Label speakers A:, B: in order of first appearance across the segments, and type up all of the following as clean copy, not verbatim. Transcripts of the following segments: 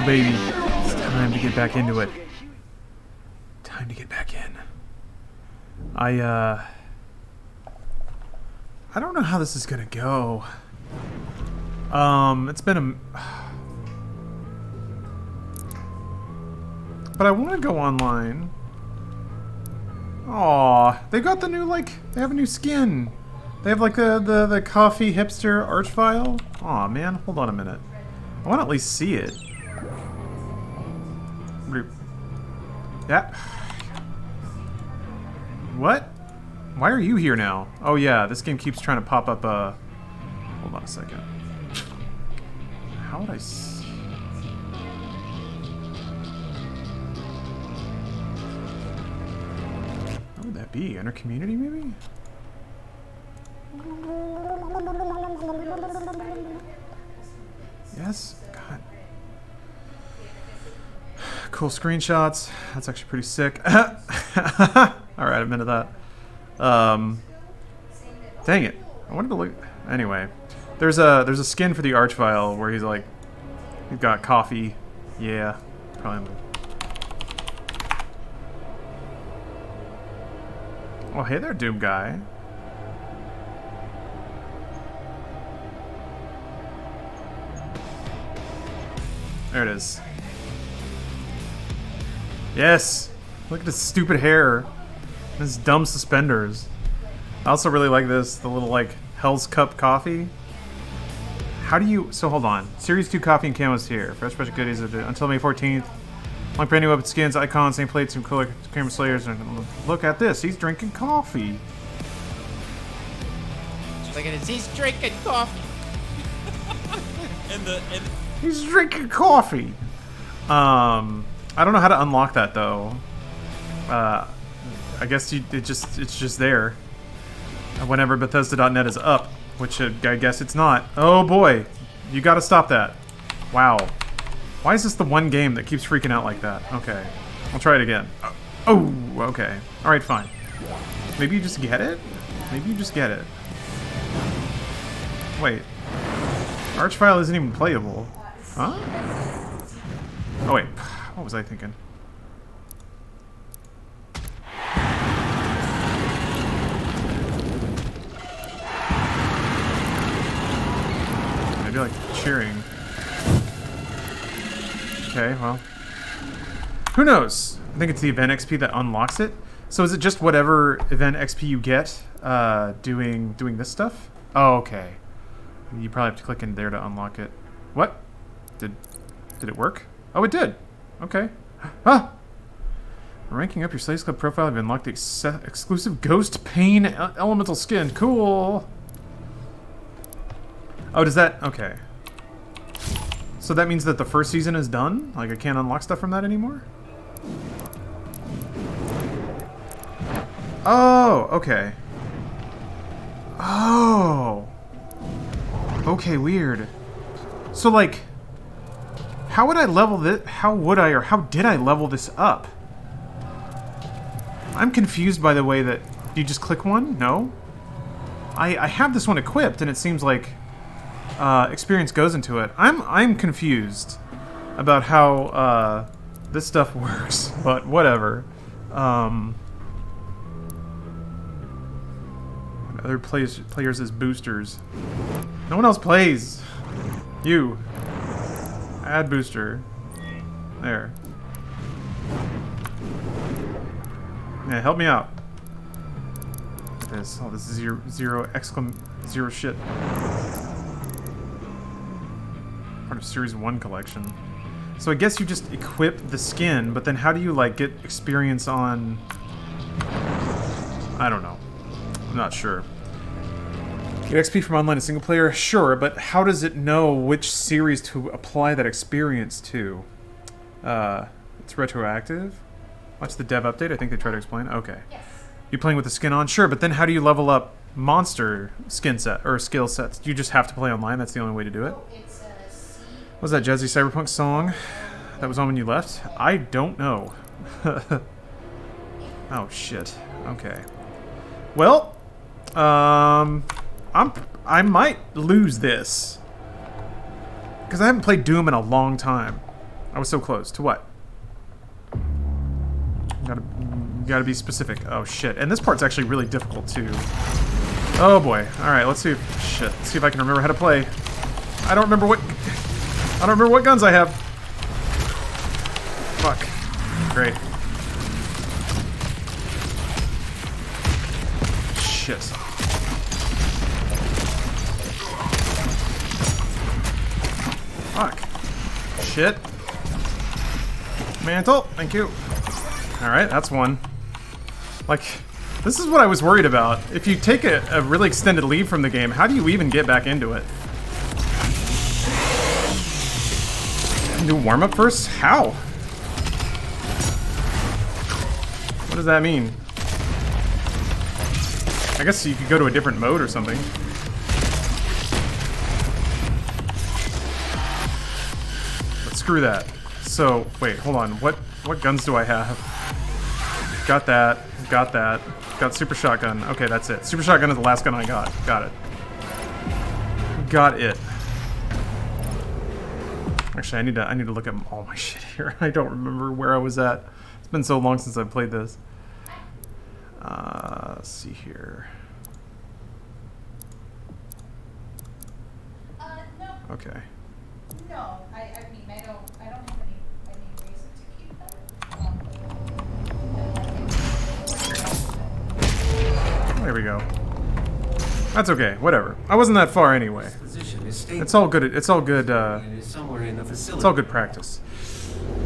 A: Oh, baby. It's time to get back into it. Time to get back in. I don't know how this is gonna go. It's been a... But I want to go online. Aw, they got the new, like, they have a new skin. They have, like, the coffee hipster archvile. Aw, man, hold on a minute. I want to at least see it. Yeah. What? Why are you here now? Oh, yeah, this game keeps trying to pop up, Hold on a second. How would I see? What would that be? Enter community, maybe? Yes? God. Cool screenshots. That's actually pretty sick. Alright, I'm into that. Dang it. I wanted to look... Anyway. There's a skin for the archvile where he's like... He's got coffee. Yeah. Probably... Oh, hey there, Doom guy. There it is. Yes! Look at his stupid hair. His dumb suspenders. I also really like this, the little, like, Hell's Cup coffee. How do you... So, hold on. Series 2 coffee and camos here. Fresh special goodies until May 14th. Like brand new weapon skins, icons, same plates, and cooler camera slayers. And look at this. He's drinking coffee.
B: Look at this. He's drinking coffee.
A: He's drinking coffee. I don't know how to unlock that though. I guess it's just there. Whenever Bethesda.net is up, which I guess it's not. Oh boy, you got to stop that. Wow. Why is this the one game that keeps freaking out like that? Okay, I'll try it again. Oh, okay. All right, fine. Maybe you just get it. Maybe you just get it. Wait. Archvile isn't even playable. Huh? Oh wait, what was I thinking? Maybe like cheering. Okay, well. Who knows? I think it's the event XP that unlocks it. So is it just whatever event XP you get doing this stuff? Oh, okay. You probably have to click in there to unlock it. What? Did it work? Oh, it did. Okay. Ah! Ranking up your Slaves Club profile, you've unlocked the exclusive Ghost Pain Elemental Skin. Cool! Oh, does that... Okay. So that means that the first season is done? Like, I can't unlock stuff from that anymore? Oh, okay. Oh! Okay, weird. So, like... How would I level this? How would I, or how did I level this up? I'm confused by the way that... Do you just click one? No? I have this one equipped, and it seems like... experience goes into it. I'm confused about how this stuff works, but whatever. Other players as boosters. No one else plays. You. Add booster. There. Yeah, help me out. This. Oh, this is zero shit. Part of Series 1 collection. So I guess you just equip the skin, but then how do you, like, get experience on... I don't know. I'm not sure. Get XP from online and single player? Sure, but how does it know which series to apply that experience to? It's retroactive? Watch the dev update, I think they try to explain. Okay.
C: Yes.
A: You playing with the skin on? Sure, but then how do you level up monster skin set, or skill sets? Do you just have to play online? That's the only way to do it?
C: Oh, it's C.
A: What was that Jazzy Cyberpunk song that was on when you left? I don't know. Oh, shit. Okay. Well, I might lose this. Because I haven't played Doom in a long time. I was so close. To what? Gotta be specific. Oh shit. And this part's actually really difficult too. Oh boy. Alright, let's see if shit. Let's see if I can remember how to play. I don't remember what guns I have. Fuck. Great. Shit. Fuck. Shit. Mantle. Thank you. Alright, that's one. Like, this is what I was worried about. If you take a really extended leave from the game, how do you even get back into it? Do warm-up first? How? What does that mean? I guess you could go to a different mode or something. But screw that. So, wait, hold on. What guns do I have? Got that. Got that. Got super shotgun. Okay, that's it. Super shotgun is the last gun I got. Got it. Got it. Actually, I need to look at all my shit here. I don't remember where I was at. It's been so long since I've played this. Let's see here.
C: No.
A: Okay.
C: No, I mean, I don't have any reason to keep them.
A: There we go. That's okay. Whatever. I wasn't that far anyway. It's all good. It's all good. It's all good practice.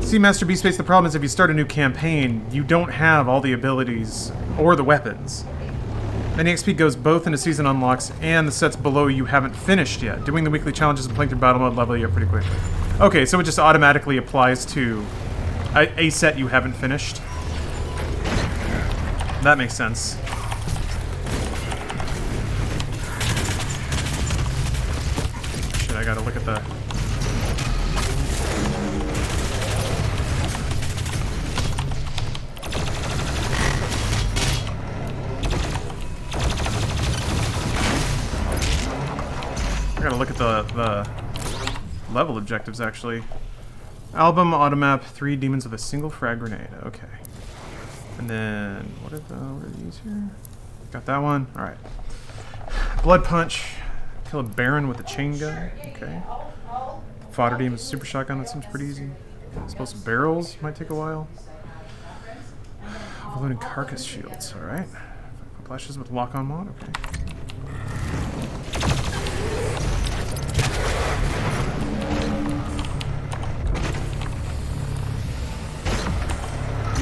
A: See, Master B Space, the problem is if you start a new campaign, you don't have all the abilities or the weapons. Then the XP goes both into season unlocks and the sets below you haven't finished yet. Doing the weekly challenges and playing through battle mode level you up pretty quickly. Okay, so it just automatically applies to a set you haven't finished. That makes sense. Shit, I gotta look at the... I gotta look at the level objectives, actually. Album, automap, 3 demons with a single frag grenade. Okay. And then, what are these here? Got that one. Alright. Blood punch. Kill a baron with a chain gun. Okay. Fodder demon, super shotgun. That seems pretty easy. Explosive barrels might take a while. Overloading carcass shields. Alright. Flashes with lock-on mod. Okay.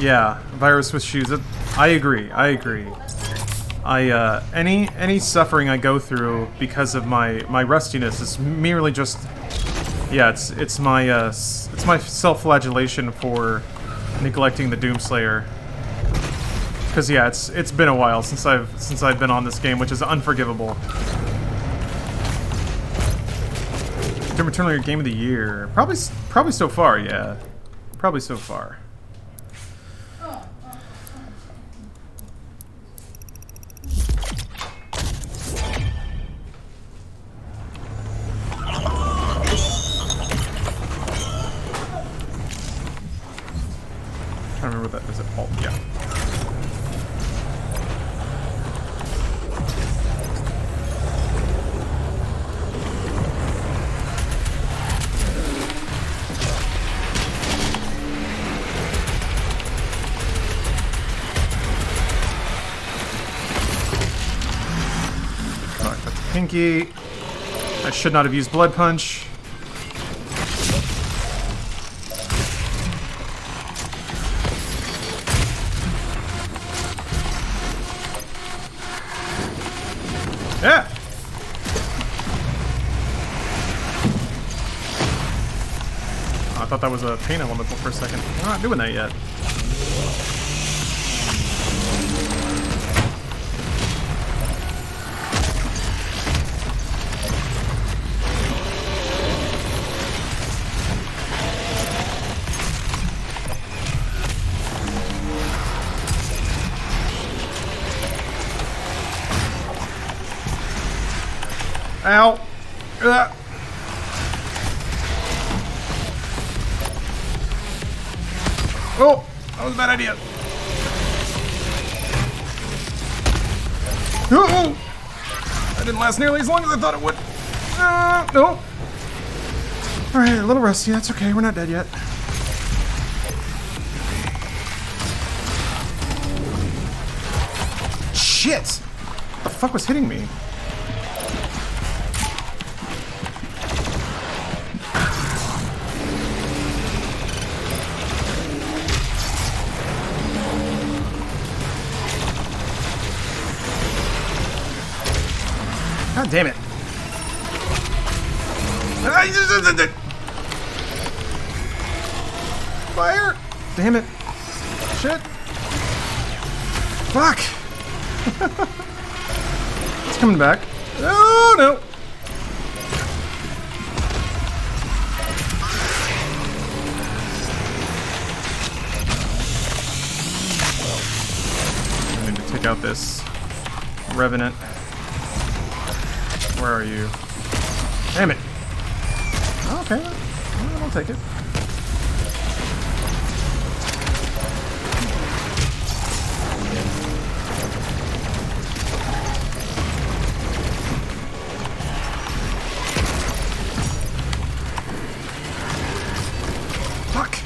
A: Yeah, virus with shoes. I agree. Any suffering I go through because of my rustiness is merely just, yeah, it's my self-flagellation for neglecting the Doomslayer. Because yeah, it's been a while since I've been on this game, which is unforgivable. Doom Eternal Game of the Year, probably so far. Yeah, probably so far. I don't remember what that is. It alt? Yeah. Fuck, that's a pinky. I should not have used blood punch. Yeah. Oh, I thought that was a pain elemental for a second. We're not doing that yet. Ow! Ugh. Oh, that was a bad idea. Oh, that didn't last nearly as long as I thought it would. No. Alright, a little rusty. That's okay. We're not dead yet. Shit! What the fuck was hitting me? God damn it. Fire! Damn it. Shit. Fuck! It's coming back. Oh no! I need to take out this Revenant. Where are you? Damn it! Okay, I'll take it. Fuck!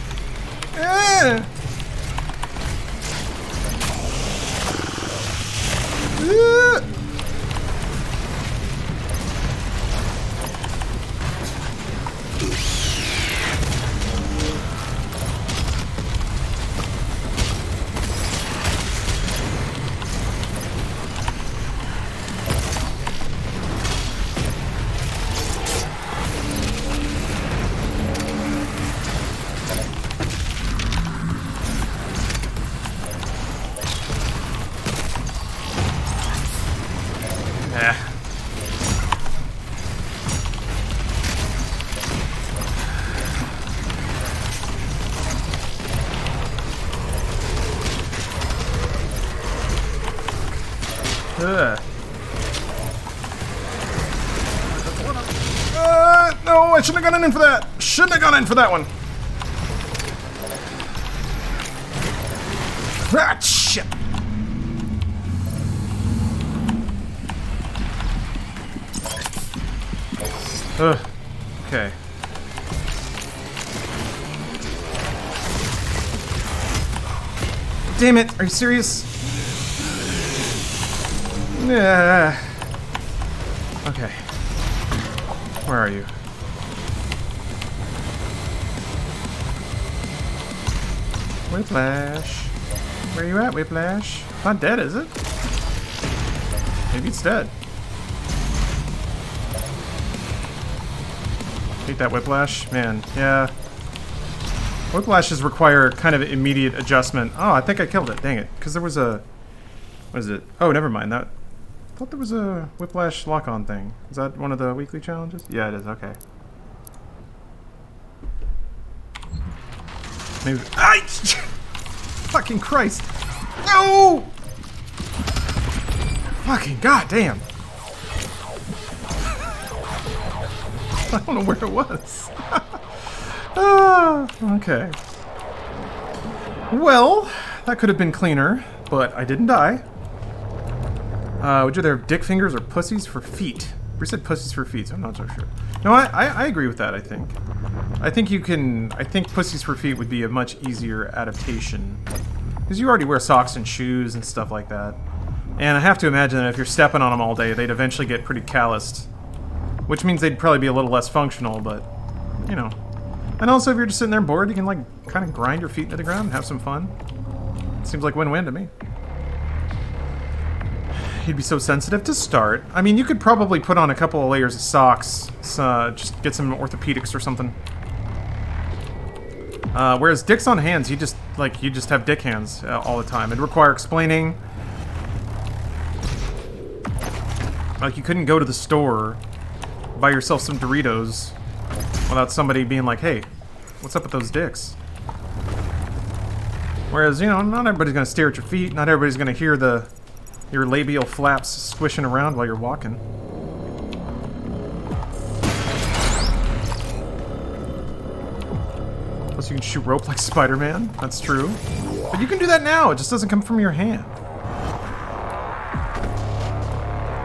A: No, I shouldn't have gone in for that. Shouldn't have gone in for that one. Ah, shit. Okay. Damn it, are you serious? Yeah. Okay. Where are you? Whiplash. Where are you at, Whiplash? Not dead, is it? Maybe it's dead. Hate that Whiplash. Man, yeah. Whiplashes require kind of immediate adjustment. Oh, I think I killed it. Dang it. Because there was a... What is it? Oh, never mind. I thought there was a Whiplash lock-on thing. Is that one of the weekly challenges? Yeah, it is. Okay. Maybe... Ay! Fucking Christ! No! Fucking goddamn! I don't know where it was. Okay. Well, that could have been cleaner, but I didn't die. Would you rather have dick fingers or pussies for feet? We said pussies for feet, so I'm not so sure. No, I agree with that, I think. I think pussies for feet would be a much easier adaptation. Because you already wear socks and shoes and stuff like that. And I have to imagine that if you're stepping on them all day, they'd eventually get pretty calloused. Which means they'd probably be a little less functional, but, you know. And also, if you're just sitting there bored, you can, like, kind of grind your feet into the ground and have some fun. Seems like win-win to me. You'd be so sensitive to start. I mean, you could probably put on a couple of layers of socks. Just get some orthopedics or something. Whereas dicks on hands, you just have dick hands all the time. It'd require explaining. Like, you couldn't go to the store, buy yourself some Doritos, without somebody being like, hey, what's up with those dicks? Whereas, you know, not everybody's going to stare at your feet. Not everybody's going to hear your labial flaps squishing around while you're walking. Plus you can shoot rope like Spider-Man. That's true. But you can do that now. It just doesn't come from your hand.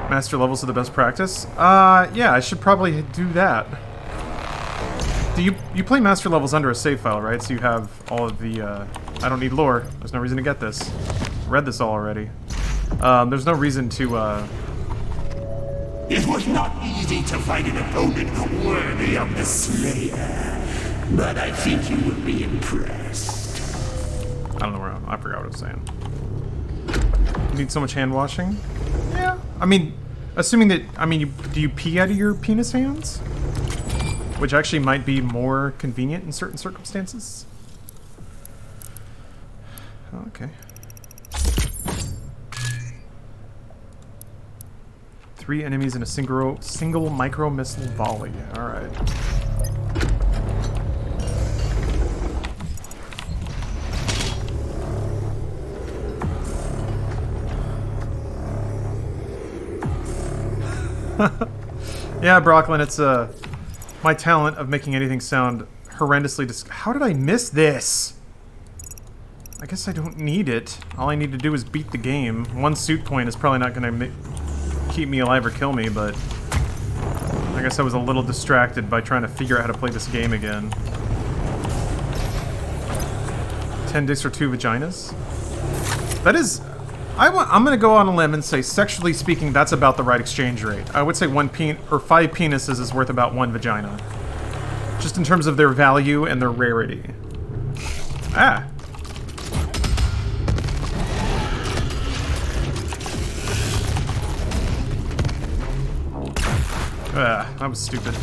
A: Master levels are the best practice? Yeah, I should probably do that. Do you play master levels under a save file, right? So you have all of the, I don't need lore. There's no reason to get this. Read this all already. There's no reason to,
D: It was not easy to find an opponent worthy of the Slayer, but I think you will be impressed.
A: I don't know where I forgot what I was saying. You need so much hand washing? Yeah. I mean, assuming that, do you pee out of your penis hands? Which actually might be more convenient in certain circumstances. Okay. 3 enemies in a single micro missile volley. All right. Yeah, Brooklyn, it's my talent of making anything sound horrendously how did I miss this? I guess I don't need it. All I need to do is beat the game. 1 suit point is probably not going to keep me alive or kill me, but I guess I was a little distracted by trying to figure out how to play this game again. 10 dicks or 2 vaginas? That is... I'm gonna go on a limb and say, sexually speaking, that's about the right exchange rate. I would say 5 penises is worth about 1 vagina. Just in terms of their value and their rarity. Ah. Ah, that was stupid.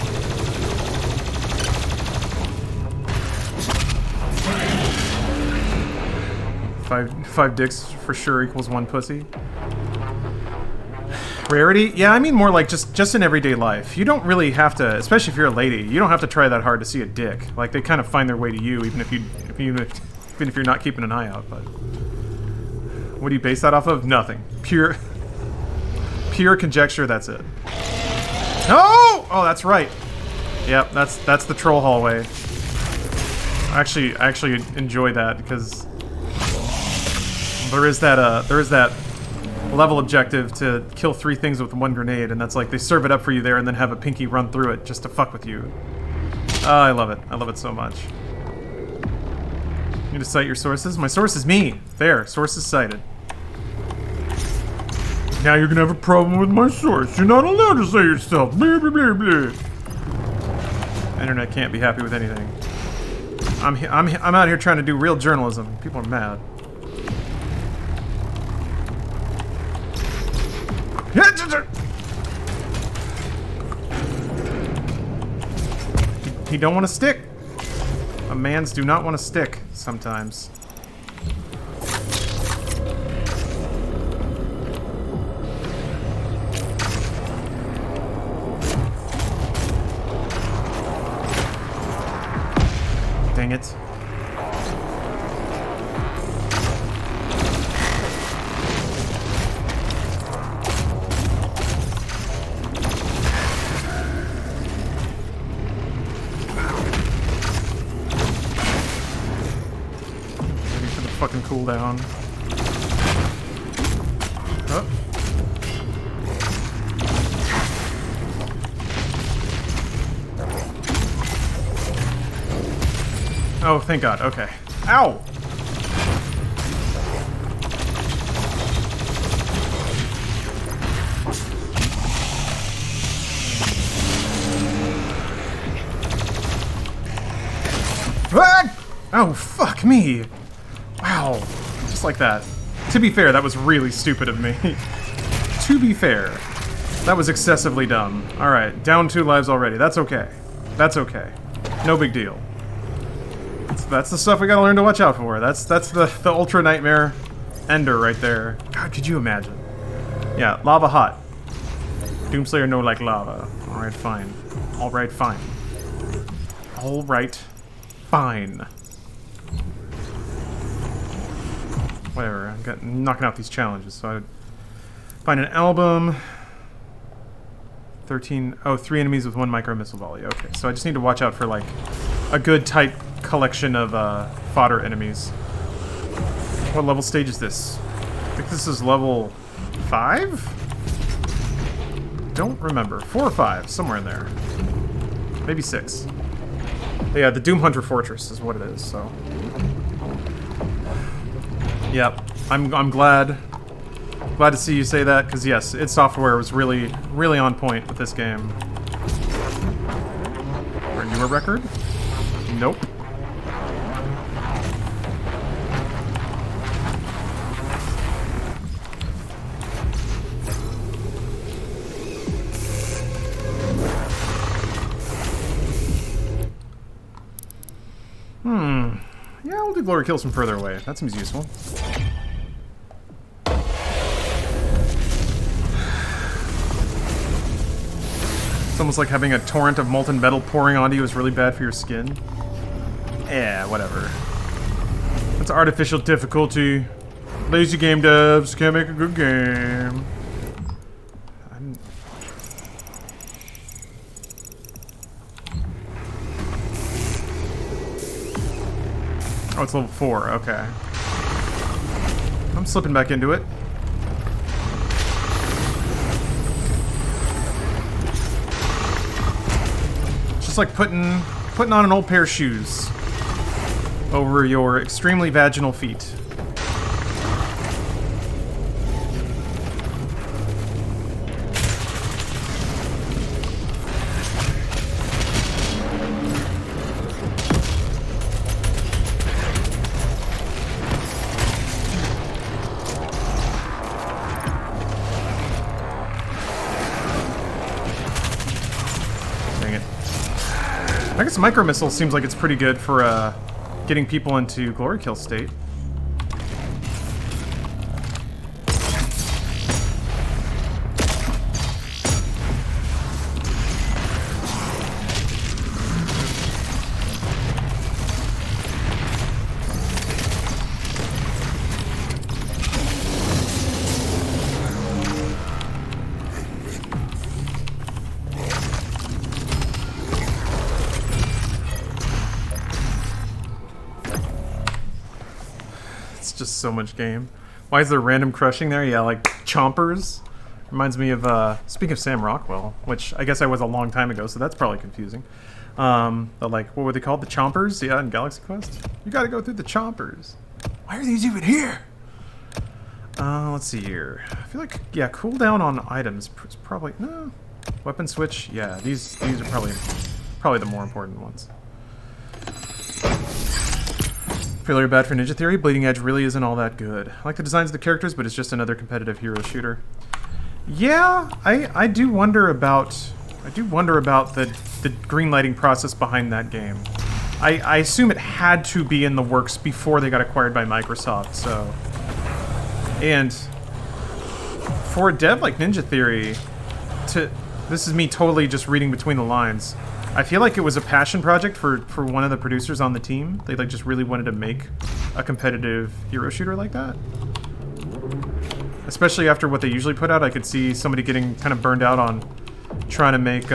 A: Five dicks for sure equals 1 pussy. Rarity? Yeah, I mean more like just in everyday life. You don't really have to, especially if you're a lady, you don't have to try that hard to see a dick. Like, they kind of find their way to you, even if you're not keeping an eye out. But what do you base that off of? Nothing. Pure conjecture. That's it. No! Oh, that's right. Yep, that's the troll hallway. I actually enjoy that because there is that level objective to kill 3 things with 1 grenade, and that's like they serve it up for you there and then have a pinky run through it just to fuck with you. Oh, I love it. I love it so much. You need to cite your sources? My source is me. There, sources cited. Now you're gonna have a problem with my source. You're not allowed to say yourself. Blah, blah, blah, blah. Internet can't be happy with anything. I'm out here trying to do real journalism. People are mad. He don't want to stick. A man's do not want to stick sometimes. Dang it. Fucking cooldown. Oh. Oh, thank God. Okay. Ow! Ah! Oh, fuck me! Wow, just like that. To be fair, that was really stupid of me. To be fair, that was excessively dumb. Alright, down 2 lives already. That's okay. That's okay. No big deal. That's the stuff we gotta learn to watch out for. That's the Ultra Nightmare ender right there. God, could you imagine? Yeah, lava hot. Doomslayer no like lava. Alright, fine. Alright, fine. Alright, fine. Whatever, I got knocking out these challenges, so I find an album. 13. Oh, 3 enemies with 1 micro missile volley. Okay, so I just need to watch out for like a good tight collection of fodder enemies. What level stage is this? I think this is level 5? Don't remember. 4 or 5, somewhere in there. Maybe 6. But yeah, the Doom Hunter Fortress is what it is, so. Yep. I'm glad to see you say that, because yes, id Software was really, really on point with this game. Or a newer record? Nope. Yeah, we'll do glory kills from further away. That seems useful. It's almost like having a torrent of molten metal pouring onto you is really bad for your skin. Yeah, whatever. That's artificial difficulty. Lazy game devs can't make a good game. Oh, it's level 4, okay. I'm slipping back into it. It's just like putting on an old pair of shoes over your extremely vaginal feet. I guess micro missile seems like it's pretty good for getting people into glory kill state. Just so much game. Why is there random crushing there? Yeah, like chompers. Reminds me of, speaking of Sam Rockwell, which I guess I was a long time ago, so that's probably confusing. But like, what were they called? The chompers? Yeah, in Galaxy Quest? You gotta go through the chompers. Why are these even here? Let's see here. I feel like, yeah, cooldown on items is probably, no. Weapon switch? Yeah, these are probably the more important ones. Failure bad for Ninja Theory. Bleeding Edge really isn't all that good. I like the designs of the characters, but it's just another competitive hero shooter. Yeah, I do wonder about the green lighting process behind that game. I assume it had to be in the works before they got acquired by Microsoft. So, and for a dev like Ninja Theory, this is me totally just reading between the lines. I feel like it was a passion project for one of the producers on the team. They like just really wanted to make a competitive hero shooter like that. Especially after what they usually put out, I could see somebody getting kind of burned out on trying to make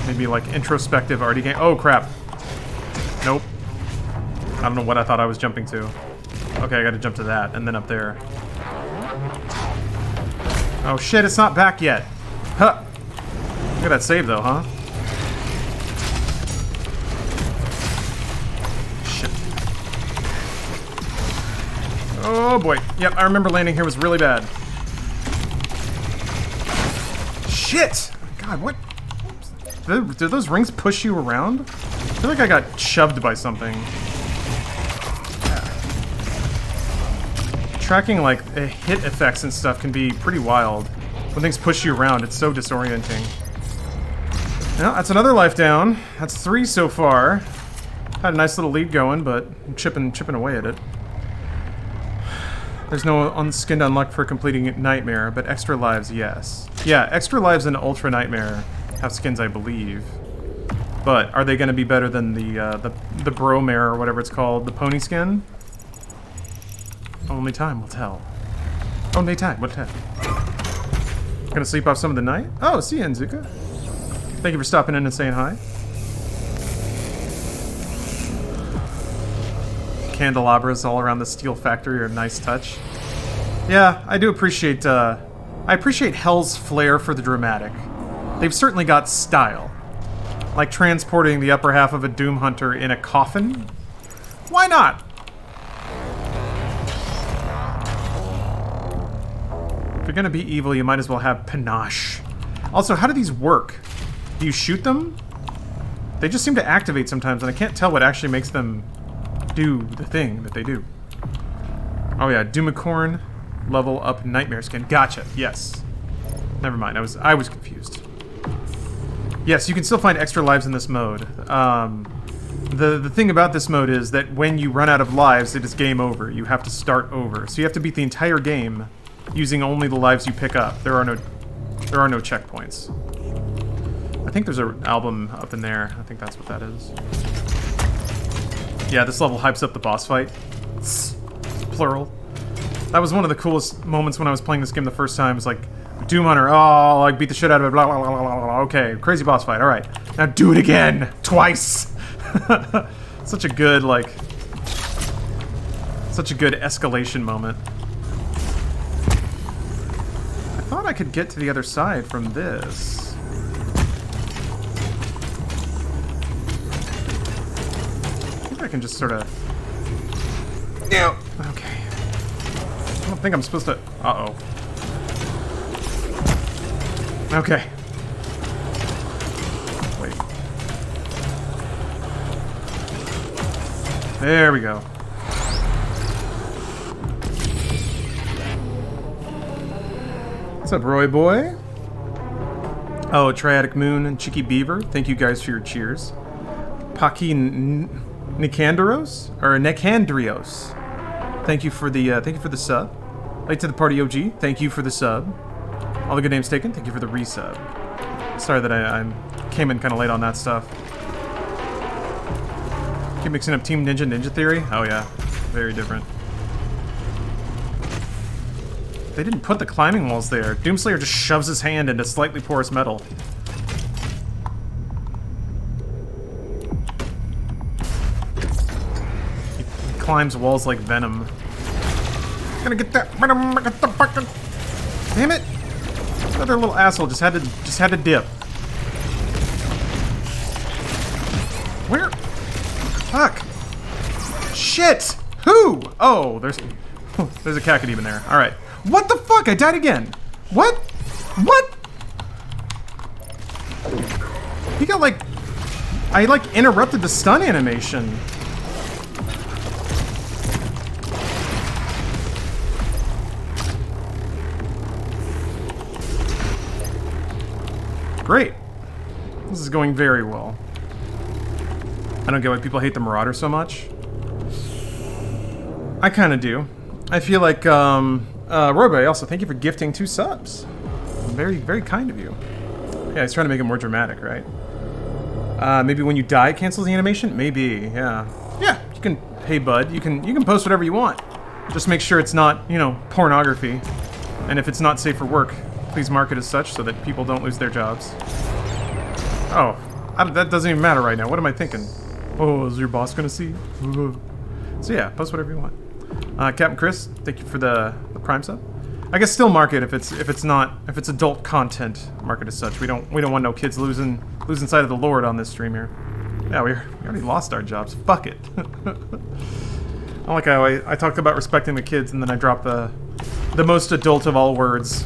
A: maybe like introspective arty game. Oh crap. Nope. I don't know what I thought I was jumping to. Okay, I gotta jump to that, and then up there. Oh shit, it's not back yet. Huh. Look at that save, though, huh? Shit. Oh, boy. Yep, I remember landing here was really bad. Shit! God, what? Did those rings push you around? I feel like I got shoved by something. Tracking, like, hit effects and stuff can be pretty wild. When things push you around, it's so disorienting. Well, that's another life down. That's 3 so far. Had a nice little lead going, but I'm chipping away at it. There's no unskinned unlock for completing Nightmare, but extra lives, yes. Yeah, extra lives in Ultra Nightmare have skins, I believe. But are they going to be better than the Bromare or whatever it's called, the pony skin? Only time will tell. Only time will tell. Gonna sleep off some of the night? Oh, see you, Enzuka. Thank you for stopping in and saying hi. candelabras all around the steel factory are a nice touch. Yeah, I do appreciate, I appreciate Hell's flair for the dramatic. They've certainly got style. Like transporting the upper half of a Doom Hunter in a coffin? Why not? If you're gonna be evil, you might as well have panache. Also, how do these work? Do you shoot them? They just seem to activate sometimes, and I can't tell what actually makes them do the thing that they do. Oh yeah, Doomicorn, level up Nightmare Skin. Gotcha, yes. Never mind, I was confused. Yes, you can still find extra lives in this mode. The thing about this mode is that when you run out of lives, it is game over. You have to start over. So you have to beat the entire game using only the lives you pick up. There are no checkpoints. I think there's an album up in there. I think that's what that is. Yeah, this level hypes up the boss fight. It's plural. That was one of the coolest moments when I was playing this game the first time. It's like, Doom Hunter, oh, like beat the shit out of it, blah, blah, blah, blah, blah. Okay, crazy boss fight, alright. Now do it again! Twice! Such a good, like... Such a good escalation moment. I thought I could get to the other side from this. I think I can just sort of... Yeah. Okay. I don't think I'm supposed to... Uh-oh. Okay. Wait. There we go. What's up, Roy boy? Oh, Triadic Moon and Chicky Beaver, thank you guys for your cheers. Paki Nicandros or Necandrios, thank you for the sub. Late to the party, OG, thank you for the sub. All the good names taken, thank you for the resub. Sorry that I came in kind of late on that stuff. Keep mixing up Team Ninja Ninja Theory? Oh yeah, very different. They didn't put the climbing walls there. Doomslayer just shoves his hand into slightly porous metal. He climbs walls like Venom. Gonna get that Venom, get the fucking... Damn it! Other little asshole just had to dip. Where? Fuck! Shit! Who? Oh, there's a Cacodemon there. All right. What the fuck? I died again. What? What? He got like... I like interrupted the stun animation. Great. This is going very well. I don't get why people hate the Marauder so much. I kind of do. I feel like, Roybay, also, thank you for gifting 2 subs. Very, very kind of you. Yeah, he's trying to make it more dramatic, right? Maybe when you die, it cancels the animation? Maybe, yeah. Yeah, you can, hey bud, you can post whatever you want. Just make sure it's not, you know, pornography. And if it's not safe for work, please mark it as such so that people don't lose their jobs. Oh, that doesn't even matter right now. What am I thinking? Oh, is your boss gonna see? So yeah, post whatever you want. Captain Chris, thank you for the Prime sub. I guess still mark it if it's adult content. Mark it as such. We don't want no kids losing sight of the Lord on this stream here. Yeah, we already lost our jobs. Fuck it. I like how I talked about respecting the kids and then I dropped the most adult of all words.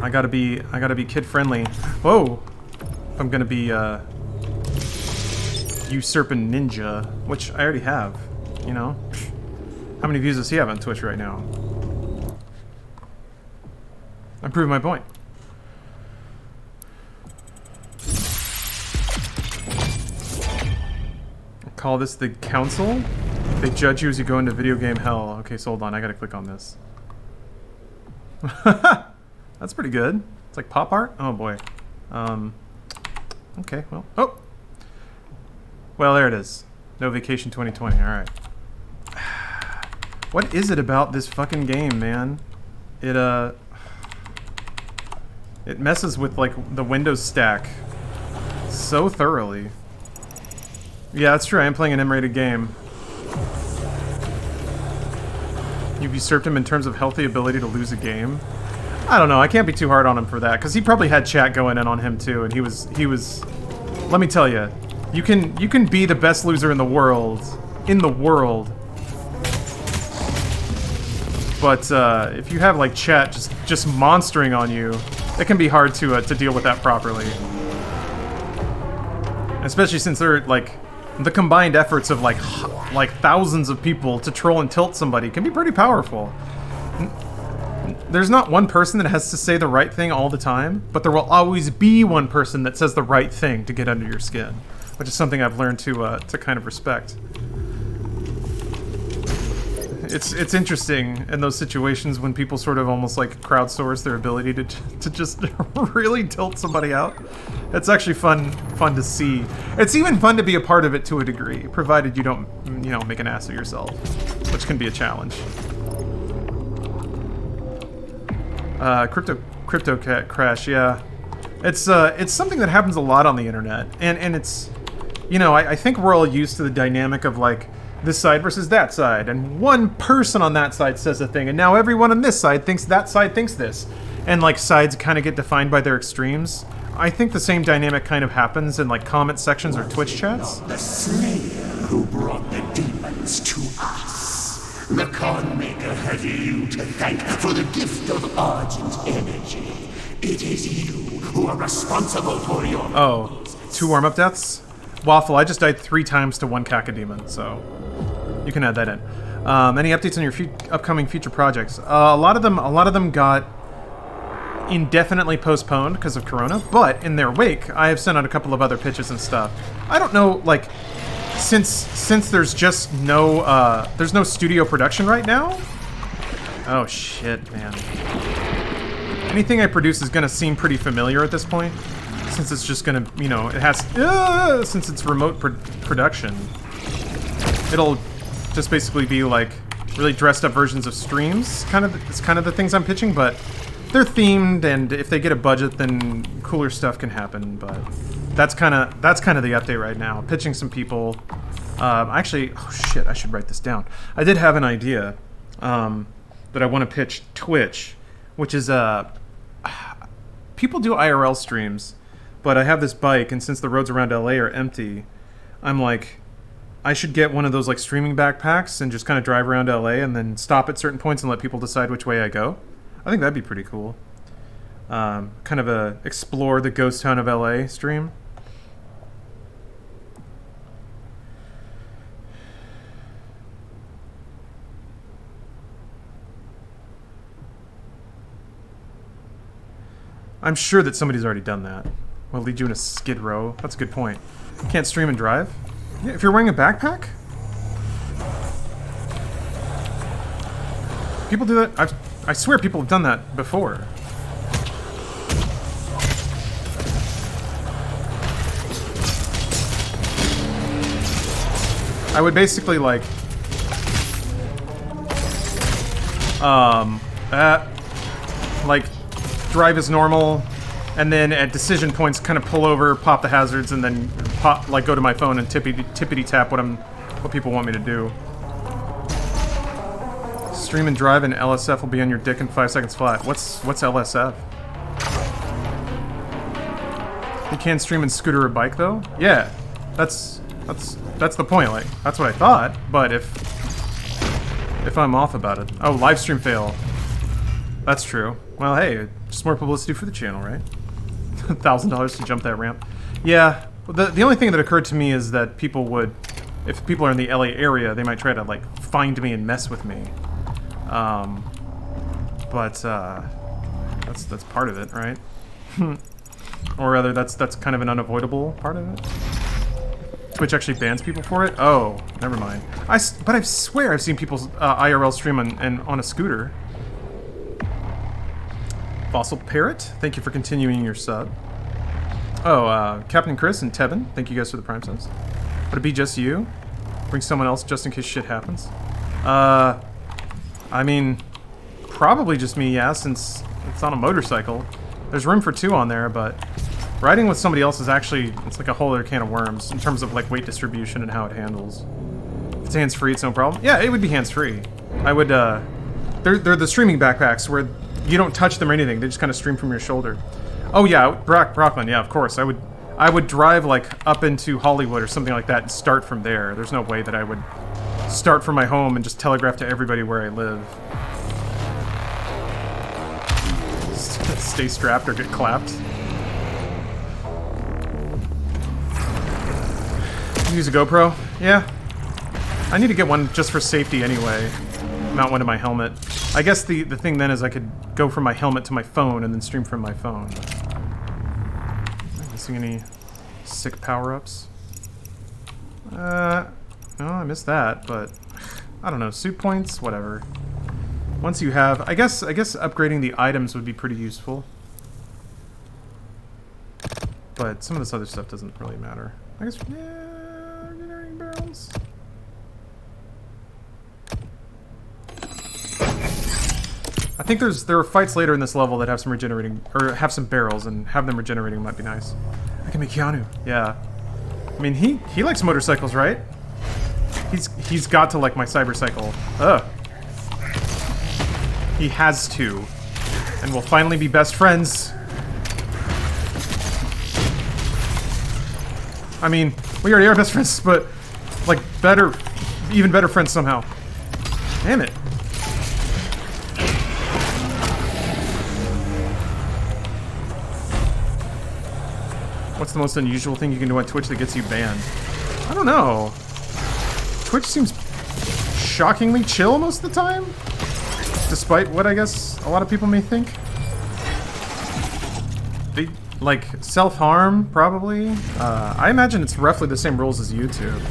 A: I gotta be kid friendly. Whoa! If I'm gonna be usurping ninja, which I already have. You know, how many views does he have on Twitch right now? I proved my point. Call this the council? They judge you as you go into video game hell. Okay, so hold on, I gotta click on this. That's pretty good. It's like pop art? Oh boy. Okay, well. Oh! Well, there it is. No Vacation 2020, alright. What is it about this fucking game, man? It messes with, like, the Windows stack so thoroughly. Yeah, that's true. I am playing an M-rated game. You've usurped him in terms of healthy ability to lose a game. I don't know. I can't be too hard on him for that, because he probably had chat going in on him too, and he was. Let me tell you, you can be the best loser in the world, but if you have like chat just monstering on you, it can be hard to deal with that properly. Especially since they're like the combined efforts of like thousands of people to troll and tilt somebody can be pretty powerful. There's not one person that has to say the right thing all the time, but there will always be one person that says the right thing to get under your skin, which is something I've learned to kind of respect. It's interesting in those situations when people sort of almost like crowdsource their ability to just really tilt somebody out. It's actually fun to see. It's even fun to be a part of it to a degree, provided you don't, make an ass of yourself, which can be a challenge. Crypto crash, yeah. It's something that happens a lot on the internet, and it's, I think we're all used to the dynamic of like this side versus that side, and one person on that side says a thing, and now everyone on this side thinks that side thinks this, and like sides kind of get defined by their extremes. I think the same dynamic kind of happens in like comment sections or Twitch chats.
D: The Slayer who brought the demons to us. The Con Maker has you to thank for the gift of Argent energy. It is you who are responsible for your...
A: Oh, 2 warm-up deaths? Waffle, I just died 3 times to 1 Cacodemon, so you can add that in. Any updates on your upcoming future projects? A lot of them got indefinitely postponed because of Corona, but in their wake, I have sent out a couple of other pitches and stuff. I don't know, like, since there's just no there's no studio production right now. Oh shit, man. Anything I produce is gonna seem pretty familiar at this point, since it's just gonna, it has, since it's remote production, it'll just basically be like really dressed up versions of streams. It's kind of the things I'm pitching, but they're themed, and if they get a budget, then cooler stuff can happen. But that's kind of the update right now. Pitching some people. Actually, oh shit, I should write this down. I did have an idea that I want to pitch Twitch, which is people do IRL streams, but I have this bike, and since the roads around LA are empty, I'm like, I should get one of those like streaming backpacks and just kind of drive around LA and then stop at certain points and let people decide which way I go. I think that'd be pretty cool. Kind of a explore the ghost town of LA stream. I'm sure that somebody's already done that. Will lead you in a skid row. That's a good point. You can't stream and drive? Yeah, if you're wearing a backpack? People do that? I swear people have done that before. I would basically like drive as normal, and then at decision points kind of pull over, pop the hazards, and then go to my phone and tippity tap what people want me to do. Stream and drive, and LSF will be on your dick in 5 seconds flat. What's LSF? You can stream and scooter a bike though? Yeah, that's the point. Like, that's what I thought. But if I'm off about it, oh, live stream fail. That's true. Well, hey, just more publicity for the channel, right? $1,000 to jump that ramp. Yeah. The only thing that occurred to me is that people would, if people are in the LA area, they might try to like find me and mess with me. That's part of it, right? Or rather, that's kind of an unavoidable part of it. Twitch actually bans people for it? Oh, never mind. But I swear I've seen people IRL stream on a scooter. Fossil Parrot, thank you for continuing your sub. Oh, Captain Chris and Tevin, thank you guys for the prime subs. Would it be just you? Bring someone else just in case shit happens? I mean, probably just me, yeah, since it's on a motorcycle. There's room for 2 on there, but Riding with somebody else is actually, it's like a whole other can of worms in terms of like weight distribution and how it handles. If it's hands-free, it's no problem. Yeah, it would be hands-free. I would, they're the streaming backpacks where you don't touch them or anything. They just kind of stream from your shoulder. Oh yeah, Brooklyn, yeah, of course. I would drive like up into Hollywood or something like that and start from there. There's no way that I would start from my home and just telegraph to everybody where I live. Stay strapped or get clapped. Use a GoPro? Yeah. I need to get one just for safety anyway. Mount one to my helmet. I guess the thing then is I could go from my helmet to my phone and then stream from my phone. Am I missing any sick power-ups? No, I missed that, but I don't know. Suit points? Whatever. Once you have... I guess upgrading the items would be pretty useful. But some of this other stuff doesn't really matter. I guess... Yeah... barrels. I think there are fights later in this level that have some regenerating, or have some barrels, and have them regenerating might be nice. I can make Keanu. Yeah. I mean, he likes motorcycles, right? He's got to like my cybercycle. Ugh. He has to. And we'll finally be best friends. I mean, we already are best friends, but like better, even better friends somehow. Damn it. What's the most unusual thing you can do on Twitch that gets you banned? I don't know. Twitch seems shockingly chill most of the time, despite what I guess a lot of people may think. They, like, self-harm, probably. I imagine it's roughly the same rules as YouTube.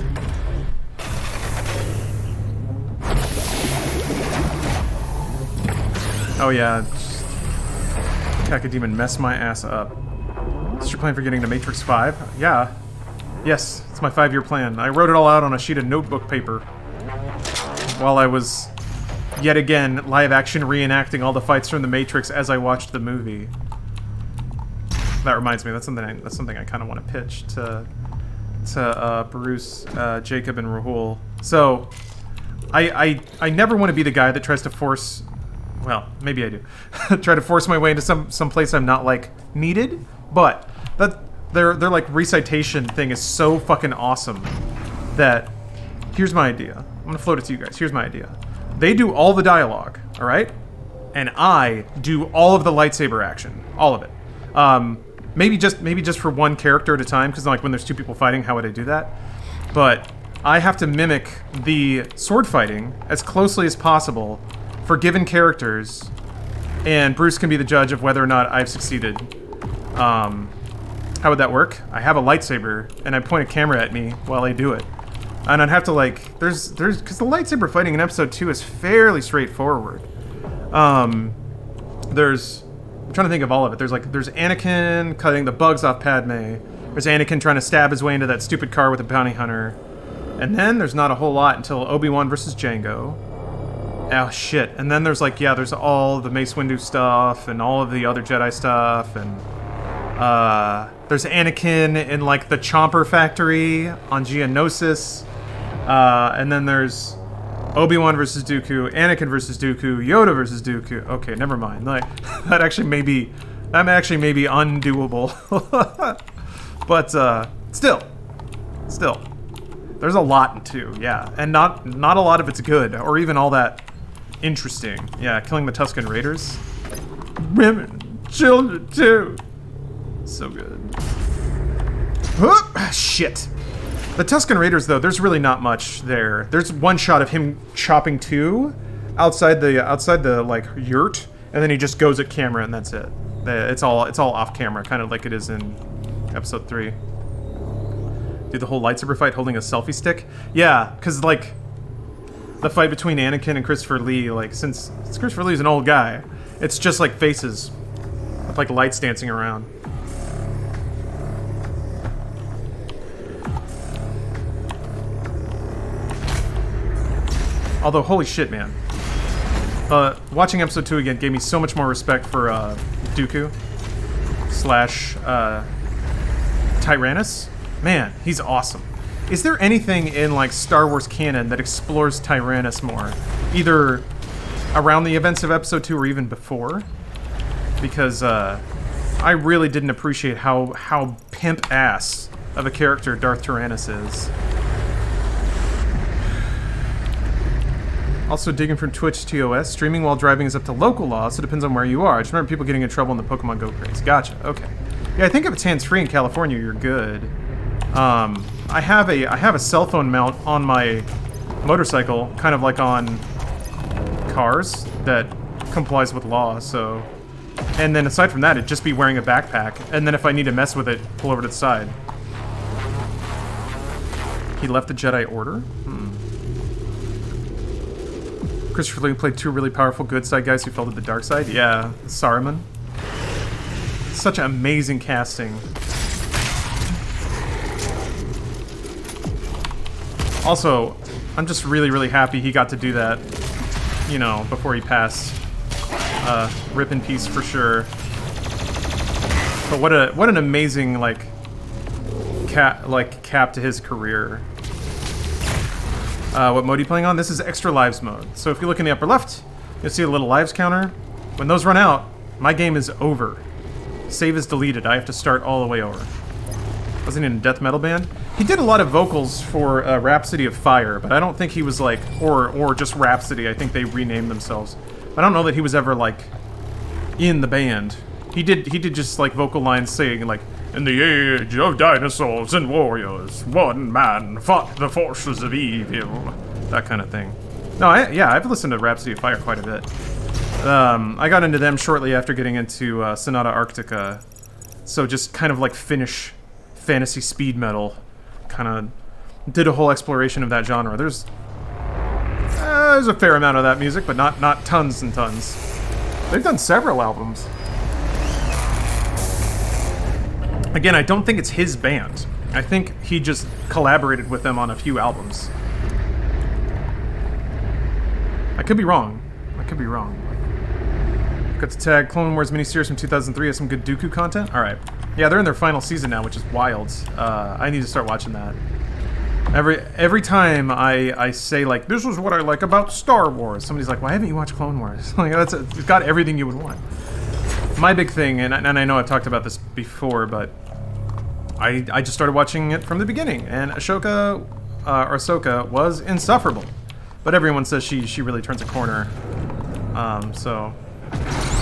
A: Oh yeah. Cacodemon messed my ass up. Is your plan for getting to Matrix 5? Yeah. Yes, it's my 5-year plan. I wrote it all out on a sheet of notebook paper while I was, yet again, live-action reenacting all the fights from the Matrix as I watched the movie. That reminds me, that's something I kind of want to pitch to Bruce, Jacob, and Rahul. So, I never want to be the guy that tries to force... Well, maybe I do. Try to force my way into some place I'm not, like, needed. But that their like recitation thing is so fucking awesome that here's my idea. I'm gonna float it to you guys. Here's my idea. They do all the dialogue, all right, and I do all of the lightsaber action, all of it. Maybe just for one character at a time, because like when there's two people fighting, how would I do that? But I have to mimic the sword fighting as closely as possible for given characters, and Bruce can be the judge of whether or not I've succeeded. How would that work? I have a lightsaber, and I point a camera at me while I do it. And I'd have to, like, because the lightsaber fighting in episode 2 is fairly straightforward. I'm trying to think of all of it. There's Anakin cutting the bugs off Padme. There's Anakin trying to stab his way into that stupid car with a bounty hunter. And then there's not a whole lot until Obi-Wan versus Jango. Oh, shit. And then there's, like, yeah, there's all the Mace Windu stuff and all of the other Jedi stuff, and there's Anakin in, like, the Chomper factory on Geonosis. And then there's Obi-Wan versus Dooku, Anakin versus Dooku, Yoda versus Dooku. Okay, never mind. Like, that actually may be undoable. But, still. There's a lot in 2, yeah. And not a lot of it's good, or even all that interesting. Yeah, killing the Tusken Raiders. Women, children, too. So good. Shit. The Tusken Raiders, though, there's really not much there. There's one shot of him chopping 2 outside the like yurt, and then he just goes at camera, and that's it. It's all off camera, kind of like it is in episode 3. Do the whole lightsaber fight holding a selfie stick? Yeah, because like the fight between Anakin and Christopher Lee, like since Christopher Lee's an old guy, it's just like faces with like lights dancing around. Although, holy shit, man. Watching episode 2 again gave me so much more respect for Dooku / Tyrannus, man, he's awesome. Is there anything in like Star Wars canon that explores Tyrannus more, either around the events of Episode 2 or even before? Because I really didn't appreciate how pimp ass of a character Darth Tyrannus is. Also digging from Twitch TOS, streaming while driving is up to local law, so it depends on where you are. I just remember people getting in trouble in the Pokemon Go craze. Gotcha, okay. Yeah, I think if it's hands-free in California, you're good. I have a cell phone mount on my motorcycle, kind of like on cars, that complies with law, so... And then aside from that, it'd just be wearing a backpack, and then if I need to mess with it, pull over to the side. He left the Jedi Order? Christopher Lee played two really powerful good side guys who fell to the dark side? Yeah, Saruman. Such amazing casting. Also, I'm just really, really happy he got to do that, you know, before he passed. Rip in peace for sure. But what an amazing cap to his career. What mode are you playing on? This is Extra Lives mode. So if you look in the upper left, you'll see a little lives counter. When those run out, my game is over. Save is deleted. I have to start all the way over. Wasn't he in a death metal band? He did a lot of vocals for Rhapsody of Fire, but I don't think he was like, or just Rhapsody. I think they renamed themselves. I don't know that he was ever like in the band. He did just like vocal lines saying like, "In the age of dinosaurs and warriors, one man fought the forces of evil." That kind of thing. No, I've listened to Rhapsody of Fire quite a bit. I got into them shortly after getting into Sonata Arctica. So just kind of like Finnish fantasy speed metal. Kind of did a whole exploration of that genre. There's a fair amount of that music, but not tons and tons. They've done several albums. Again, I don't think it's his band. I think he just collaborated with them on a few albums. I could be wrong. Got to tag Clone Wars miniseries from 2003 has some good Dooku content. Alright. Yeah, they're in their final season now, which is wild. I need to start watching that. Every time I say, like, this is what I like about Star Wars, somebody's like, why haven't you watched Clone Wars? Like, it's got everything you would want. My big thing, and I know I've talked about this before, but I just started watching it from the beginning, and Ahsoka was insufferable. But everyone says she really turns a corner. So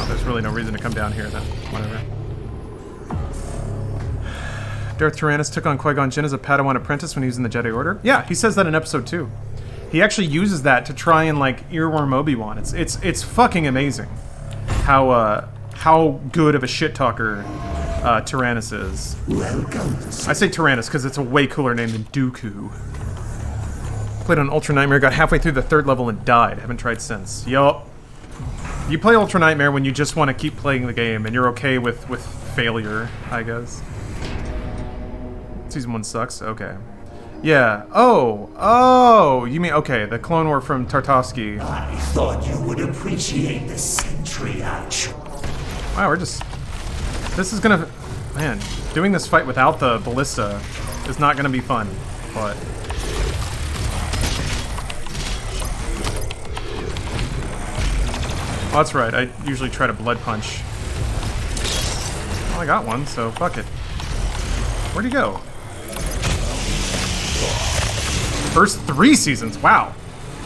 A: there's really no reason to come down here then. Whatever. Darth Tyrannus took on Qui-Gon Jinn as a Padawan apprentice when he was in the Jedi Order. Yeah, he says that in Episode 2. He actually uses that to try and like earworm Obi-Wan. It's fucking amazing how good of a shit talker Tyrannus is.
D: Welcome.
A: I say Tyrannus because it's a way cooler name than Dooku. Played on Ultra Nightmare, got halfway through the 3rd level and died. Haven't tried since. Yup. You play Ultra Nightmare when you just want to keep playing the game and you're okay with failure, I guess. Season 1 sucks? Okay. Yeah. Oh, you mean, okay, the Clone War from Tartovsky.
D: I thought you would appreciate the sentry action.
A: Wow, this is gonna... Man, doing this fight without the ballista is not gonna be fun, but... Oh, that's right, I usually try to blood punch. Well, I got one, so fuck it. Where'd he go? First 3 seasons, wow.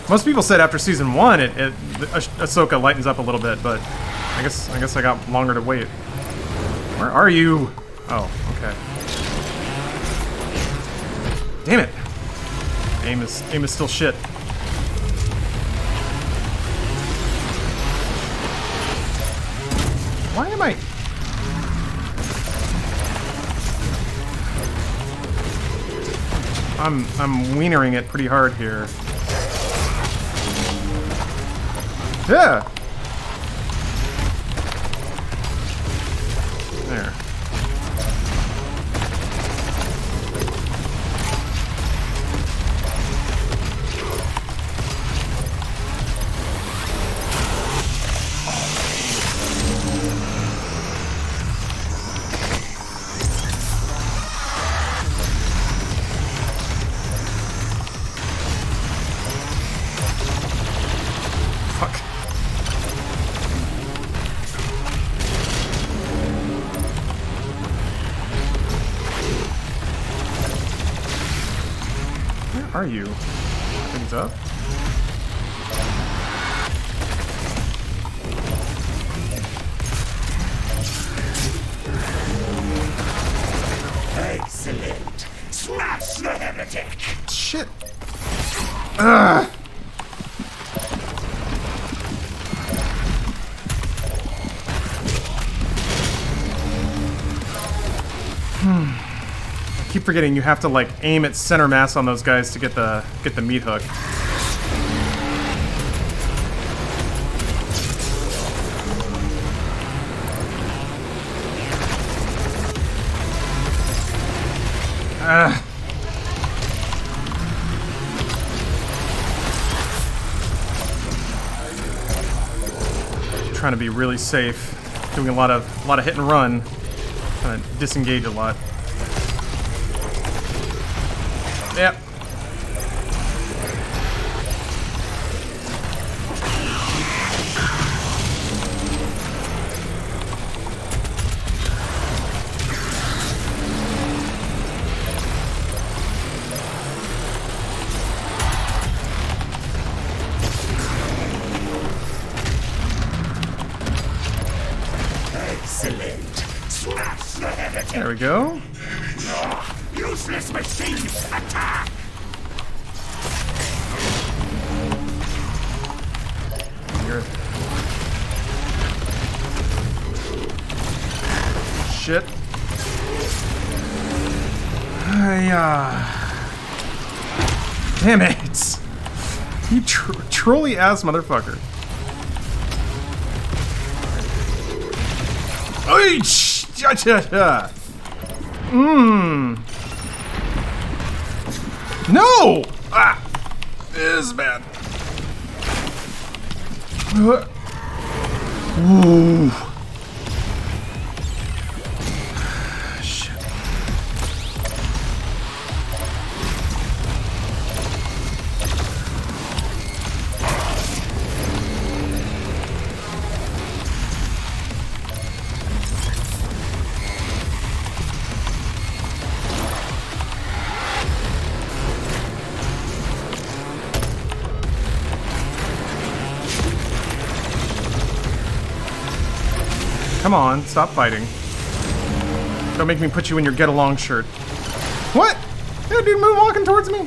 A: Most people said after season 1, Ahsoka lightens up a little bit, but I guess I got longer to wait. Where are you? Oh, okay. Damn it. Aim is still shit. Why am I... I'm wienering it pretty hard here. Yeah. There. are you? Things up.
D: Excellent. Smash the heretic.
A: Shit. Ugh. I keep forgetting you have to like aim at center mass on those guys to get the meat hook. Trying to be really safe, doing a lot of hit and run, trying to disengage a lot. Yep.
D: Excellent. Smash the heretic.
A: There we go.
D: Useless machines, attack!
A: You're... Shit. Damn it! You trolly ass motherfucker. No! Ah! This is bad. Ooh. Shit. Come on, stop fighting. Don't make me put you in your get-along shirt. What? That dude moonwalking towards me?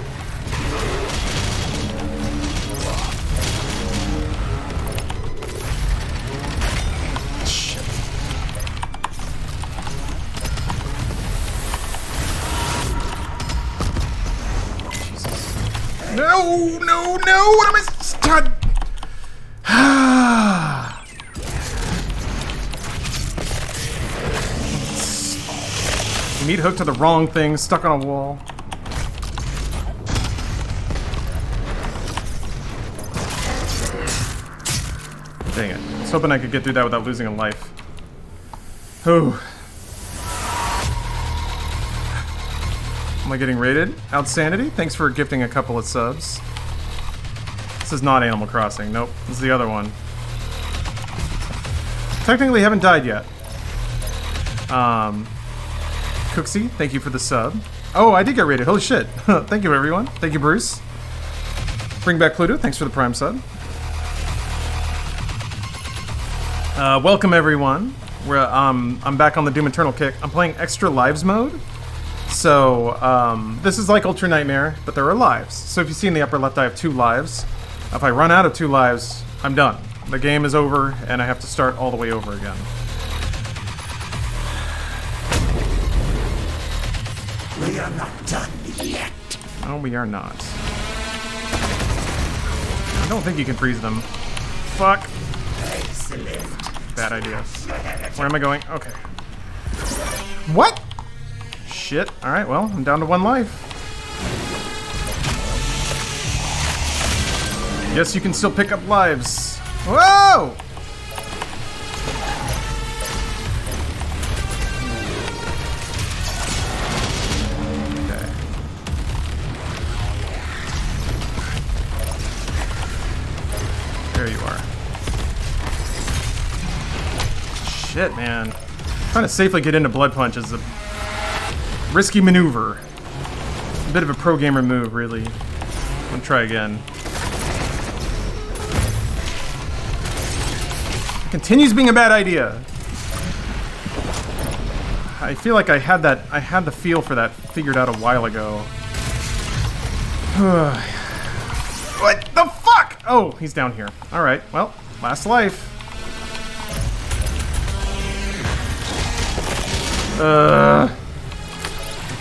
A: Shit. Jesus. No, no, no! What am I... God. Meat hooked to the wrong thing, stuck on a wall. Dang it. I was hoping I could get through that without losing a life. Oh. Am I getting rated? Outsanity? Thanks for gifting a couple of subs. This is not Animal Crossing. Nope. This is the other one. Technically haven't died yet. Cooksy, thank you for the sub. Oh, I did get rated. Holy shit. Thank you, everyone. Thank you, Bruce. Bring back Pluto. Thanks for the Prime sub. Welcome, everyone. I'm back on the Doom Eternal kick. I'm playing Extra Lives mode. So, this is like Ultra Nightmare, but there are lives. So if you see in the upper left, I have 2 lives. If I run out of 2 lives, I'm done. The game is over, and I have to start all the way over again.
D: We are not done yet.
A: No, we are not. I don't think you can freeze them. Fuck.
D: Excellent.
A: Bad idea. Where am I going? Okay. What? Shit. Alright, well, I'm down to 1 life. Yes, you can still pick up lives. Whoa! There you are. Shit, man. Trying to safely get into Blood Punch is a risky maneuver. A bit of a pro gamer move, really. I'm gonna try again. It continues being a bad idea. I feel like I had the feel for that figured out a while ago. What the fuck? Oh, he's down here. Alright, well, last life.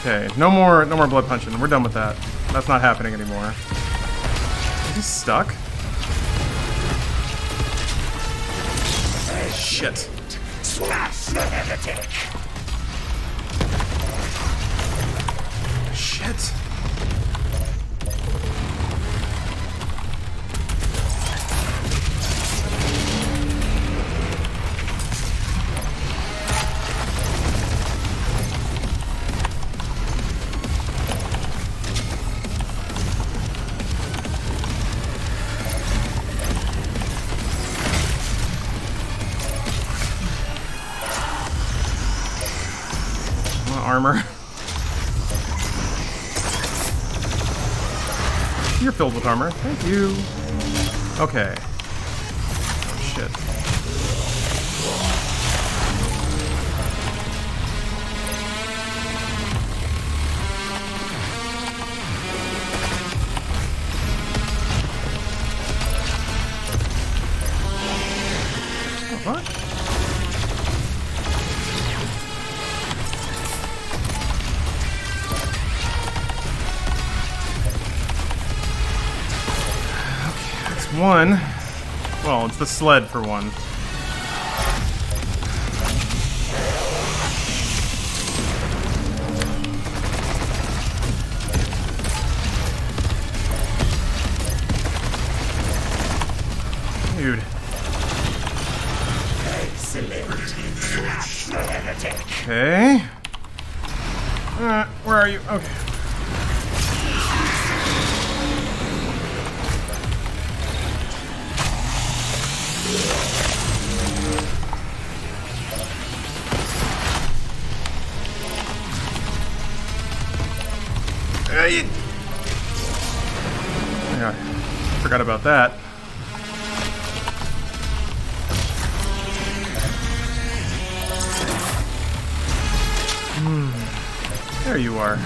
A: Okay, no more blood punching. We're done with that. That's not happening anymore. Is he stuck? Shit.
D: Slash the heretic!
A: Shit. Armor. You're filled with armor. Thank you. Okay. Shit. What? One. Well, it's the sled for one. Dude. Okay. Where are you? Okay. Yeah, forgot about that. There you are.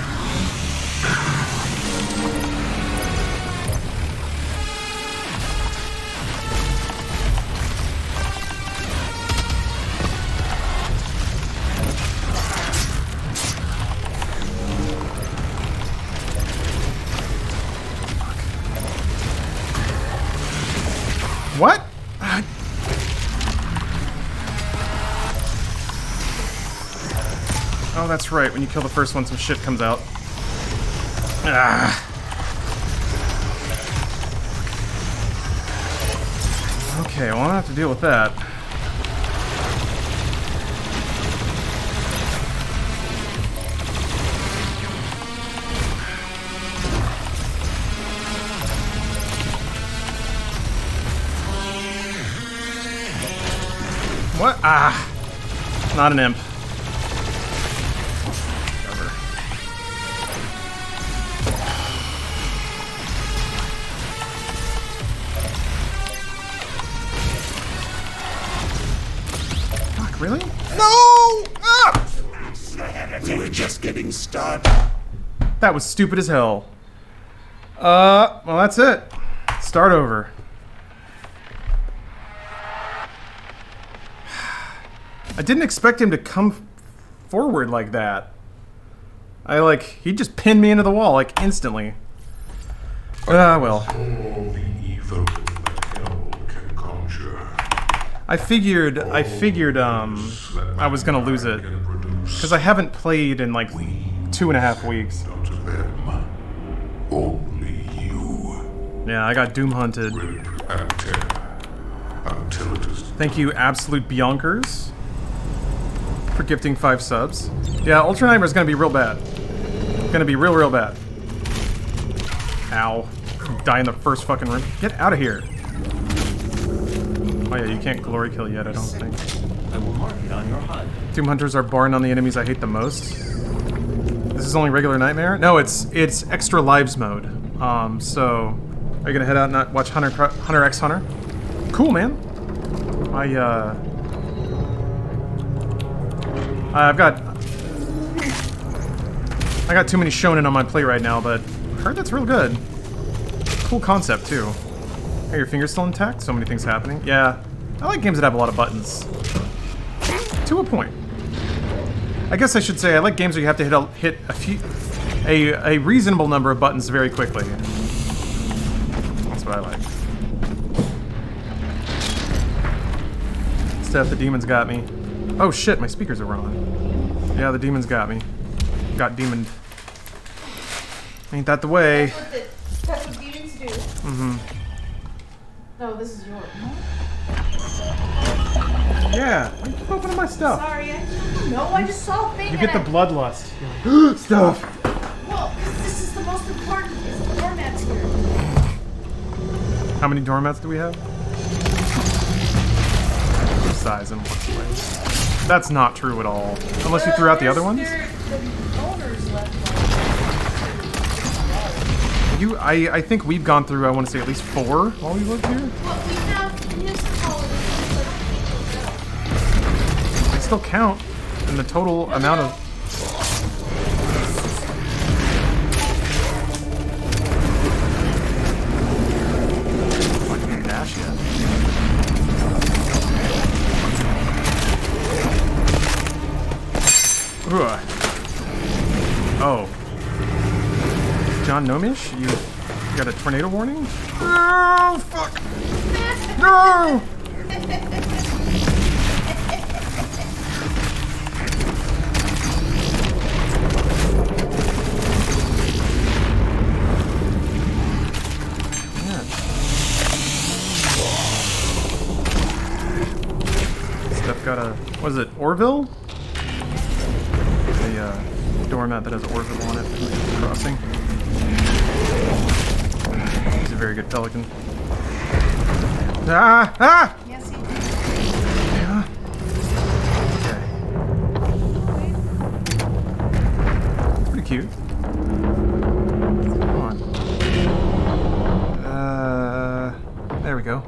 A: What? Oh, that's right. When you kill the first one, some shit comes out. Ah. Okay, well, I don't have to deal with that. What? Ah! Not an imp. Whatever. Fuck, really? No! Ah!
D: We're just getting started.
A: That was stupid as hell. Well, that's it. Start over. I didn't expect him to come forward like that. He just pinned me into the wall, like, instantly. Well.
E: All the evil that hell can conjure.
A: I figured, I was gonna lose it. Because I haven't played in, like, 2.5 weeks.
E: Out of them, only you
A: Yeah, I got doom hunted.
E: will and tear until it is
A: Thank you, Absolute Bionkers, for gifting 5 subs. Yeah, Ultra Nightmare is gonna be real bad. Gonna be real bad. Ow. Die in the first fucking room. Get out of here. Oh yeah, you can't glory kill yet, I don't think.
F: I will mark it on your HUD.
A: Doom Hunters are barring on the enemies I hate the most. This is only regular Nightmare? No, it's extra lives mode. So, are you gonna head out and not watch Hunter x Hunter? Cool, man. I got too many shonen on my plate right now, but I heard that's real good. Cool concept too. Are your fingers still intact? So many things happening. Yeah, I like games that have a lot of buttons. To a point. I guess I should say I like games where you have to hit a reasonable number of buttons very quickly. That's what I like. Steph, the demons got me. Oh shit, my speakers are on. Yeah, the demons got me. Got demoned. Ain't that the way?
C: That's what demons do.
A: Mm-hmm.
C: No, this is yours.
A: Yeah, why you keep opening my stuff?
C: Sorry, I just saw a thing.
A: You get the bloodlust. Stuff.
C: Well, because this is the most important. Is the doormats here.
A: How many doormats do we have? Size and what's way. That's not true at all. Unless you threw out the other ones.
C: The owners left.
A: I think we've gone through, I want to say, at least 4 while we lived here.
C: Well, we have municipalities.
A: They still count in the total amount of... Fucking dash yet. Ugh. Oh. John Nomish? You got a tornado warning? No! Fuck! No! Steph got a... what is it? Orville? A doormat that has Orville on it. Crossing. He's a very good pelican. Ah! Ah!
C: Yes, he did.
A: Yeah. Okay. Pretty cute. Come on. There we go.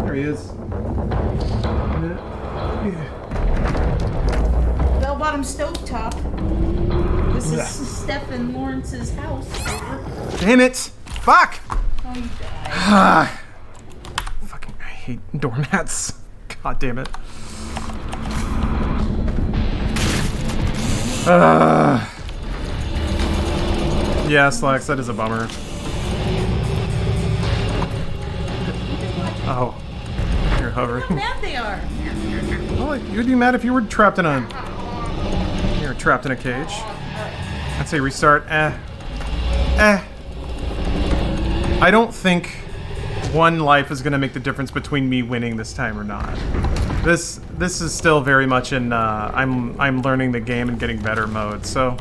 A: There he is.
C: Bell-bottom stovetop. This is Steph and Lawrence's house.
A: Damn it! Fuck!
C: Oh, you died.
A: Fucking, I hate doormats. God damn it. Yeah, Slacks, that is a bummer. Oh. You're hovering.
C: How mad they are.
A: Well, you'd be mad if you were trapped in a... You're trapped in a cage. I'd say restart. I don't think one life is going to make the difference between me winning this time or not. This is still very much in I'm learning the game and getting better mode. So,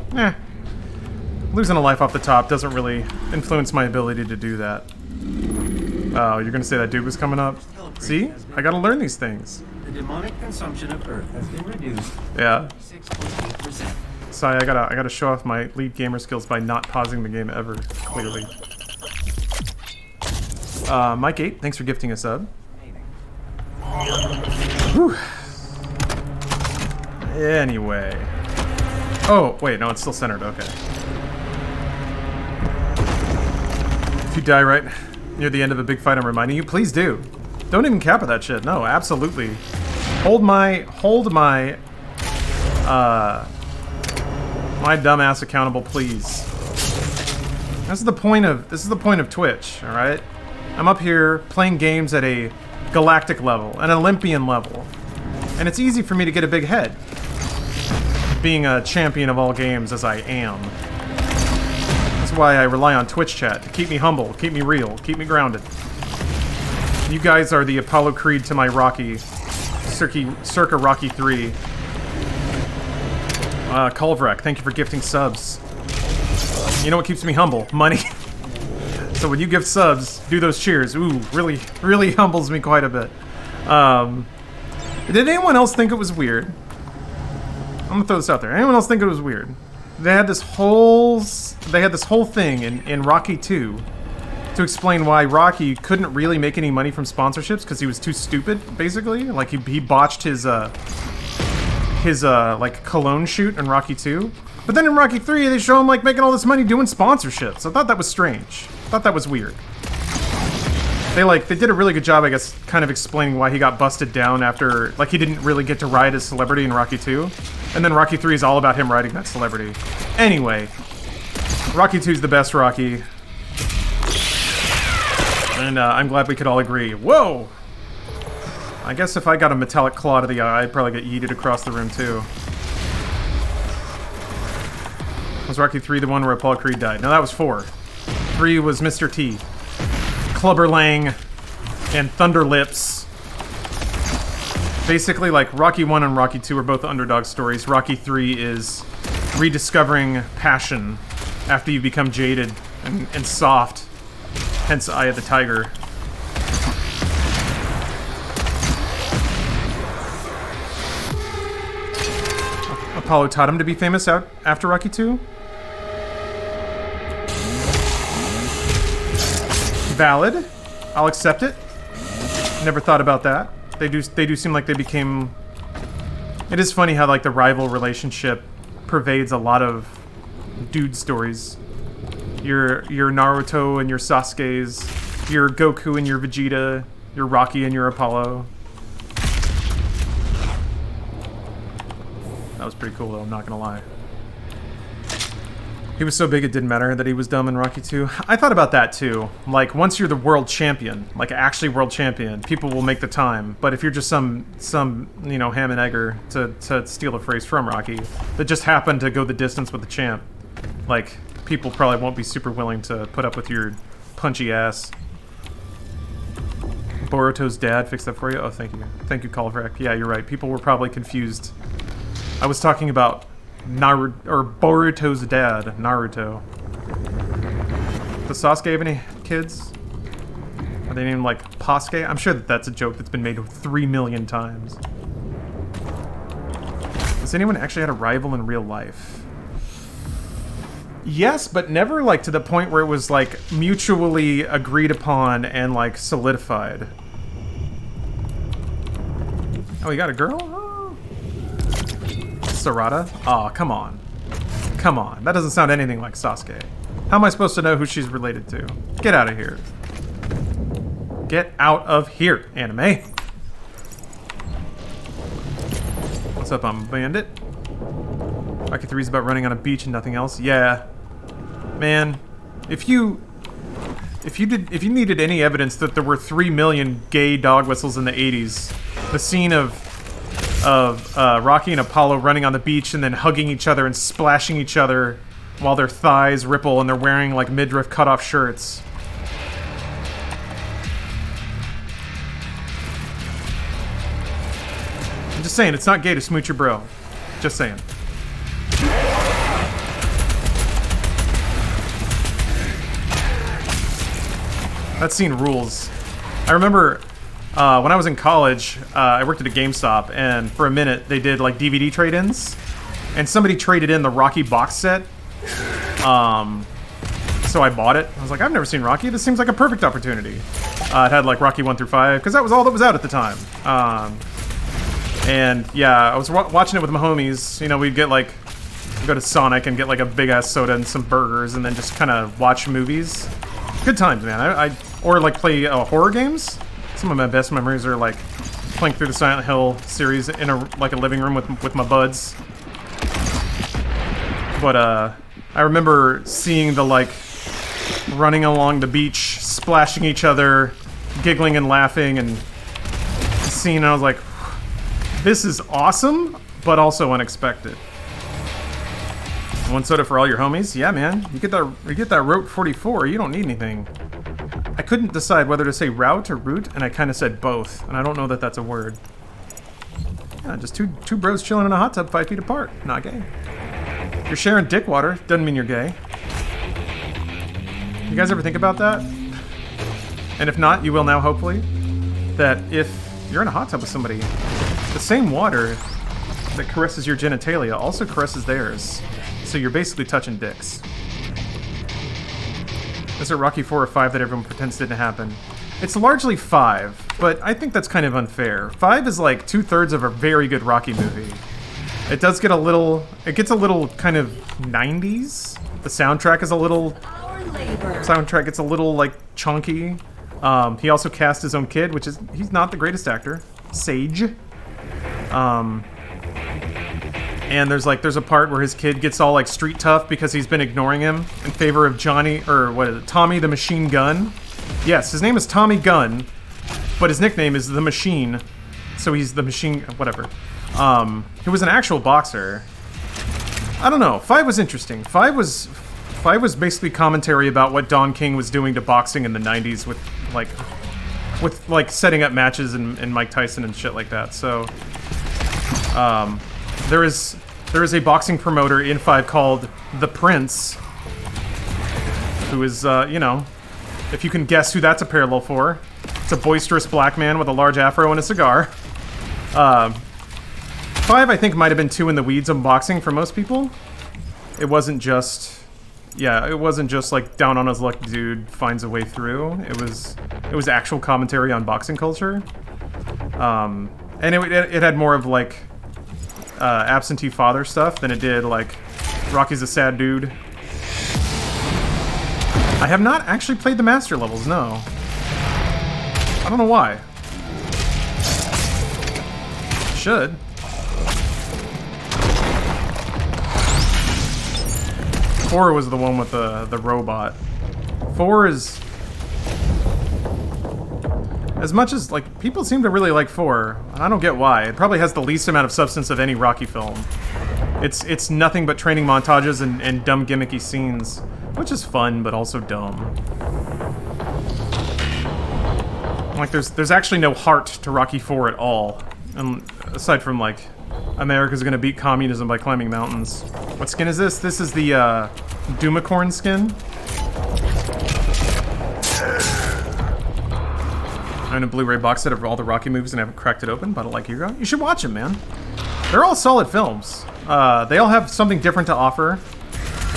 A: losing a life off the top doesn't really influence my ability to do that. Oh, you're going to say that dude was coming up? See? I got to learn these things.
F: The demonic consumption of Earth has been reduced
A: Yeah.
F: 6.8%.
A: Sorry, I gotta show off my lead gamer skills by not pausing the game ever, clearly. Mike 8, thanks for gifting a sub. Whew. Anyway. Oh, wait, no, it's still centered, okay. If you die right near the end of a big fight, I'm reminding you, please do. Don't even cap at that shit. No, absolutely. Hold my dumb ass accountable, please. This is the point of Twitch, all right? I'm up here playing games at a galactic level, an Olympian level, and it's easy for me to get a big head, being a champion of all games as I am. That's why I rely on Twitch chat to keep me humble, keep me real, keep me grounded. You guys are the Apollo Creed to my Rocky, circa Rocky 3. Culvrek, thank you for gifting subs. You know what keeps me humble? Money. So when you gift subs, do those cheers. Ooh, really humbles me quite a bit. Did anyone else think it was weird I'm gonna throw this out there. Anyone else think it was weird? They had this whole thing in Rocky 2 to explain why Rocky couldn't really make any money from sponsorships because he was too stupid, basically. Like he botched his like cologne shoot in Rocky 2. But then in Rocky 3 they show him like making all this money doing sponsorships. I thought that was strange. I thought that was weird. They did a really good job, I guess, kind of explaining why he got busted down after, like, he didn't really get to ride his celebrity in Rocky 2. And then Rocky 3 is all about him riding that celebrity. Anyway, Rocky 2 is the best Rocky. And I'm glad we could all agree. Whoa! I guess if I got a metallic claw to the eye, I'd probably get yeeted across the room, too. Was Rocky 3 the one where Apollo Creed died? No, that was 4. 3 was Mr. T. Clubber Lang and Thunder Lips. Basically, like, Rocky 1 and Rocky 2 are both underdog stories. Rocky 3 is rediscovering passion after you become jaded and soft. Hence, Eye of the Tiger. Apollo taught him to be famous out after Rocky 2? Valid. I'll accept it. Never thought about that. They do seem like they became... It is funny how, like, the rival relationship pervades a lot of dude stories. Your Naruto and your Sasuke's, your Goku and your Vegeta, your Rocky and your Apollo. That was pretty cool, though, I'm not gonna lie. He was so big it didn't matter that he was dumb in Rocky 2. I thought about that too. Like, once you're the world champion, like actually world champion, people will make the time. But if you're just some you know, ham and egger, to steal a phrase from Rocky, that just happened to go the distance with the champ, like, people probably won't be super willing to put up with your punchy ass. Boruto's dad fixed that for you? Oh, thank you. Thank you, Colvrek. Yeah, you're right. People were probably confused. I was talking about Boruto's dad, Naruto. Does Sasuke have any kids? Are they named like Pasuke? I'm sure that that's a joke that's been made 3 million times. Has anyone actually had a rival in real life? Yes, but never like to the point where it was like mutually agreed upon and like solidified. Oh, you got a girl? Oh. Sarada? Aw, come on. Come on. That doesn't sound anything like Sasuke. How am I supposed to know who she's related to? Get out of here. Get out of here, anime. What's up, I'm a bandit? Rocky 3's about running on a beach and nothing else. Yeah. Man, if you needed any evidence that there were 3 million gay dog whistles in the 80s, the scene of Rocky and Apollo running on the beach and then hugging each other and splashing each other while their thighs ripple and they're wearing like midriff cutoff shirts. I'm just saying, it's not gay to smooch your bro. Just saying. That scene rules. I remember when I was in college, I worked at a GameStop, and for a minute they did like DVD trade-ins, and somebody traded in the Rocky box set. So I bought it. I was like, I've never seen Rocky. This seems like a perfect opportunity. It had like Rocky 1 through 5 because that was all that was out at the time. And yeah, I was watching it with my homies. You know, we'd get like go to Sonic and get like a big ass soda and some burgers, and then just kind of watch movies. Good times, man. Or like play horror games. Some of my best memories are like playing through the Silent Hill series in a living room with my buds. But I remember seeing the like running along the beach, splashing each other, giggling and laughing, and scene. And I was like, this is awesome, but also unexpected. One soda for all your homies? Yeah, man. You get that Route 44. You don't need anything. I couldn't decide whether to say route or route, and I kind of said both, and I don't know that that's a word. Yeah, just two bros chilling in a hot tub 5 feet apart. Not gay. You're sharing dick water. Doesn't mean you're gay. You guys ever think about that? And if not, you will now, hopefully. That if you're in a hot tub with somebody, the same water that caresses your genitalia also caresses theirs. So you're basically touching dicks. Is it Rocky 4 or 5 that everyone pretends didn't happen? It's largely 5, but I think that's kind of unfair. 5 is like 2/3 of a very good Rocky movie. It does get a little... It gets a little kind of 90s. The soundtrack is a little... Soundtrack gets a little, like, chunky. He also cast his own kid, which is... He's not the greatest actor. Sage. And there's a part where his kid gets all, like, street tough because he's been ignoring him in favor of Tommy the Machine Gun. Yes, his name is Tommy Gunn, but his nickname is The Machine. So he's the Machine... Whatever. He was an actual boxer. I don't know. 5 was interesting. 5 was basically commentary about what Don King was doing to boxing in the 90s with setting up matches and Mike Tyson and shit like that. So, there is a boxing promoter in 5 called The Prince, who is, if you can guess who that's a parallel for, it's a boisterous black man with a large afro and a cigar. 5, I think, might have been too in the weeds on boxing for most people. It wasn't just like down on his luck dude finds a way through. It was actual commentary on boxing culture. And it had more of like absentee father stuff than it did like Rocky's a sad dude. I have not actually played the master levels, no. I don't know why. Should. 4 was the one with the robot. 4 is... As much as, like, people seem to really like 4. I don't get why. It probably has the least amount of substance of any Rocky film. It's nothing but training montages and dumb gimmicky scenes, which is fun, but also dumb. Like, there's actually no heart to Rocky 4 at all. And aside from, like, America's gonna beat communism by climbing mountains. What skin is this? This is the, Dumicorn skin. I own a Blu-ray box set of all the Rocky movies and I haven't cracked it open, but I like Hero. You should watch them, man. They're all solid films. They all have something different to offer.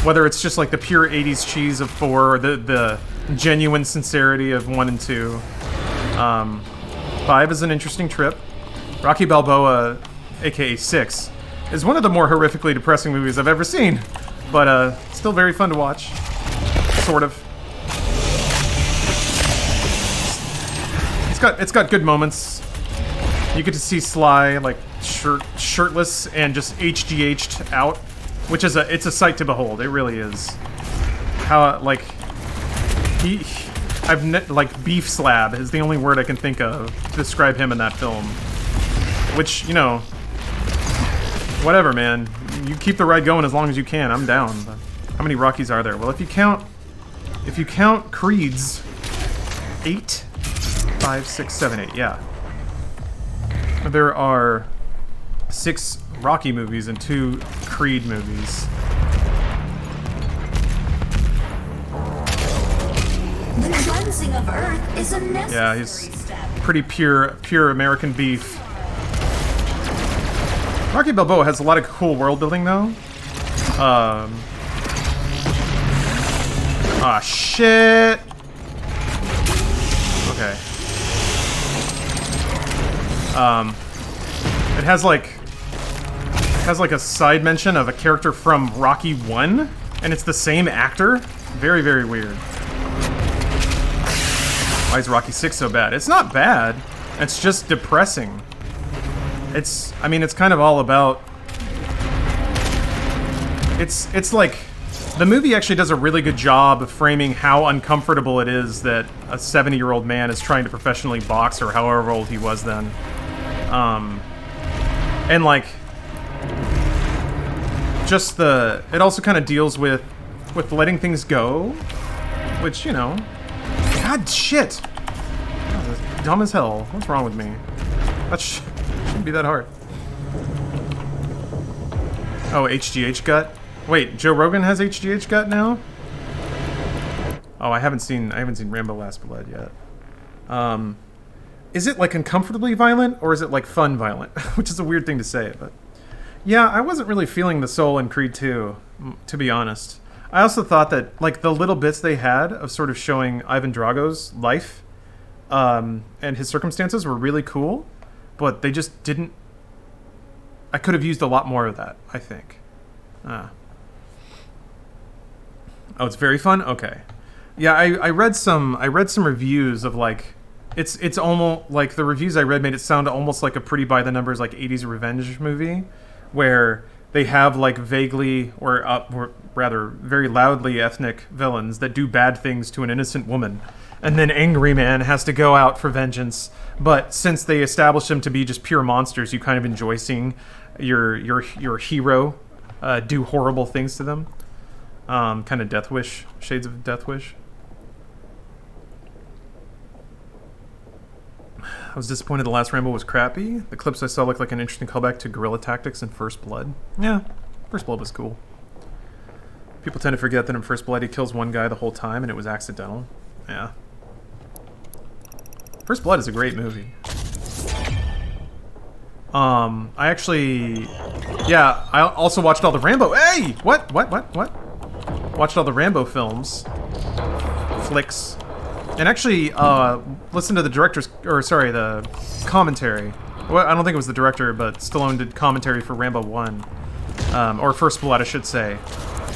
A: Whether it's just like the pure 80s cheese of 4 or the genuine sincerity of 1 and 2. 5 is an interesting trip. Rocky Balboa, aka 6, is one of the more horrifically depressing movies I've ever seen, but still very fun to watch. Sort of. It's got good moments. You get to see Sly like shirtless and just HGH'd out, which is it's a sight to behold. It really is. How like like beef slab is the only word I can think of to describe him in that film. Which, you know, whatever, man. You keep the ride going as long as you can. I'm down. But how many Rockies are there? Well, if you count Creeds, 8, 5, 6, 7, 8. Yeah. There are 6 Rocky movies and 2 Creed movies.
G: The cleansing of Earth is a necessary
A: Yeah, he's
G: step.
A: pretty pure American beef. Rocky Balboa has a lot of cool world building, though. Ah, shit. Okay. It has like a side mention of a character from Rocky 1, and it's the same actor. Very, very weird. Why is Rocky 6 so bad? It's not bad. It's just depressing. I mean, it's kind of all about... It's like... The movie actually does a really good job of framing how uncomfortable it is that a 70-year-old man is trying to professionally box, or however old he was then. And, like... Just the... It also kind of deals with letting things go. Which, you know... God, shit! Oh, that's dumb as hell. What's wrong with me? That shouldn't be that hard. Oh, HGH gut? Wait, Joe Rogan has HGH gut now? Oh, I haven't seen Rambo Last Blood yet. Is it like uncomfortably violent, or is it like fun violent? Which is a weird thing to say, but Yeah, I wasn't really feeling the soul in Creed 2, to be honest. I also thought that like the little bits they had of sort of showing Ivan Drago's life and his circumstances were really cool, but they just didn't. I could have used a lot more of that, I think. Oh, it's very fun. Okay, yeah, I read some reviews of like it's almost like the reviews I read made it sound almost like a pretty by the numbers like 80s revenge movie, where they have like vaguely or rather very loudly ethnic villains that do bad things to an innocent woman, and then Angry Man has to go out for vengeance. But since they establish them to be just pure monsters, you kind of enjoy seeing your hero do horrible things to them. Kind of Death Wish, shades of Death Wish. I was disappointed the last Rambo was crappy. The clips I saw looked like an interesting callback to guerrilla tactics in First Blood. Yeah, First Blood was cool. People tend to forget that in First Blood he kills one guy the whole time and it was accidental. Yeah. First Blood is a great movie. I actually... Yeah, I also watched all the Rambo... Hey! What? Watched all the Rambo films. Flicks. And actually, listen to the director's... Or, sorry, the commentary. Well, I don't think it was the director, but Stallone did commentary for Rambo 1. Or First Blood, I should say.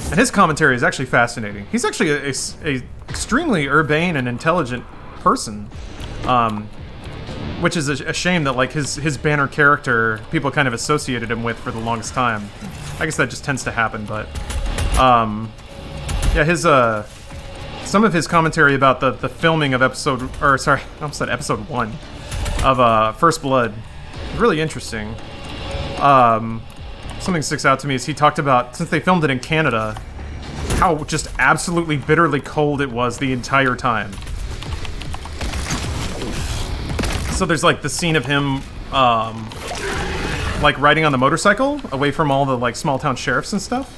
A: And his commentary is actually fascinating. He's actually a extremely urbane and intelligent person. Which is a shame that, like, his banner character, people kind of associated him with for the longest time. I guess that just tends to happen, but... yeah, his, some of his commentary about the filming of episode 1 of First Blood, really interesting. Something sticks out to me is he talked about, since they filmed it in Canada, how just absolutely bitterly cold it was the entire time. So there's like the scene of him like riding on the motorcycle away from all the like small town sheriffs and stuff.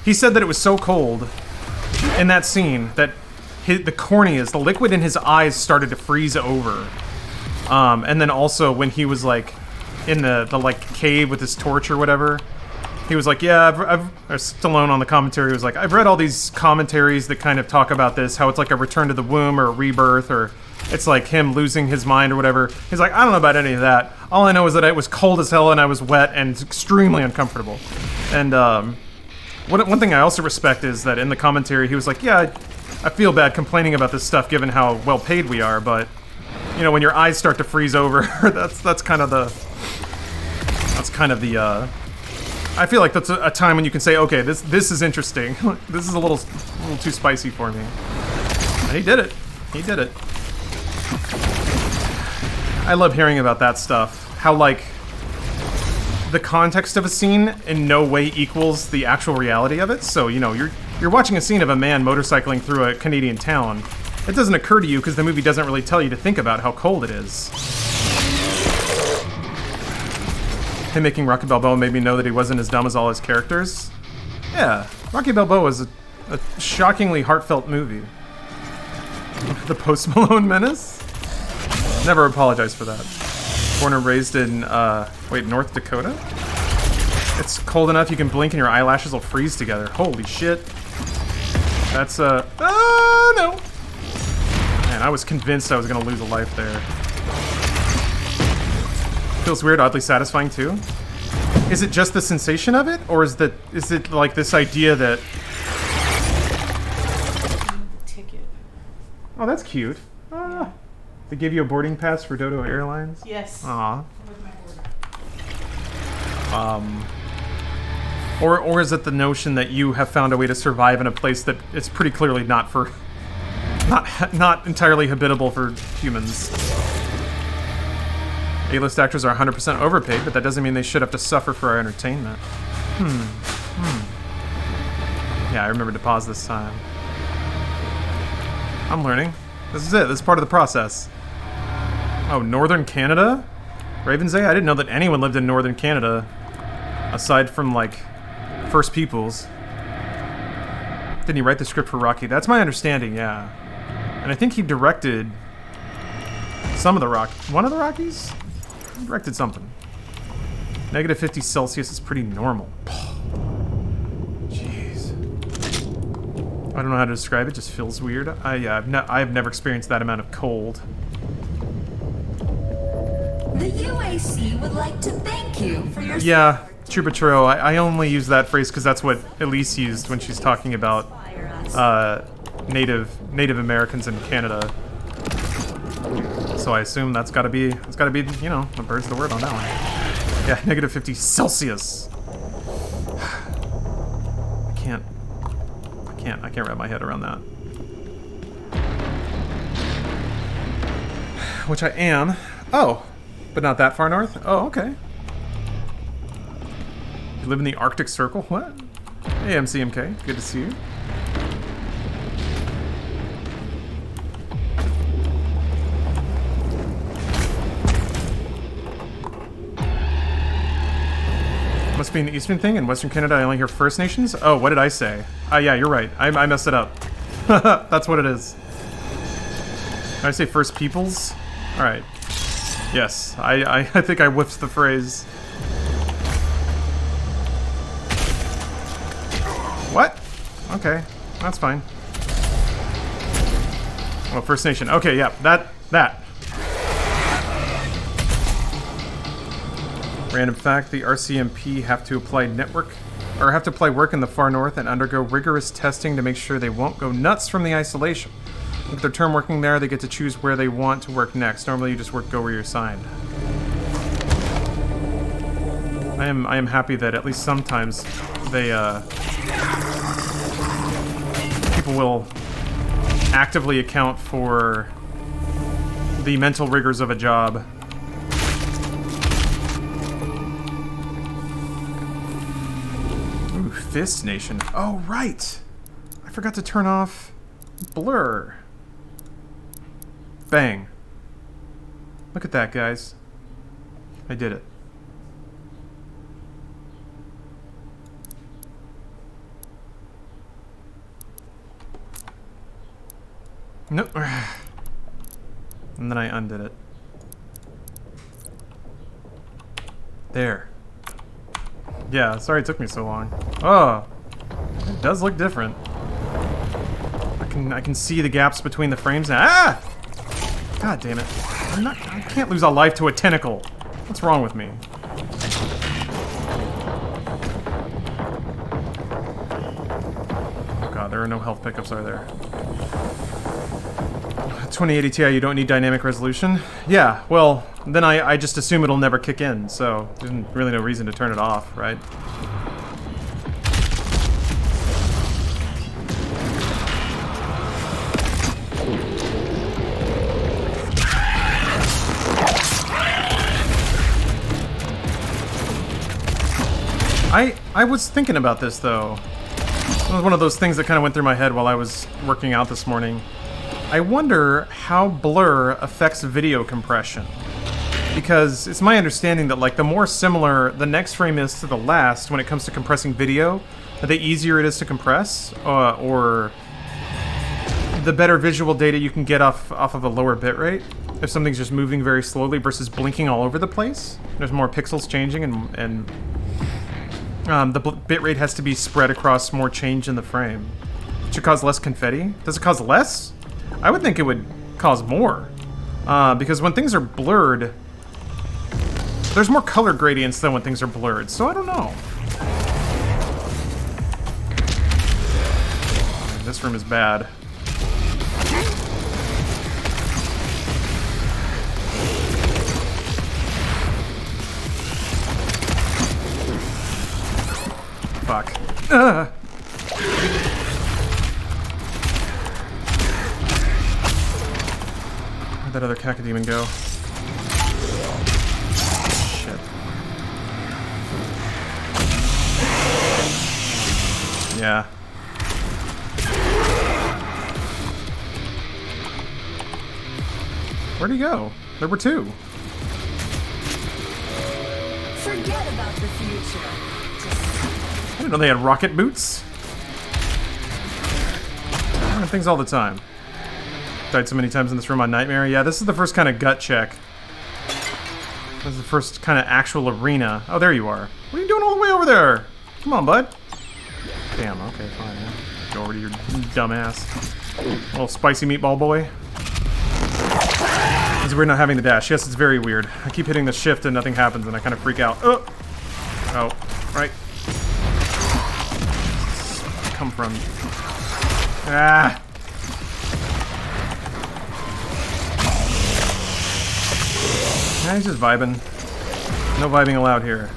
A: He said that it was so cold in that scene that the corneas, the liquid in his eyes started to freeze over. And then also when he was like in the like cave with his torch or whatever, he was like, yeah, Stallone on the commentary was like, I've read all these commentaries that kind of talk about this, how it's like a return to the womb or a rebirth, or it's like him losing his mind or whatever. He's like, I don't know about any of that. All I know is that it was cold as hell and I was wet and extremely uncomfortable. And one thing I also respect is that in the commentary he was like, yeah, I feel bad complaining about this stuff given how well paid we are, but you know, when your eyes start to freeze over, that's kind of the I feel like that's a time when you can say, okay, this is interesting. This is a little too spicy for me. And he did it. He did it. I love hearing about that stuff. How, like, the context of a scene in no way equals the actual reality of it. So, you know, you're watching a scene of a man motorcycling through a Canadian town. It doesn't occur to you because the movie doesn't really tell you to think about how cold it is. Him making Rocky Balboa made me know that he wasn't as dumb as all his characters. Yeah, Rocky Balboa is a shockingly heartfelt movie. The Post Malone menace? Never apologize for that. Born and raised in, North Dakota? It's cold enough you can blink and your eyelashes will freeze together. Holy shit. That's, oh, no. Man, I was convinced I was gonna lose a life there. Feels weird, oddly satisfying too. Is it just the sensation of it, or is it like this idea that...
C: Ticket.
A: Oh, that's cute. Ah. They give you a boarding pass for Dodo Airlines?
C: Yes.
A: Aw.
C: With my order.
A: Or is it the notion that you have found a way to survive in a place that it's pretty clearly not entirely habitable for humans? A-list actors are 100% overpaid, but that doesn't mean they should have to suffer for our entertainment. Yeah, I remembered to pause this time. I'm learning. This is it. This is part of the process. Oh, Northern Canada? Ravensay? I didn't know that anyone lived in Northern Canada. Aside from, like, First Peoples. Didn't he write the script for Rocky? That's my understanding, yeah. And I think he directed some of the Rockies. One of the Rockies? He directed something. Negative 50 Celsius is pretty normal. Jeez. I don't know how to describe it. Just feels weird. I've never experienced that amount of cold.
G: The UAC would like to thank you for your
A: Yeah, Chupatro. I only use that phrase because that's what Elise used when she's talking about Native Americans in Canada. So I assume that's gotta be, you know, the bird's the word on that one. Yeah, negative 50 Celsius. I can't wrap my head around that. Which I am. Oh, but not that far north? Oh, okay. You live in the Arctic Circle? What? Hey, MCMK. Good to see you. Must be an Eastern thing. In Western Canada, I only hear First Nations. Oh, what did I say? Yeah, you're right. I messed it up. That's what it is. Did I say First Peoples? All right. Yes, I think I whiffed the phrase. What? Okay, that's fine. Well, First Nation. Okay, yeah, that. Random fact, the RCMP have to apply work in the far north and undergo rigorous testing to make sure they won't go nuts from the isolation. With their term working there, they get to choose where they want to work next. Normally you just go where you're assigned. I am happy that at least sometimes they people will actively account for the mental rigors of a job. Ooh, Fist Nation. Oh, right! I forgot to turn off blur. Bang. Look at that, guys. I did it. Nope. And then I undid it. There. Yeah, sorry it took me so long. Oh, it does look different. I can see the gaps between the frames now. Ah! God damn it. I can't lose a life to a tentacle. What's wrong with me? Oh god, there are no health pickups, are there? 2080 Ti, you don't need dynamic resolution? Yeah, well, then I just assume it'll never kick in, so there's really no reason to turn it off, right? I was thinking about this, though. It was one of those things that kind of went through my head while I was working out this morning. I wonder how blur affects video compression. Because it's my understanding that, like, the more similar the next frame is to the last when it comes to compressing video, the easier it is to compress, or the better visual data you can get off of a lower bitrate. If something's just moving very slowly versus blinking all over the place, there's more pixels changing, and the bitrate has to be spread across more change in the frame. Should cause less confetti. Does it cause less? I would think it would cause more. Because when things are blurred, there's more color gradients than when things are blurred, so I don't know. This room is bad. Fuck. Where'd that other cacodemon go? Shit. Yeah. Where'd he go? There were two.
G: Forget about the future.
A: I didn't know they had rocket boots. I learn things all the time. Died so many times in this room on Nightmare. Yeah, this is the first kind of gut check. This is the first kind of actual arena. Oh, there you are. What are you doing all the way over there? Come on, bud. Damn, okay, fine. Yeah. Go over to your dumb ass. Little spicy meatball boy. It's weird not having the dash. Yes, it's very weird. I keep hitting the shift and nothing happens and I kind of freak out. Oh, right. Come from. Ah. Yeah, he's just vibing. No vibing allowed here.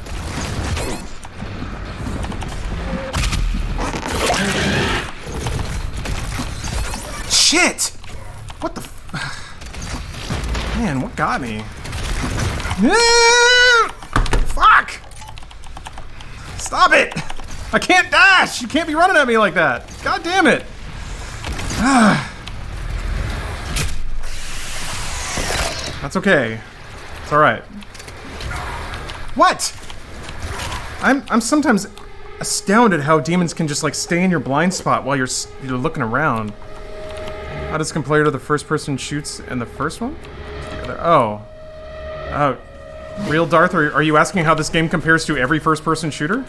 A: Shit! What the Man, what got me? Fuck! Stop it! I can't dash! You can't be running at me like that! God damn it! That's okay. It's alright. What? I'm sometimes astounded how demons can just like stay in your blind spot while you're looking around. How does it compare to the first person shoots in the first one? Oh. Real Darth, are you asking how this game compares to every first person shooter?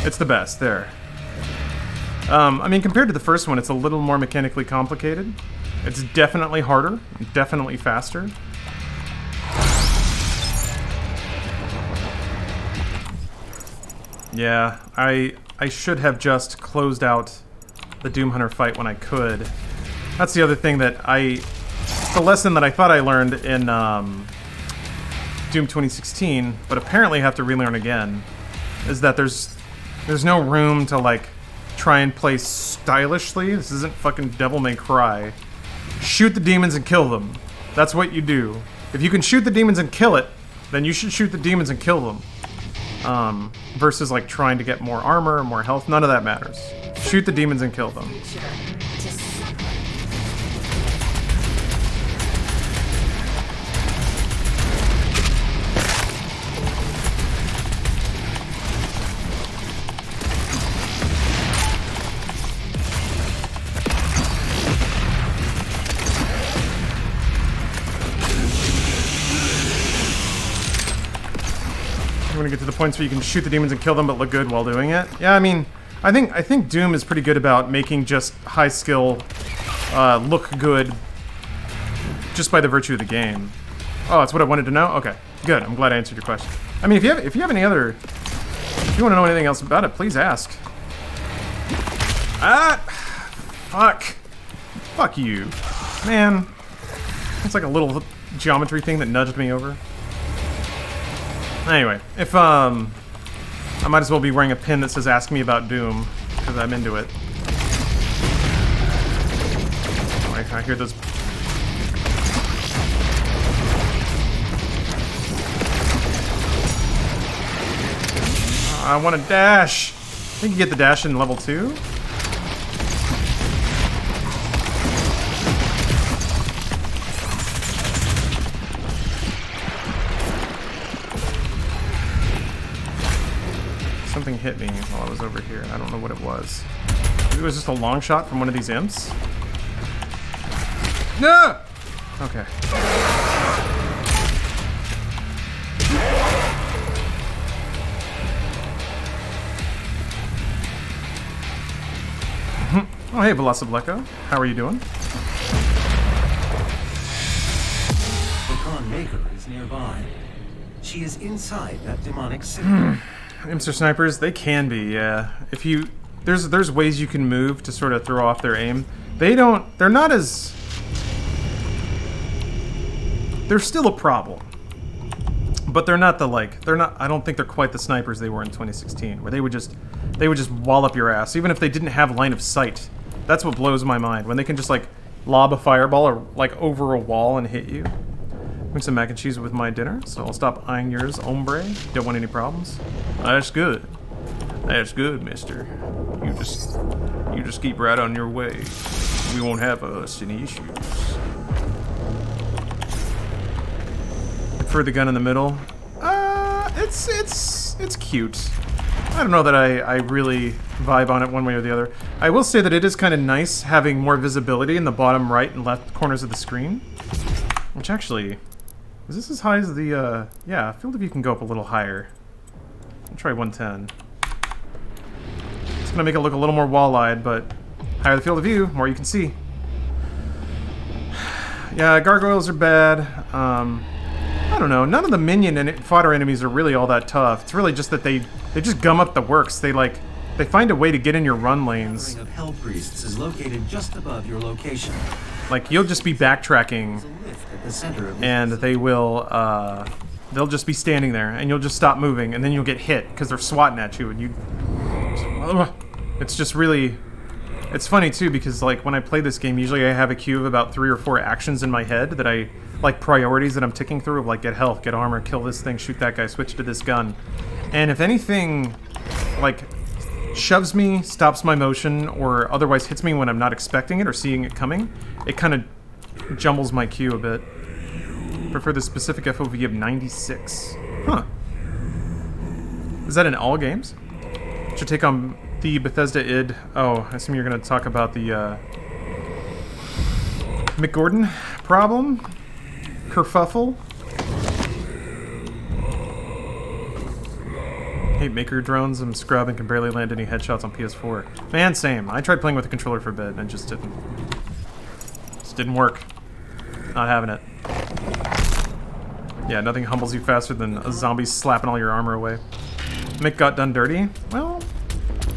A: It's the best, there. I mean, compared to the first one, it's a little more mechanically complicated. It's definitely harder, definitely faster. Yeah, I should have just closed out the Doom Hunter fight when I could. That's the other thing that the lesson that I thought I learned in Doom 2016, but apparently have to relearn again, is that there's no room to like try and play stylishly. This isn't fucking Devil May Cry. Shoot the demons and kill them. That's what you do. If you can shoot the demons and kill it, then you should shoot the demons and kill them. Versus like trying to get more armor or more health. None of that matters. Shoot the demons and kill them. You want to get to the points where you can shoot the demons and kill them but look good while doing it? Yeah, I mean, I think Doom is pretty good about making just high skill look good just by the virtue of the game. Oh, that's what I wanted to know? Okay, good. I'm glad I answered your question. I mean, if you have any other... If you want to know anything else about it, please ask. Ah! Fuck. Fuck you. Man. It's like a little geometry thing that nudged me over. Anyway, if, I might as well be wearing a pin that says ask me about Doom, because I'm into it. Oh, I hear those... I want to dash! I think you get the dash in level 2? Something hit me while I was over here. I don't know what it was. Maybe it was just a long shot from one of these imps? No! Okay. Oh, hey, Velocibleco. How are you doing?
F: The Khan Maker is nearby. She is inside that demonic city.
A: Imps are snipers? They can be, yeah. If you... There's ways you can move to sort of throw off their aim. They're not as... They're still a problem. But they're not the, like... I don't think they're quite the snipers they were in 2016, where they would just wallop your ass, even if they didn't have line of sight. That's what blows my mind, when they can just, like, lob a fireball or, like, over a wall and hit you. Bring some mac and cheese with my dinner, so I'll stop eyeing yours, hombre. Don't want any problems? That's good. That's good, mister. You just keep right on your way. We won't have us any issues. Prefer the gun in the middle? It's cute. I don't know that I really vibe on it one way or the other. I will say that it is kind of nice having more visibility in the bottom right and left corners of the screen. Which actually... Is this as high as the, yeah, field of view can go up a little higher. I'll try 110. It's gonna make it look a little more wall-eyed, but higher the field of view, more you can see. Yeah, gargoyles are bad. I don't know. None of the minion and fodder enemies are really all that tough. It's really just that they just gum up the works. They find a way to get in your run lanes.
F: The gathering of hell priests is located just above your location.
A: Like, you'll just be backtracking,
F: There's a lift at the center of
A: and they will, they'll just be standing there, and you'll just stop moving, and then you'll get hit, because they're swatting at you, and you... It's just really... It's funny, too, because, like, when I play this game, usually I have a queue of about 3 or 4 actions in my head that I... Like, priorities that I'm ticking through, of, like, get health, get armor, kill this thing, shoot that guy, switch to this gun. And if anything, like, shoves me, stops my motion, or otherwise hits me when I'm not expecting it or seeing it coming, it kind of jumbles my queue a bit. Prefer the specific FOV of 96. Huh. Is that in all games? Should take on the Bethesda id. Oh, I assume you're going to talk about the McGordon problem? Kerfuffle? Hate maker drones. I'm scrub and can barely land any headshots on PS4. Man, same. I tried playing with a controller for a bit and it just didn't work. Not having it. Yeah, nothing humbles you faster than a zombie slapping all your armor away. Mick got done dirty? Well,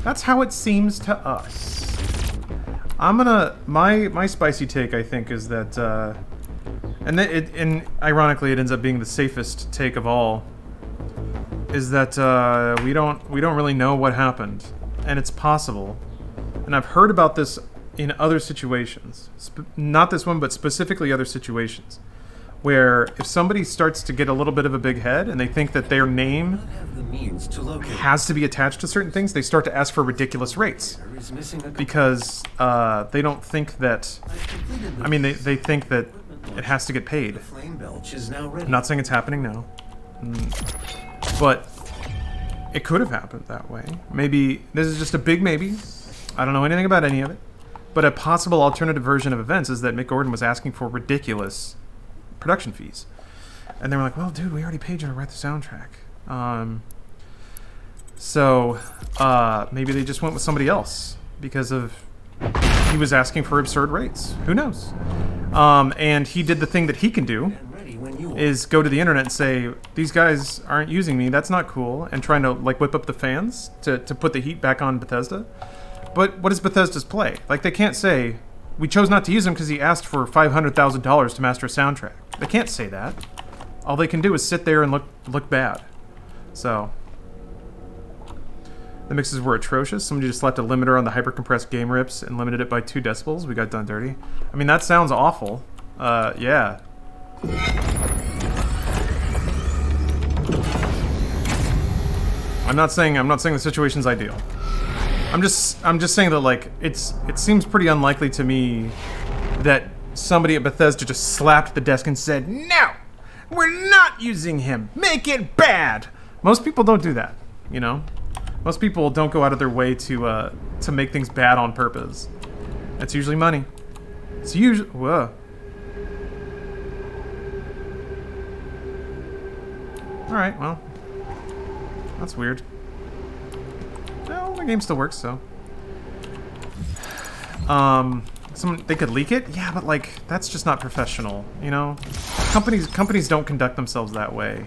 A: that's how it seems to us. I'm gonna... My spicy take, I think, is that... and ironically, it ends up being the safest take of all. Is that we don't really know what happened. And it's possible. And I've heard about this in other situations. Not this one, but specifically other situations. Where if somebody starts to get a little bit of a big head and they think that their name has to be attached to certain things, they start to ask for ridiculous rates. Because they don't think that... I mean, they think that it has to get paid. I'm not saying it's happening now. But it could have happened that way. Maybe, this is just a big maybe. I don't know anything about any of it. But a possible alternative version of events is that Mick Gordon was asking for ridiculous production fees. And they were like, well, dude, we already paid you to write the soundtrack. So maybe they just went with somebody else because of he was asking for absurd rates. Who knows? And he did the thing that he can do, is go to the internet and say, these guys aren't using me, that's not cool, and trying to like whip up the fans to put the heat back on Bethesda. But what is Bethesda's play? Like, they can't say, we chose not to use him because he asked for $500,000 to master a soundtrack. They can't say that. All they can do is sit there and look bad. So, the mixes were atrocious. Somebody just slapped a limiter on the hyper-compressed game rips and limited it by 2 decibels. We got done dirty. I mean, that sounds awful. Yeah. I'm not saying the situation's ideal. I'm just saying that, like, it seems pretty unlikely to me that somebody at Bethesda just slapped the desk and said, "No, we're not using him. Make it bad." Most people don't do that, you know. Most people don't go out of their way to make things bad on purpose. It's usually money. It's usually whoa. All right, well, that's weird. Well, the game still works, so. They could leak it? Yeah, but like, that's just not professional, you know? Companies don't conduct themselves that way.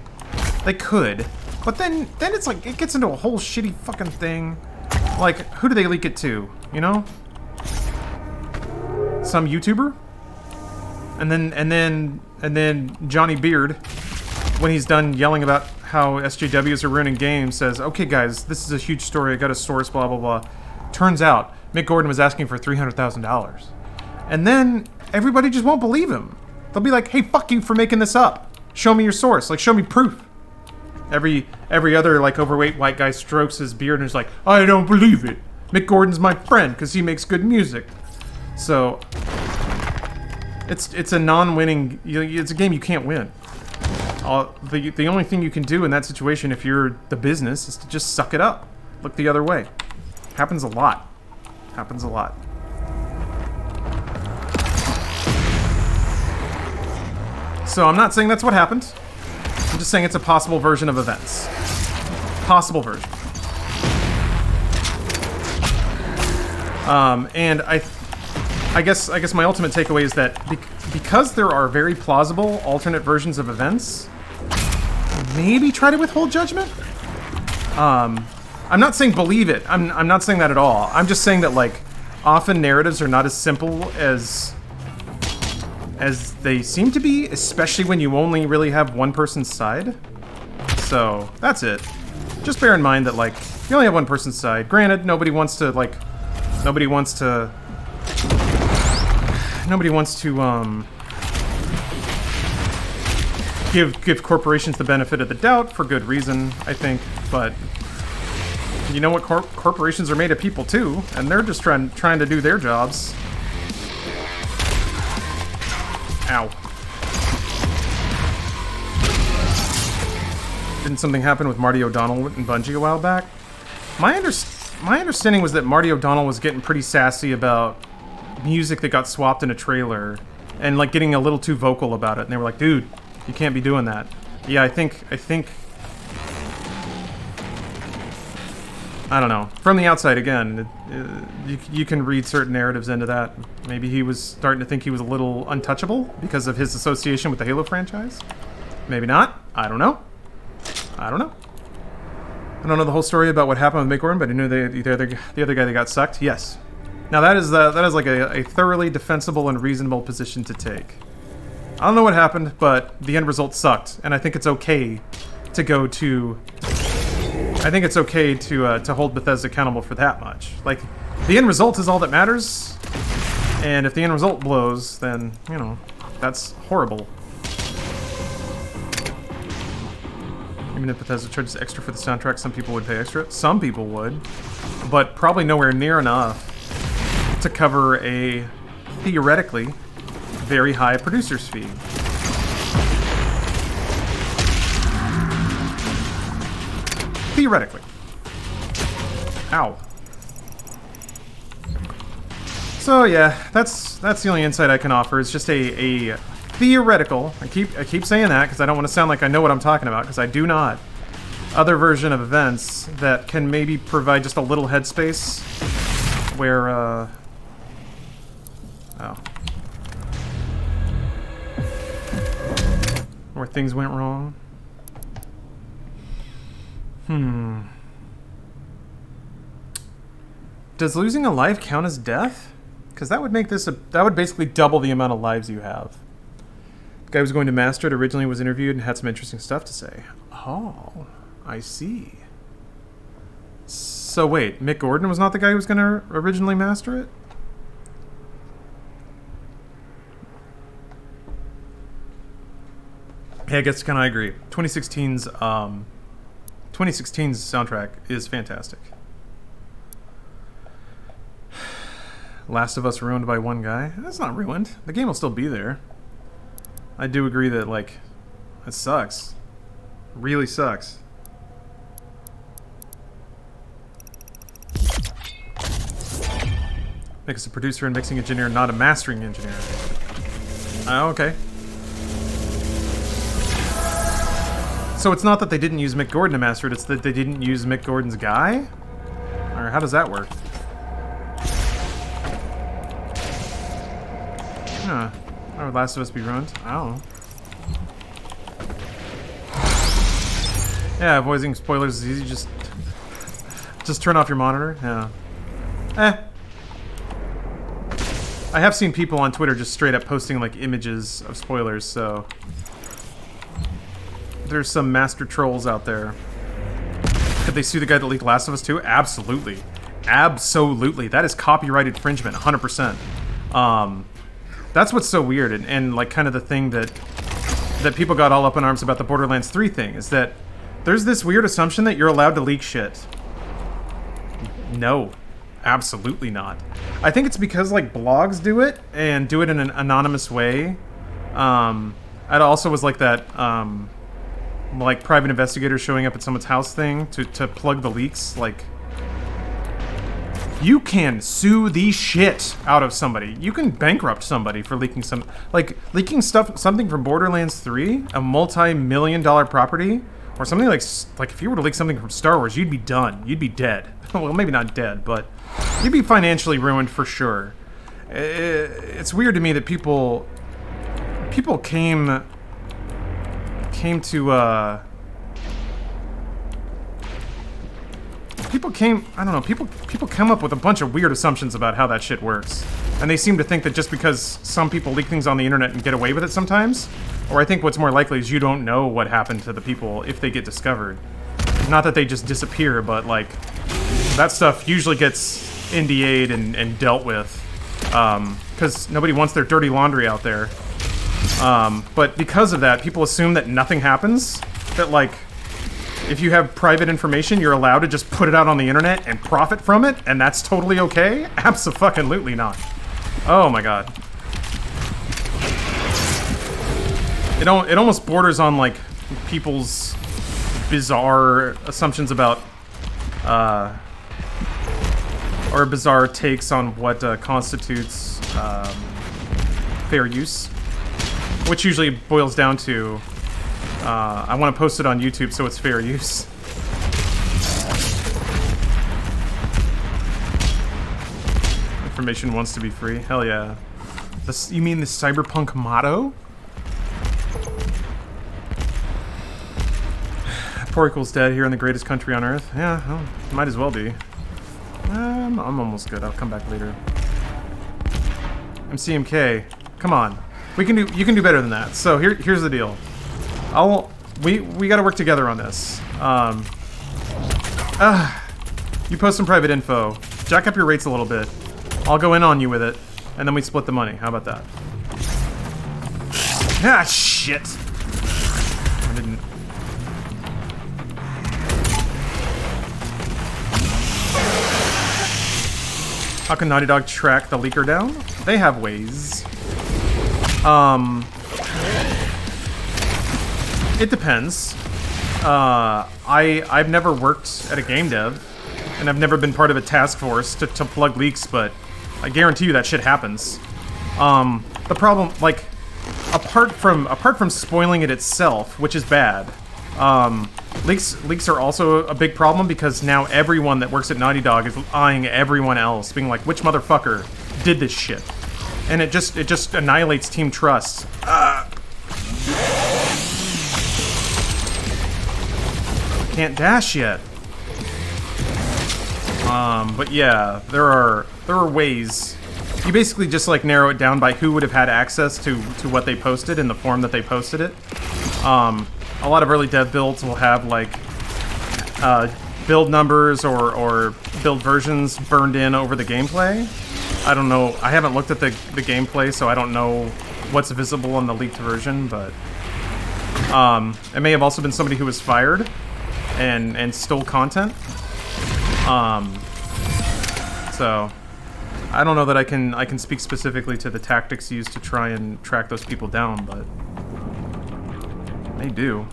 A: They could, but then it's like, it gets into a whole shitty fucking thing. Like, who do they leak it to, you know? Some YouTuber? And then Johnny Beard, when he's done yelling about how SJWs are ruining games, says, okay guys, this is a huge story, I got a source, blah blah blah. Turns out, Mick Gordon was asking for $300,000. And then, everybody just won't believe him. They'll be like, hey, fuck you for making this up. Show me your source, like, show me proof. Every other, like, overweight white guy strokes his beard and is like, I don't believe it. Mick Gordon's my friend, because he makes good music. So, it's a non-winning, it's a game you can't win. The only thing you can do in that situation, if you're the business, is to just suck it up. Look the other way. Happens a lot. Happens a lot. So I'm not saying that's what happened. I'm just saying it's a possible version of events. Possible version. And I guess my ultimate takeaway is that because there are very plausible alternate versions of events, maybe try to withhold judgment. I'm not saying believe it. I'm not saying that at all. I'm just saying that, like, often narratives are not as simple as they seem to be, especially when you only really have one person's side. So that's it. Just bear in mind that, like, you only have one person's side. Granted, nobody wants to give corporations the benefit of the doubt for good reason, I think, but you know what, corporations are made of people too, and they're just trying to do their jobs. Ow. Didn't something happen with Marty O'Donnell and Bungie a while back? My understanding was that Marty O'Donnell was getting pretty sassy about music that got swapped in a trailer, and like getting a little too vocal about it, and they were like, dude, you can't be doing that. Yeah, I think I don't know. From the outside, again, you can read certain narratives into that. Maybe he was starting to think he was a little untouchable because of his association with the Halo franchise. Maybe not. I don't know. I don't know the whole story about what happened with Mick Gordon, but I knew the other guy that got sucked. Yes. Now that is like a thoroughly defensible and reasonable position to take. I don't know what happened, but the end result sucked, and I think it's okay to go to. I think it's okay to hold Bethesda accountable for that much. Like, the end result is all that matters, and if the end result blows, then, you know, that's horrible. Even if Bethesda charges extra for the soundtrack, some people would pay extra. Some people would, but probably nowhere near enough to cover a, theoretically, very high producer's fee. Theoretically. Ow. So yeah, that's the only insight I can offer. It's just a theoretical. I keep saying that because I don't want to sound like I know what I'm talking about, because I do not. Other version of events that can maybe provide just a little headspace where where things went wrong. Does losing a life count as death? Because that would make this that would basically double the amount of lives you have. The guy who was going to master it originally was interviewed and had some interesting stuff to say. Oh, I see. So wait, Mick Gordon was not the guy who was going to originally master it? Yeah, I guess kind of I agree. 2016's soundtrack is fantastic. Last of Us ruined by one guy. That's not ruined. The game will still be there. I do agree that, like, it sucks. Really sucks. Make us a producer and mixing engineer, not a mastering engineer. Okay. So it's not that they didn't use Mick Gordon to master it, it's that they didn't use Mick Gordon's guy? Or how does that work? Huh. Why would Last of Us be ruined? I don't know. Yeah, avoiding spoilers is easy. Just turn off your monitor. Yeah. I have seen people on Twitter just straight up posting like images of spoilers, so there's some master trolls out there. Could they sue the guy that leaked Last of Us 2? Absolutely. Absolutely. That is copyright infringement, 100%. That's what's so weird, and like kind of the thing that people got all up in arms about the Borderlands 3 thing, is that there's this weird assumption that you're allowed to leak shit. No. Absolutely not. I think it's because like blogs do it, and do it in an anonymous way. It also was like that like private investigators showing up at someone's house thing to plug the leaks. Like, you can sue the shit out of somebody. You can bankrupt somebody for leaking leaking something from Borderlands 3, a multi-million-dollar property, or something like if you were to leak something from Star Wars, you'd be done. You'd be dead. Well, maybe not dead, but you'd be financially ruined for sure. It's weird to me that people came to I don't know, people come up with a bunch of weird assumptions about how that shit works. And they seem to think that just because some people leak things on the internet and get away with it sometimes, or I think what's more likely is you don't know what happened to the people if they get discovered. Not that they just disappear, but like, that stuff usually gets NDA'd and dealt with. Because nobody wants their dirty laundry out there. But because of that, people assume that nothing happens. That, like, if you have private information, you're allowed to just put it out on the internet and profit from it, and that's totally okay? Abso-fucking-lutely not. Oh my god. It almost borders on, like, people's bizarre assumptions about, or bizarre takes on what constitutes fair use. Which usually boils down to, I want to post it on YouTube so it's fair use. Information wants to be free. Hell yeah. You mean the cyberpunk motto? Poor equals dead here in the greatest country on earth. Yeah, well, might as well be. I'm almost good. I'll come back later. MCMK, come on. You can do better than that. So here's the deal. We got to work together on this. You post some private info. Jack up your rates a little bit. I'll go in on you with it, and then we split the money. How about that? Ah, shit. I didn't. How can Naughty Dog track the leaker down? They have ways. It depends. I've never worked at a game dev, and I've never been part of a task force to plug leaks, but I guarantee you that shit happens. The problem, like, apart from spoiling it itself, which is bad, leaks are also a big problem because now everyone that works at Naughty Dog is eyeing everyone else, being like, which motherfucker did this shit? And it just annihilates team trust. Can't dash yet. But yeah, there are ways. You basically just like narrow it down by who would have had access to what they posted in the form that they posted it. A lot of early dev builds will have like build numbers or build versions burned in over the gameplay. I don't know. I haven't looked at the gameplay, so I don't know what's visible on the leaked version, but it may have also been somebody who was fired and stole content. So I don't know that I can speak specifically to the tactics used to try and track those people down, but they do.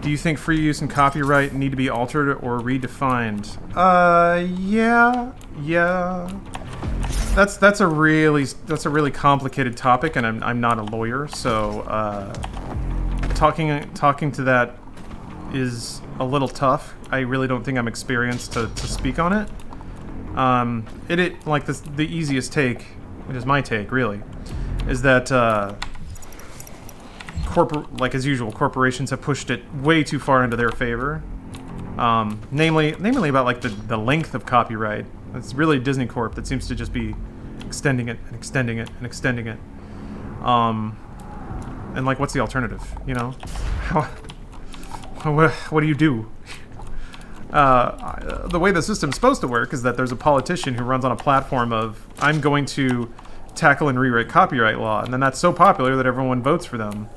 A: Do you think free use and copyright need to be altered or redefined? Yeah. That's a really complicated topic, and I'm not a lawyer, so talking to that is a little tough. I really don't think I'm experienced to speak on it. It like the easiest take, which is my take really, is that like as usual, corporations have pushed it way too far into their favor. Namely about like the length of copyright. It's really Disney Corp that seems to just be extending it and extending it and extending it. And like, what's the alternative? You know, what do you do? The way the system's supposed to work is that there's a politician who runs on a platform of, I'm going to tackle and rewrite copyright law, and then that's so popular that everyone votes for them.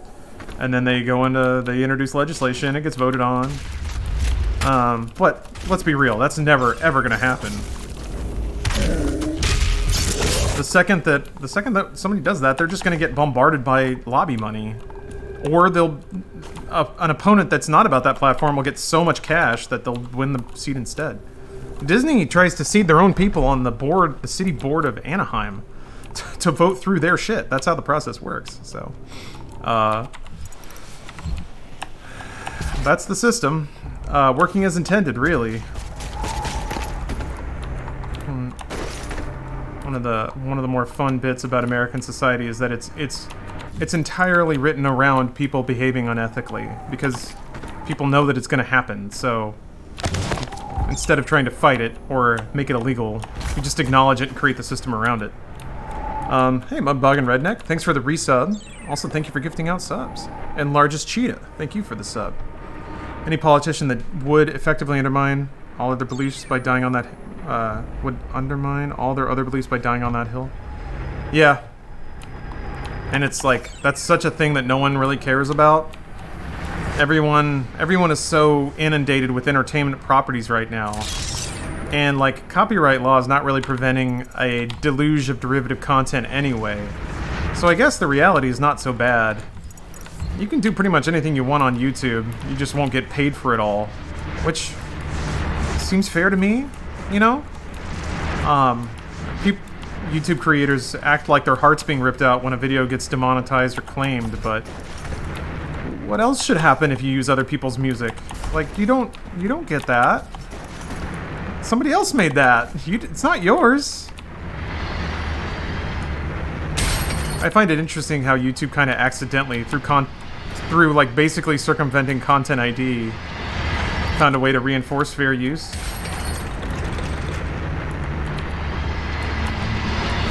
A: And then they introduce legislation, it gets voted on. But let's be real, that's never ever gonna happen. The second that somebody does that, they're just gonna get bombarded by lobby money. Or an opponent that's not about that platform will get so much cash that they'll win the seat instead. Disney tries to seed their own people on the board, the city board of Anaheim, to vote through their shit. That's how the process works. So, that's the system, working as intended, really. One of the more fun bits about American society is that it's entirely written around people behaving unethically, because people know that it's going to happen. So instead of trying to fight it or make it illegal, you just acknowledge it and create the system around it. Hey, Mudbog and Redneck, thanks for the resub. Also, thank you for gifting out subs. And Largest Cheetah, thank you for the sub. Any politician that would effectively undermine all of their beliefs by dying on that would undermine all their other beliefs by dying on that hill. Yeah. And it's like, that's such a thing that no one really cares about. Everyone is so inundated with entertainment properties right now. And like, copyright law is not really preventing a deluge of derivative content anyway. So I guess the reality is not so bad. You can do pretty much anything you want on YouTube. You just won't get paid for it all. Which seems fair to me, you know? YouTube creators act like their heart's being ripped out when a video gets demonetized or claimed, but what else should happen if you use other people's music? Like, you don't get that. Somebody else made that. It's not yours. I find it interesting how YouTube kind of accidentally, through like basically circumventing Content ID, found a way to reinforce fair use.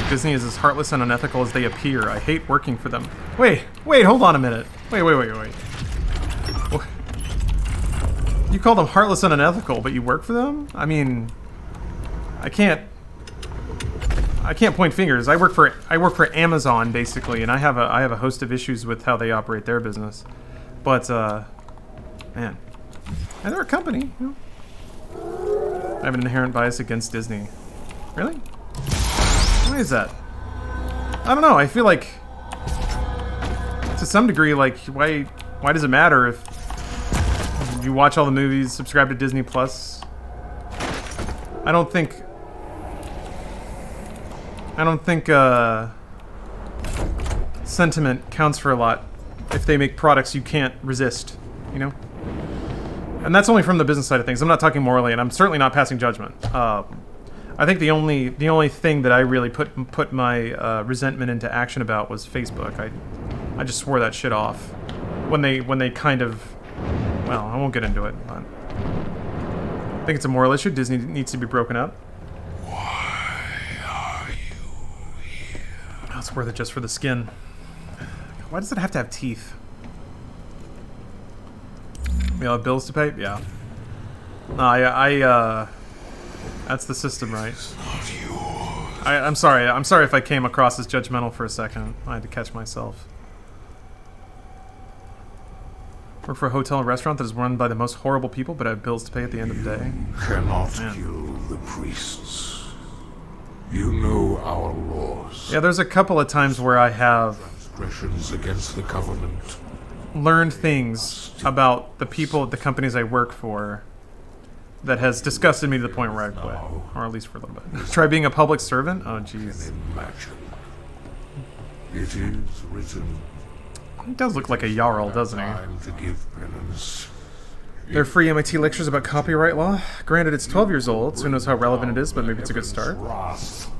A: Disney is as heartless and unethical as they appear. I hate working for them. Wait, hold on a minute. Wait. You call them heartless and unethical, but you work for them? I mean, I can't point fingers. I work for Amazon basically, and I have a host of issues with how they operate their business. But man, and they're a company. You know? I have an inherent bias against Disney. Really? Why is that? I don't know. I feel like, to some degree, like, why does it matter if you watch all the movies, subscribe to Disney Plus? I don't think sentiment counts for a lot if they make products you can't resist, you know? And that's only from the business side of things. I'm not talking morally, and I'm certainly not passing judgment. I think the only thing that I really put my resentment into action about was Facebook. I just swore that shit off when they kind of, well, I won't get into it, but I think it's a moral issue. Disney needs to be broken up.
E: Why are you here?
A: It's worth it just for the skin. Why does it have to have teeth? We all have bills to pay? Yeah. No, that's the system, right? I'm sorry. I'm sorry if I came across as judgmental for a second. I had to catch myself. Work for a hotel and restaurant that is run by the most horrible people, but I have bills to pay at the end of the day.
E: Cannot kill the priests. You know our laws.
A: Yeah, there's a couple of times where I have
E: Transgressions against the covenant.
A: learned things about the people at the companies I work for that has disgusted me to the point where I quit. Or at least for a little bit. Try being a public servant? Oh, jeez.
E: Imagine. It is written.
A: He does look like a Jarl, doesn't he?
E: Time to give penance.
A: They're free MIT lectures about copyright law. Granted, it's 12 years old, so who knows how relevant it is, but maybe it's a good start.
E: Wrath.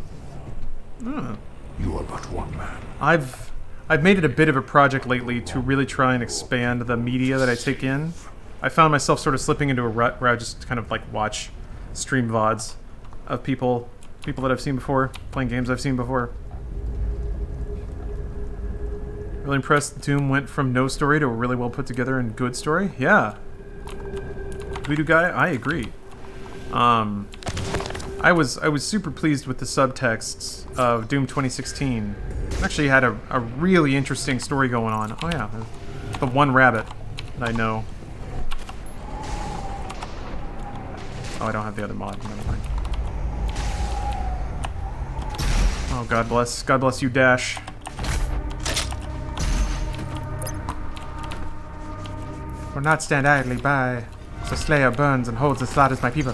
A: Oh.
E: You are but one man.
A: I've made it a bit of a project lately to really try and expand the media that I take in. I found myself sort of slipping into a rut where I just kind of like watch stream VODs of people that I've seen before, playing games I've seen before. Really impressed Doom went from no story to a really well put together and good story. Yeah. Voodoo Guy, I agree. I was super pleased with the subtexts of Doom 2016. It actually had a really interesting story going on. Oh yeah, the one rabbit that I know. Oh, I don't have the other mod. Never mind. Oh, God bless you, Dash. Will not stand idly by. The Slayer burns and holds and slaughters my people.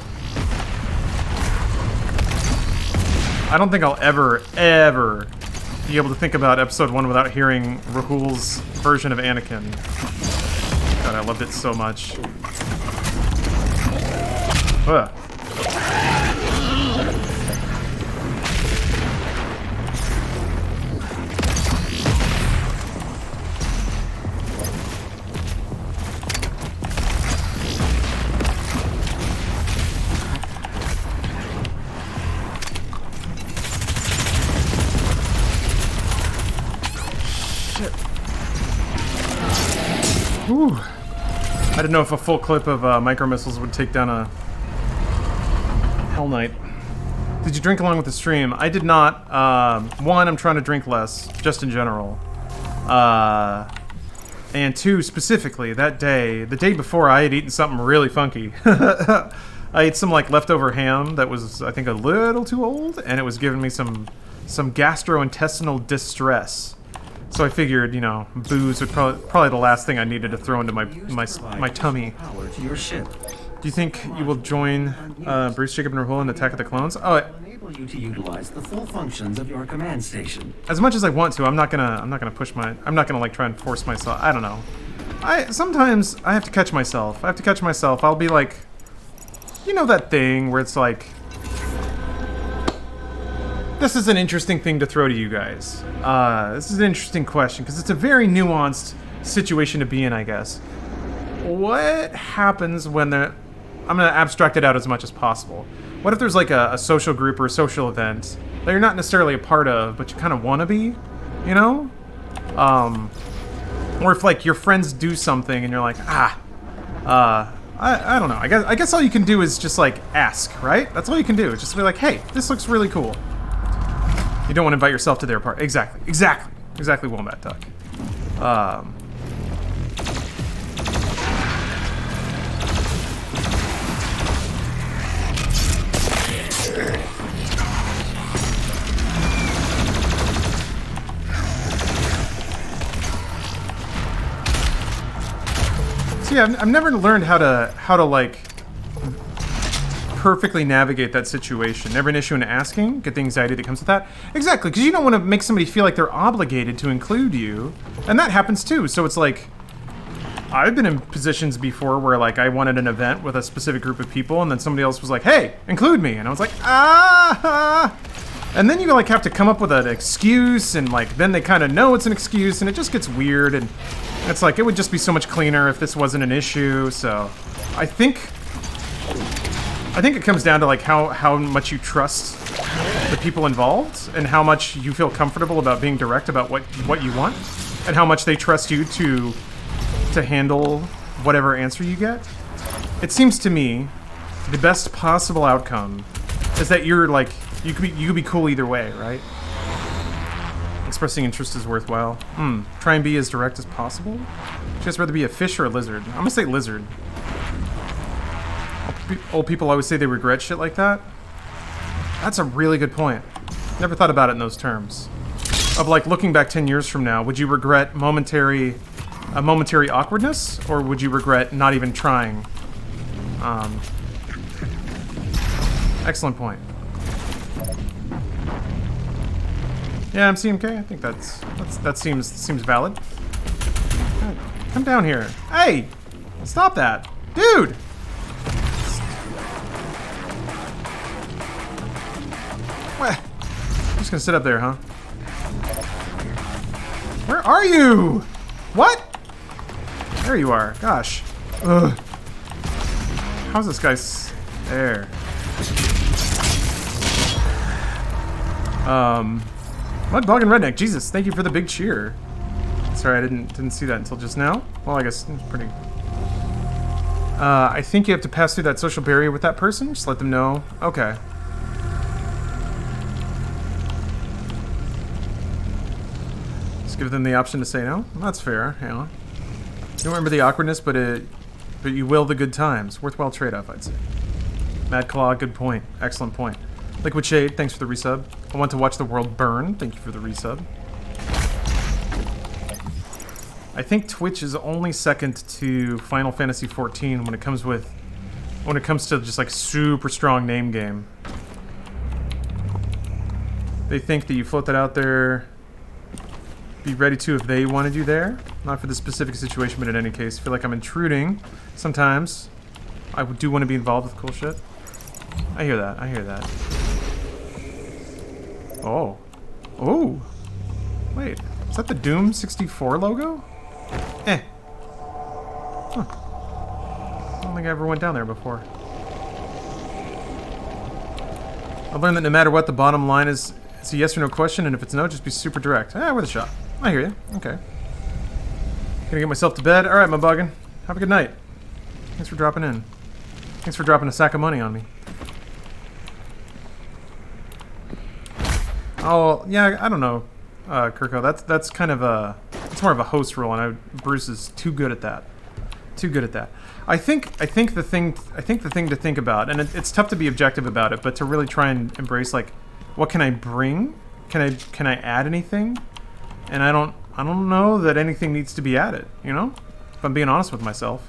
A: I don't think I'll ever be able to think about episode 1 without hearing Rahul's version of Anakin. God, I loved it so much. Ugh. Whew. I didn't know if a full clip of micro missiles would take down a Hell Knight. Did you drink along with the stream? I did not. One, I'm trying to drink less, just in general. And two, specifically, that day, the day before, I had eaten something really funky. I ate some like leftover ham that was, I think, a little too old, and it was giving me some gastrointestinal distress. So I figured, you know, booze would probably the last thing I needed to throw into my tummy.
F: Power to your ship.
A: Do you think you will join Bruce, Jacob, and Rahul in Attack of the Clones? Oh,
F: Enable you to utilize the full functions of your command station.
A: as much as I want to, I'm not gonna push I'm not gonna like try and force myself. I don't know. Sometimes I have to catch myself. I'll be like, you know that thing where it's like, this is an interesting thing to throw to you guys. This is an interesting question, because it's a very nuanced situation to be in, I guess. What happens when I'm going to abstract it out as much as possible. What if there's like a social group or a social event that you're not necessarily a part of, but you kind of want to be, you know? Or if like your friends do something and you're like, I don't know. I guess all you can do is just like ask, right? That's all you can do. Just be like, hey, this looks really cool. You don't want to invite yourself to their party. Exactly, Wombat Duck. So yeah, I've never learned how to like perfectly navigate that situation. Never an issue in asking. Get the anxiety that comes with that. Exactly, because you don't want to make somebody feel like they're obligated to include you, and that happens too. So it's like, I've been in positions before where like I wanted an event with a specific group of people, and then somebody else was like, "Hey, include me," and I was like, and then you like have to come up with an excuse, and like then they kind of know it's an excuse, and it just gets weird, and it's like it would just be so much cleaner if this wasn't an issue. So I think it comes down to like how much you trust the people involved and how much you feel comfortable about being direct about what you want, and how much they trust you to handle whatever answer you get. It seems to me the best possible outcome is that you're like you could be cool either way, right? Expressing interest is worthwhile. Try and be as direct as possible. Would you guys rather be a fish or a lizard? I'm gonna say lizard. Old people always say they regret shit like that. That's a really good point. Never thought about it in those terms. Of like looking back 10 years from now, would you regret a momentary awkwardness, or would you regret not even trying? Excellent point. Yeah, I'm CMK. I think that seems valid. Come down here. Hey, stop that, dude. What? I'm just gonna sit up there, huh? Where are you? What? There you are. Gosh. Ugh. How's this guy's there? Mudbog and Redneck. Jesus, thank you for the big cheer. Sorry, I didn't see that until just now. Well, I guess it's pretty. I think you have to pass through that social barrier with that person. Just let them know. Okay. Just give them the option to say no. That's fair. You know. You don't remember the awkwardness, but you will the good times. Worthwhile trade-off, I'd say. Mad Claw, good point. Excellent point. Liquid Shade, thanks for the resub. I want to watch the world burn. Thank you for the resub. I think Twitch is only second to Final Fantasy XIV when it comes to just like super strong name game. They think that you float that out there. Be ready to if they wanted you there. Not for the specific situation, but in any case. I feel like I'm intruding sometimes. I do want to be involved with cool shit. I hear that. I hear that. Oh. Oh. Wait. Is that the Doom 64 logo? Eh. Huh. I don't think I ever went down there before. I've learned that no matter what, the bottom line is it's a yes or no question, and if it's no, just be super direct. Worth a shot. I hear you. Okay. Gonna get myself to bed. Alright, my buggin'. Have a good night. Thanks for dropping in. Thanks for dropping a sack of money on me. Oh, yeah, I don't know, Kirko. That's kind of a... It's more of a host role, and Bruce is too good at that. Too good at that. I think the thing to think about, and it's tough to be objective about it, but to really try and embrace, like, what can I bring? Can I add anything? And I don't know that anything needs to be added, you know? If I'm being honest with myself.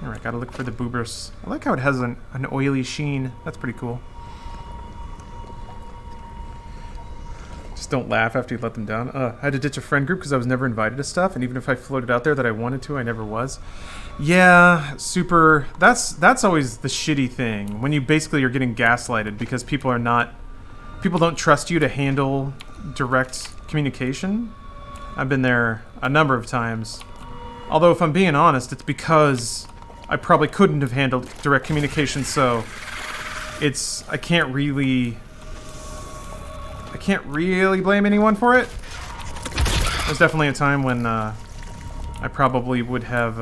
A: Alright, gotta look for the boobers. I like how it has an oily sheen. That's pretty cool. Just don't laugh after you let them down. I had to ditch a friend group because I was never invited to stuff, and even if I floated out there that I wanted to, I never was. Yeah, super. That's always the shitty thing. When you basically are getting gaslighted because people don't trust you to handle direct communication. I've been there a number of times. Although, if I'm being honest, it's because I probably couldn't have handled direct communication, so I can't really blame anyone for it. There's definitely a time when I probably would have,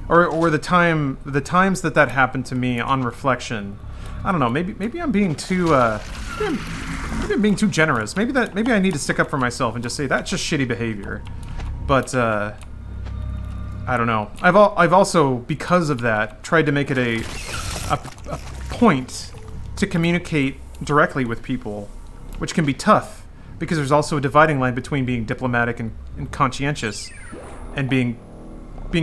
A: or the times that happened to me on reflection. I don't know. Maybe I'm being too maybe I'm being too generous. Maybe I need to stick up for myself and just say that's just shitty behavior. But I don't know. I've also, because of that, tried to make it a point to communicate directly with people, which can be tough because there's also a dividing line between being diplomatic and conscientious, and being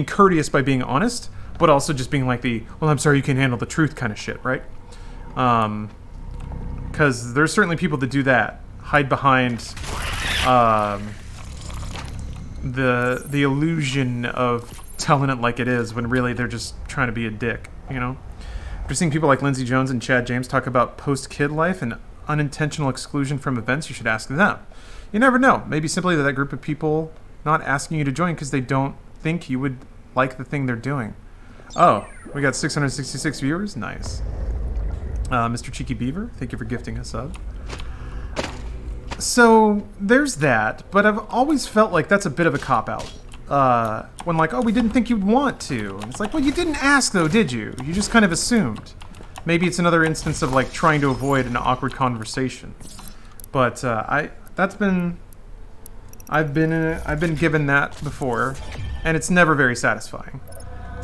A: courteous by being honest, but also just being like well, I'm sorry you can't handle the truth kind of shit, right? Because there's certainly people that do that, hide behind the illusion of telling it like it is when really they're just trying to be a dick, you know? After seeing people like Lindsey Jones and Chad James talk about post-kid life and unintentional exclusion from events, you should ask them. You never know. Maybe simply that group of people not asking you to join because they don't think you would like the thing they're doing. Oh, we got 666 viewers? Nice. Mr. Cheeky Beaver, thank you for gifting a sub. So, there's that, but I've always felt like that's a bit of a cop-out. When like, oh, we didn't think you'd want to. And it's like, well, you didn't ask though, did you? You just kind of assumed. Maybe it's another instance of like trying to avoid an awkward conversation. But I've been given that before, and it's never very satisfying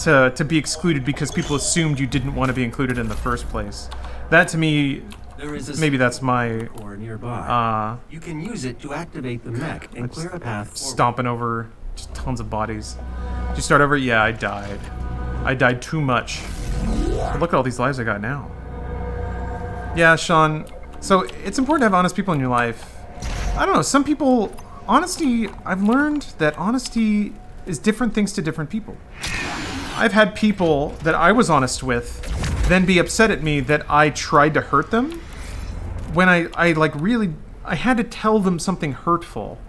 A: to be excluded because people assumed you didn't want to be included in the first place. That to me, maybe that's my
F: or nearby. You can use it to activate the mech and clear a path forward.
A: Stomping over just tons of bodies. Did you start over? Yeah, I died. I died too much. But look at all these lives I got now. Yeah, Sean. So it's important to have honest people in your life. I don't know. Some people, honesty. I've learned that honesty is different things to different people. I've had people that I was honest with then be upset at me that I tried to hurt them when I had to tell them something hurtful,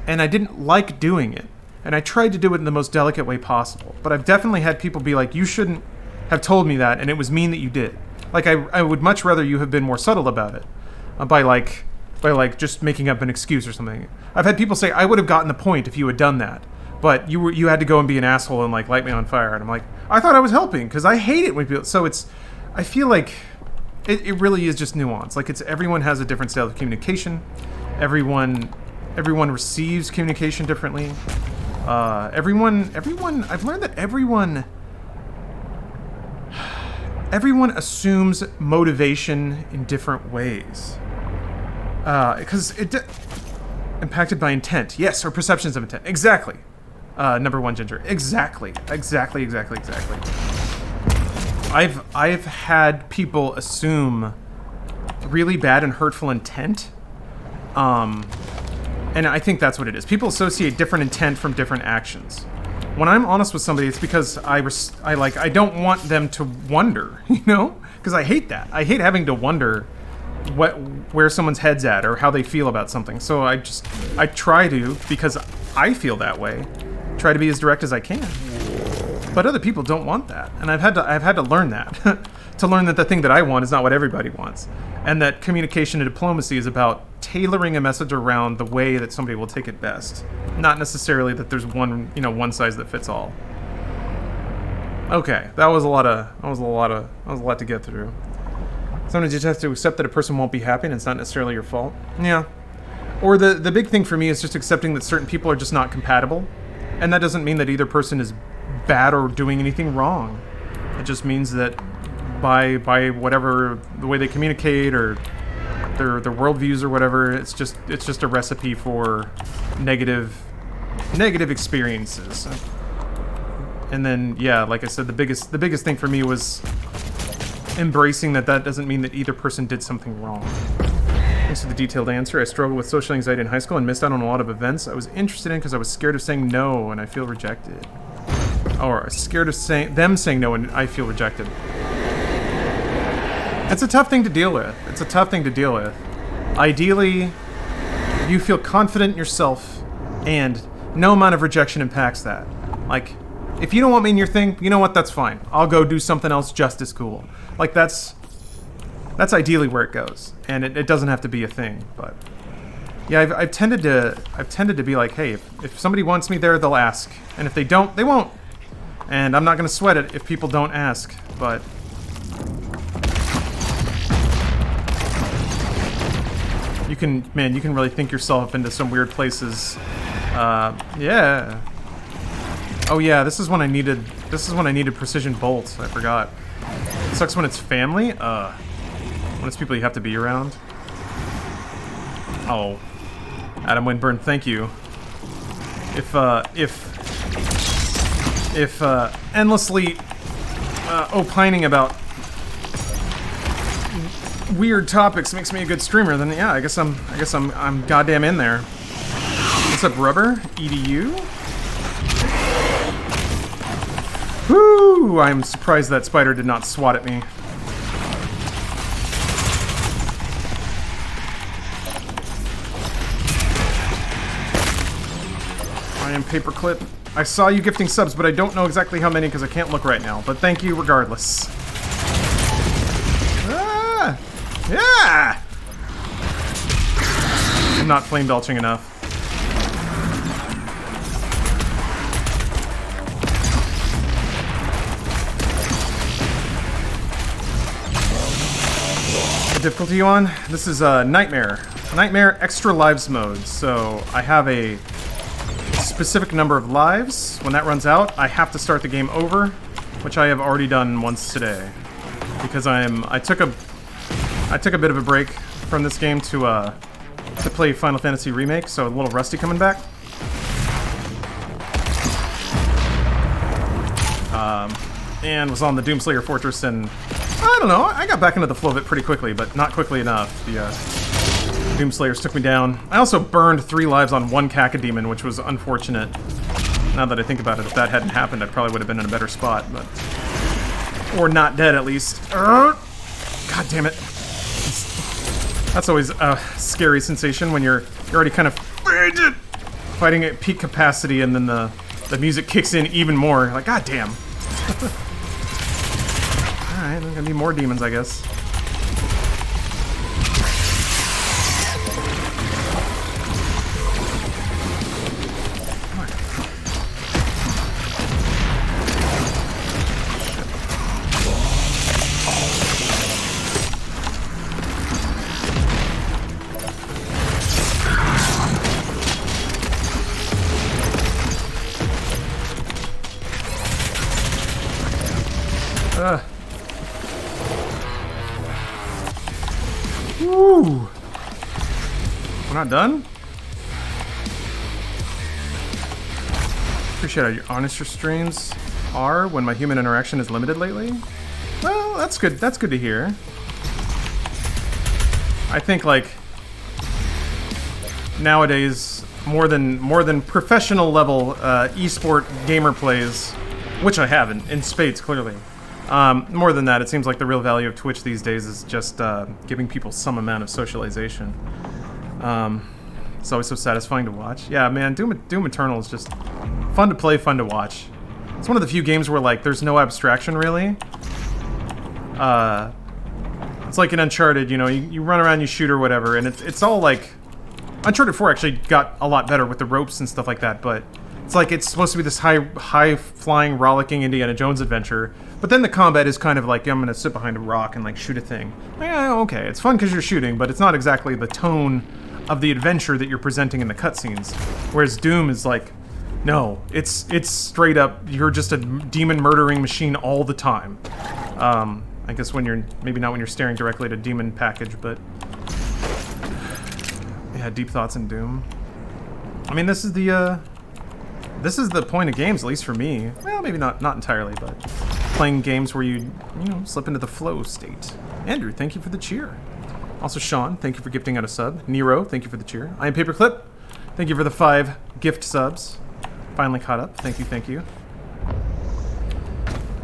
A: and I didn't like doing it, and I tried to do it in the most delicate way possible. But I've definitely had people be like, you shouldn't have told me that, and it was mean that you did. Like, I would much rather you have been more subtle about it, by just making up an excuse or something. I've had people say, I would have gotten the point if you had done that, but you had to go and be an asshole and like light me on fire. And I'm like, I thought I was helping because I hate it when people. So I feel like it really is just nuance. Like everyone has a different style of communication. Everyone receives communication differently. Everyone. I've learned that everyone assumes motivation in different ways. Because impacted by intent. Yes, or perceptions of intent. Exactly. Number one, Ginger. Exactly. I've had people assume really bad and hurtful intent And I think that's what it is. People associate different intent from different actions. When I'm honest with somebody, it's because I don't want them to wonder, you know? Because I hate that. I hate having to wonder where someone's head's at or how they feel about something. So I try to, because I feel that way, try to be as direct as I can. But other people don't want that, and I've had to learn that. To learn that the thing that I want is not what everybody wants, and that communication and diplomacy is about tailoring a message around the way that somebody will take it best, not necessarily that there's one size that fits all. Okay, that was a lot to get through. Sometimes you just have to accept that a person won't be happy and it's not necessarily your fault. Yeah. Or the big thing for me is just accepting that certain people are just not compatible, and that doesn't mean that either person is bad or doing anything wrong. It just means that by whatever the way they communicate or their worldviews or whatever, it's just a recipe for negative experiences. And then yeah, like I said, the biggest thing for me was embracing that doesn't mean that either person did something wrong. Thanks for the detailed answer. I struggled with social anxiety in high school and missed out on a lot of events I was interested in because I was scared of saying no and I feel rejected. Or scared of them saying no and I feel rejected. It's a tough thing to deal with. Ideally, you feel confident in yourself, and no amount of rejection impacts that. Like, if you don't want me in your thing, you know what? That's fine. I'll go do something else just as cool. Like, that's ideally where it goes, and it doesn't have to be a thing. But yeah, I've tended to be like, hey, if somebody wants me there, they'll ask, and if they don't, they won't. And I'm not gonna sweat it if people don't ask, but. You can really think yourself into some weird places. Yeah. Oh yeah, this is when I needed precision bolts. I forgot. It sucks when it's family. When it's people you have to be around. Oh, Adam Winburn, thank you. If endlessly opining about weird topics makes me a good streamer, then yeah, I guess I'm goddamn in there. What's up, Rubber? EDU? Whoo! I'm surprised that spider did not swat at me. I am Paperclip. I saw you gifting subs, but I don't know exactly how many because I can't look right now. But thank you regardless. Yeah! I'm not flame belching enough. The difficulty you on? This is Nightmare. Nightmare Extra Lives mode. So I have a specific number of lives. When that runs out, I have to start the game over, which I have already done once today. Because I took a bit of a break from this game to play Final Fantasy Remake, so a little rusty coming back. And was on the Doomslayer Fortress, and I don't know, I got back into the flow of it pretty quickly, but not quickly enough. The Doomslayers took me down. I also burned 3 lives on 1 Cacodemon, which was unfortunate. Now that I think about it, if that hadn't happened, I probably would have been in a better spot, but... Or not dead, at least. God damn it. That's always a scary sensation when you're already kind of fighting at peak capacity, and then the music kicks in even more. Like, god damn. Alright, there's gonna be more demons, I guess. Woo! We're not done? Appreciate how honest your streams are when my human interaction is limited lately. Well, that's good. That's good to hear. I think, like, nowadays more than professional level esport gamer plays, which I have in spades clearly. More than that, it seems like the real value of Twitch these days is just giving people some amount of socialization. It's always so satisfying to watch. Yeah, man, Doom Eternal is just fun to play, fun to watch. It's one of the few games where like there's no abstraction really. It's like in Uncharted, you know, you run around, you shoot or whatever, and it's all like Uncharted 4 actually got a lot better with the ropes and stuff like that, but it's like it's supposed to be this high flying, rollicking Indiana Jones adventure, but then the combat is kind of like, yeah, I'm gonna sit behind a rock and like shoot a thing. Yeah, okay, it's fun because you're shooting, but it's not exactly the tone of the adventure that you're presenting in the cutscenes. Whereas Doom is like, no, it's straight up, you're just a demon murdering machine all the time. I guess when you're, maybe not when you're staring directly at a demon package, but yeah, deep thoughts in Doom. I mean, this is the point of games, at least for me. Well, maybe not entirely, but playing games where you know, slip into the flow state. Andrew, thank you for the cheer. Also, Sean, thank you for gifting out a sub. Nero, thank you for the cheer. I am Paperclip, thank you for the 5 gift subs. Finally caught up. Thank you, thank you.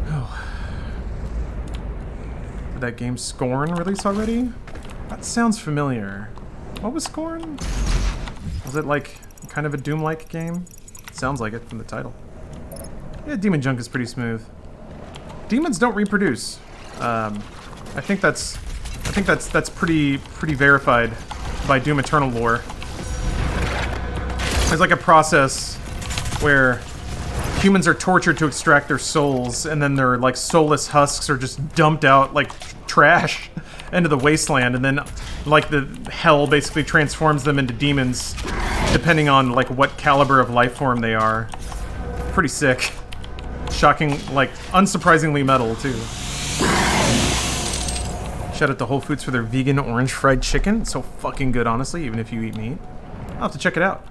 A: Oh. Did that game Scorn release already? That sounds familiar. What was Scorn? Was it like kind of a Doom-like game? Sounds like it from the title. Yeah, Demon Junk is pretty smooth. Demons don't reproduce. I think that's pretty verified by Doom Eternal lore. There's like a process where humans are tortured to extract their souls, and then their like soulless husks are just dumped out like trash into the wasteland, and then like the hell basically transforms them into demons depending on like what caliber of life form they are. Pretty sick. Shocking, like unsurprisingly metal too. Shout out to Whole Foods for their vegan orange fried chicken. It's so fucking good, honestly, even if you eat meat. I'll have to check it out.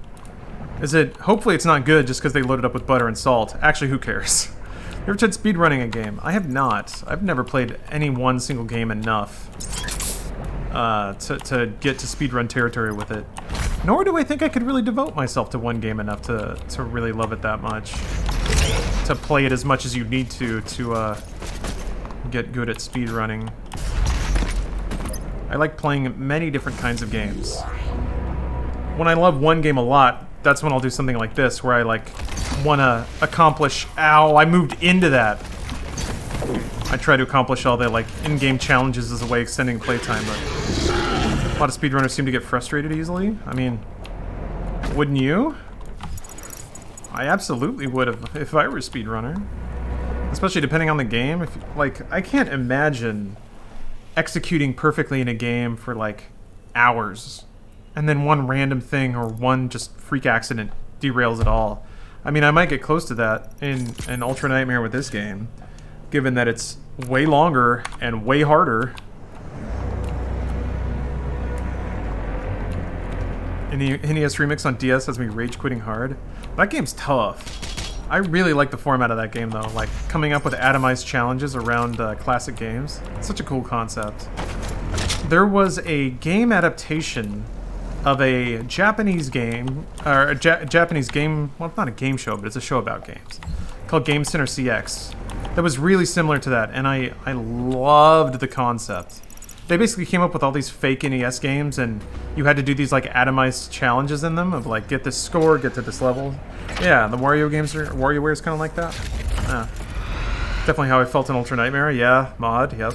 A: Hopefully it's not good just because they loaded up with butter and salt. Actually, who cares? You ever tried speedrunning a game? I have not. I've never played any one single game enough to get to speedrun territory with it. Nor do I think I could really devote myself to one game enough to really love it that much. To play it as much as you need to get good at speedrunning. I like playing many different kinds of games. When I love one game a lot, that's when I'll do something like this, where I like want to accomplish. Ow! I moved into that. I try to accomplish all the like in-game challenges as a way of extending playtime, but a lot of speedrunners seem to get frustrated easily. I mean, wouldn't you? I absolutely would have if I were a speedrunner. Especially depending on the game. If like, I can't imagine executing perfectly in a game for like hours, and then one random thing or one just freak accident derails it all. I mean, I might get close to that in an Ultra Nightmare with this game, given that it's way longer and way harder. NES Remix on DS has me rage quitting hard. That game's tough. I really like the format of that game though, like coming up with atomized challenges around classic games. It's such a cool concept. There was a game adaptation of a Japanese game, or a Japanese game, well, not a game show, but it's a show about games, called Game Center CX, that was really similar to that, and I loved the concept. They basically came up with all these fake NES games, and you had to do these like atomized challenges in them of like, get this score, get to this level. Yeah, the Wario games are, WarioWare is kind of like that. Yeah. Definitely how I felt in Ultra Nightmare. Yeah, mod, yep.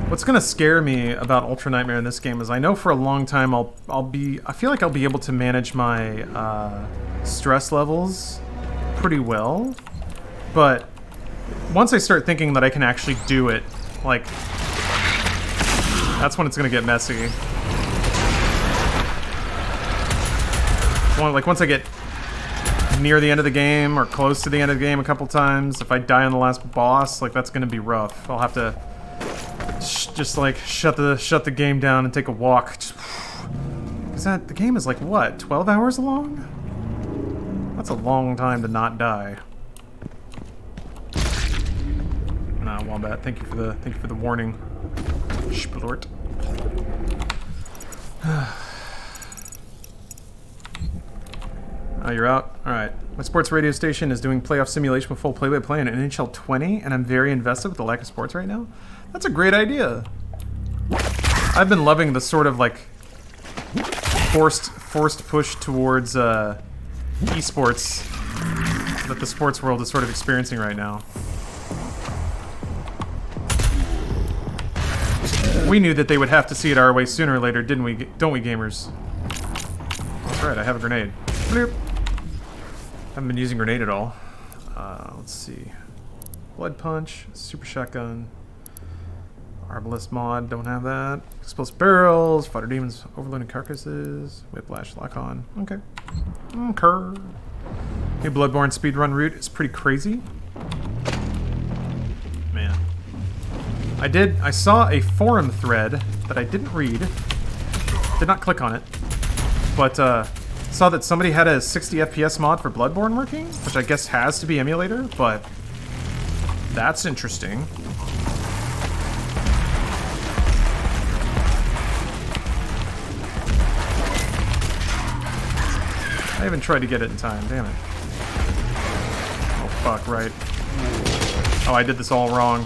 A: What's gonna scare me about Ultra Nightmare in this game is I know for a long time I feel like I'll be able to manage my stress levels pretty well, but once I start thinking that I can actually do it, like, that's when it's gonna get messy. Like once I get near the end of the game or close to the end of the game a couple times, if I die on the last boss, like that's gonna be rough. I'll have to just like shut the game down and take a walk. Because the game is like what, 12 hours long? That's a long time to not die. Nah, Wombat, thank you for the warning. Splort. Oh, you're out? Alright. My sports radio station is doing playoff simulation with full play-by-play on NHL 20, and I'm very invested with the lack of sports right now. That's a great idea. I've been loving the sort of, like, forced push towards, esports that the sports world is sort of experiencing right now. We knew that they would have to see it our way sooner or later, didn't we? Don't we, gamers? That's right, I have a grenade. Bloop. Haven't been using grenade at all. Let's see. Blood punch, super shotgun, arbalist mod, don't have that. Explosive barrels, fighter demons, overloading carcasses, whiplash, lock on. Okay. Okay. New Bloodborne speedrun route is pretty crazy. Man. I saw a forum thread that I didn't read. Did not click on it. But, saw that somebody had a 60 FPS mod for Bloodborne working, which I guess has to be emulator, but that's interesting. I haven't tried to get it in time, damn it. Oh fuck, right. Oh, I did this all wrong.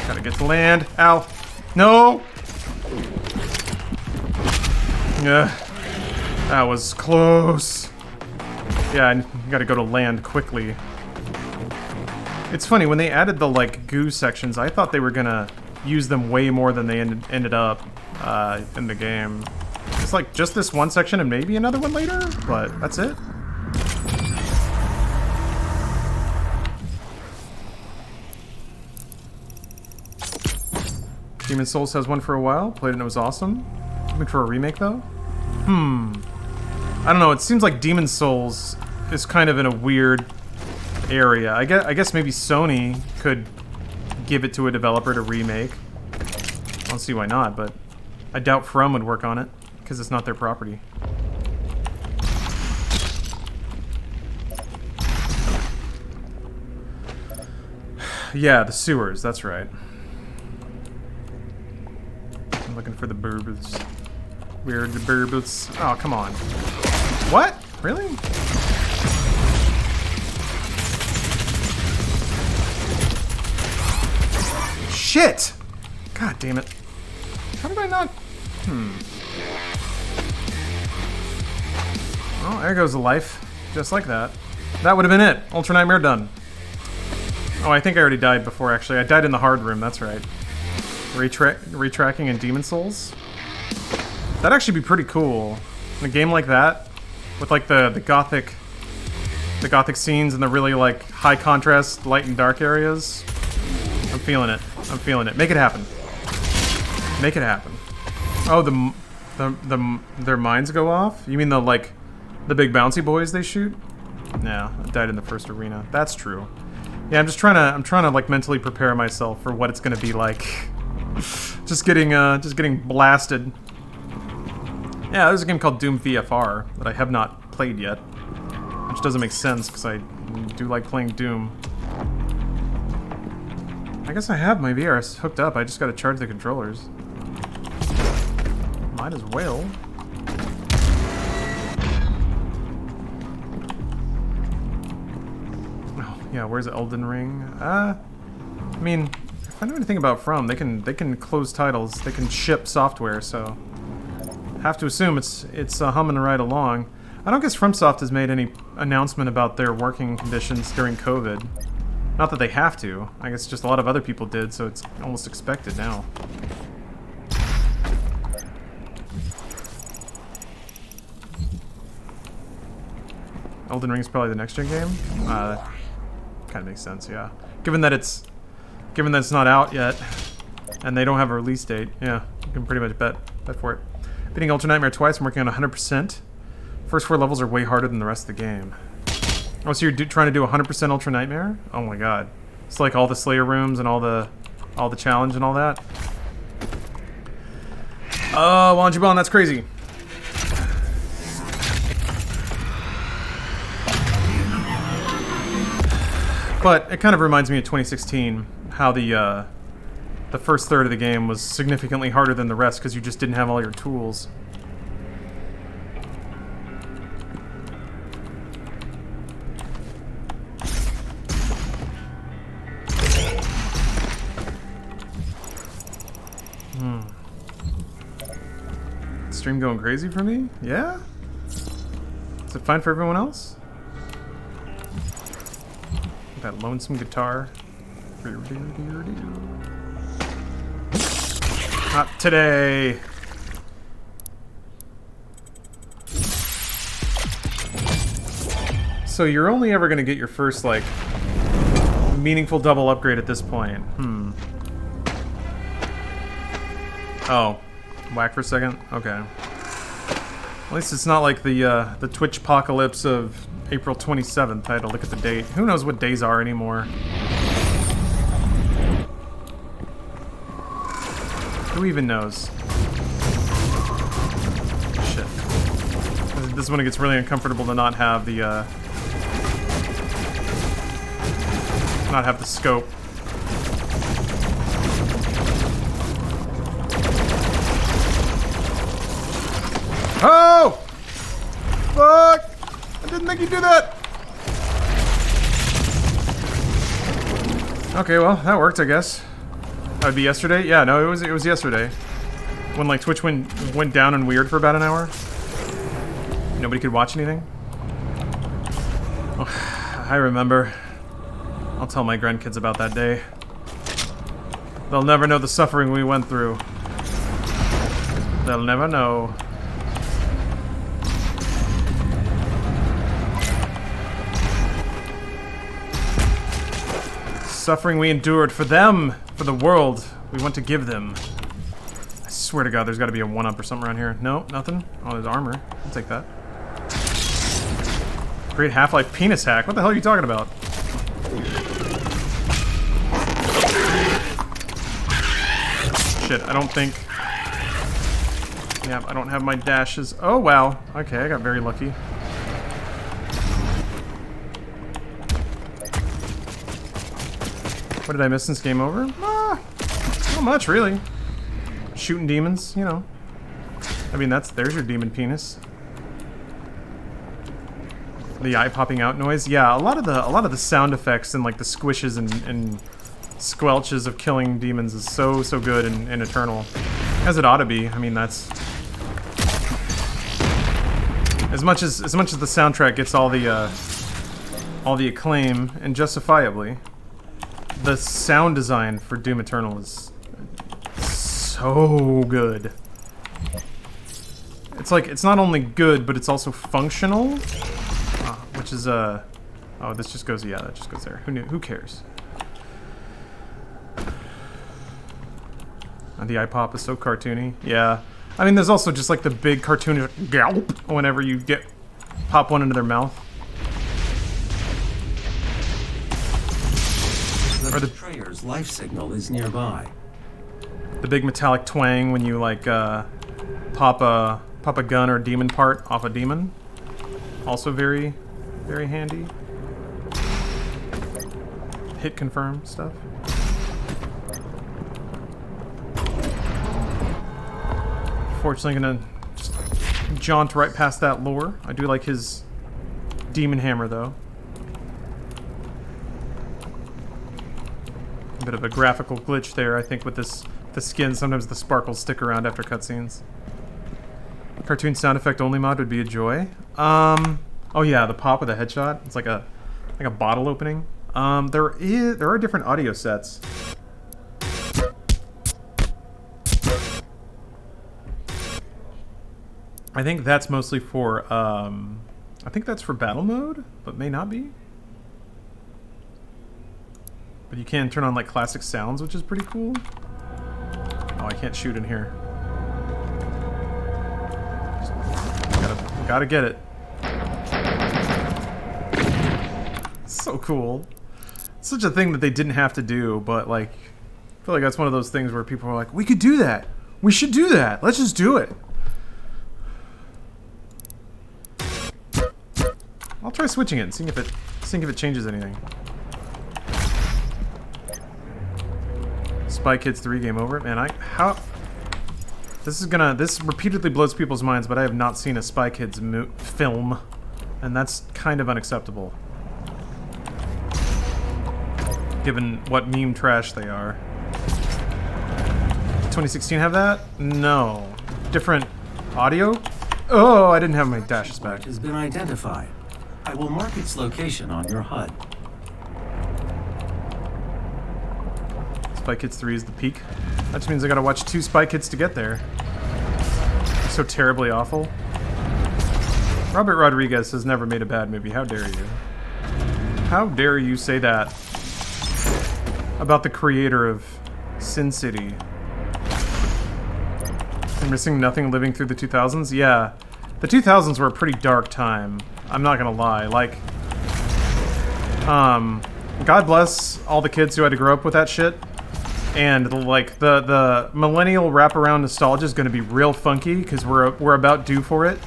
A: Gotta get to land. Ow. No! Yeah, that was close. Yeah, I gotta go to land quickly. It's funny, when they added the, like, goo sections, I thought they were gonna use them way more than they ended up in the game. It's like just this one section and maybe another one later, but that's it. Demon's Souls has one for a while. Played it and it was awesome. Looking for a remake though? I don't know, it seems like Demon's Souls is kind of in a weird area. I guess maybe Sony could give it to a developer to remake. I don't see why not, but I doubt From would work on it, because it's not their property. Yeah, the sewers, that's right. I'm looking for the burbs. Weird burbs. Oh, come on. What? Really? Shit! God damn it. How did I not... Well, there goes the life. Just like that. That would have been it. Ultra Nightmare done. Oh, I think I already died before, actually. I died in the hard room, that's right. Retracking in Demon's Souls? That'd actually be pretty cool. In a game like that, with like the gothic scenes and the really like high contrast light and dark areas. I'm feeling it. I'm feeling it. Make it happen. Make it happen. Oh, their mines go off? You mean the the big bouncy boys they shoot? No, I died in the first arena. That's true. Yeah, I'm trying to like mentally prepare myself for what it's gonna be like. just getting blasted. Yeah, there's a game called Doom VFR that I have not played yet, which doesn't make sense because I do like playing Doom. I guess I have my VR hooked up. I just got to charge the controllers. Might as well. Oh, yeah, where's Elden Ring? I mean, if I know anything about From, they can close titles, they can ship software, so have to assume it's humming right along. I don't guess FromSoft has made any announcement about their working conditions during COVID. Not that they have to. I guess just a lot of other people did, so it's almost expected now. Elden Ring's probably the next gen game. Kind of makes sense, yeah. Given that it's not out yet, and they don't have a release date, yeah, you can pretty much bet for it. Beating Ultra Nightmare twice. I'm working on 100%. First 4 levels are way harder than the rest of the game. Oh, so you're trying to do 100% Ultra Nightmare? Oh my god. It's like all the Slayer rooms and all the challenge and all that. Oh, Wanjibon, that's crazy. But it kind of reminds me of 2016, how the the first third of the game was significantly harder than the rest because you just didn't have all your tools. Stream going crazy for me? Yeah? Is it fine for everyone else? That lonesome guitar. Not today. So you're only ever gonna get your first, like, meaningful double upgrade at this point. Oh. Whack for a second? Okay. At least it's not like the Twitch apocalypse of April 27th. I had to look at the date. Who knows what days are anymore? Who even knows? Shit. This is when it gets really uncomfortable to not have the, not have the scope. Oh! Fuck! I didn't think you'd do that! Okay, well, that worked, I guess. That would be yesterday? Yeah, no, it was yesterday. When, like, Twitch went down and weird for about an hour. Nobody could watch anything. Oh, I remember. I'll tell my grandkids about that day. They'll never know the suffering we went through. They'll never know. Suffering we endured for them, for the world we want to give them. I swear to God, there's got to be a 1-up or something around here. No, nothing. Oh, there's armor. I'll take that. Great Half-Life penis hack. What the hell are you talking about? Shit, I don't think... Yeah, I don't have my dashes. Oh, wow. Okay, I got very lucky. What did I miss since game over? Not much, really. Shooting demons, you know. I mean, there's your demon penis. The eye popping out noise. Yeah, a lot of the sound effects and like the squishes and squelches of killing demons is so good in Eternal, as it ought to be. I mean, that's as much as the soundtrack gets all the acclaim, and justifiably. The sound design for Doom Eternal is so good. It's like, it's not only good, but it's also functional. Which is, oh, this just goes, yeah, that just goes there. Who knew? Who cares? And the eye pop is so cartoony. Yeah. I mean, there's also just like the big cartoonish gulp whenever you pop one into their mouth.
F: The betrayer's life signal is nearby.
A: The big metallic twang when you like pop a gun or a demon part off a demon. Also very handy. Hit confirm stuff. Fortunately, gonna just jaunt right past that lore. I do like his demon hammer though. A bit of a graphical glitch there, I think, with the skin. Sometimes the sparkles stick around after cutscenes. Cartoon sound effect only mod would be a joy. Oh yeah, the pop with a headshot. It's like a bottle opening. There are different audio sets. I think that's mostly for I think that's for battle mode, but may not be. But you can turn on like classic sounds, which is pretty cool. Oh, I can't shoot in here. Gotta get it. So cool. It's such a thing that they didn't have to do, but like, I feel like that's one of those things where people are like, we could do that. We should do that. Let's just do it. I'll try switching it and seeing if it changes anything. Spy Kids 3 game over. Man, this repeatedly blows people's minds, but I have not seen a Spy Kids film, and that's kind of unacceptable, given what meme trash they are. 2016 have that? No. Different audio? Oh, I didn't have my dashes back.
F: Has been identified. I will mark its location on your HUD.
A: Spy Kids 3 is the peak. That just means I gotta watch 2 Spy Kids to get there. So terribly awful. Robert Rodriguez has never made a bad movie. How dare you? How dare you say that about the creator of Sin City? I'm missing nothing living through the 2000s? Yeah. The 2000s were a pretty dark time. I'm not gonna lie. Like, God bless all the kids who had to grow up with that shit. And like the millennial wraparound nostalgia is going to be real funky because we're about due for it.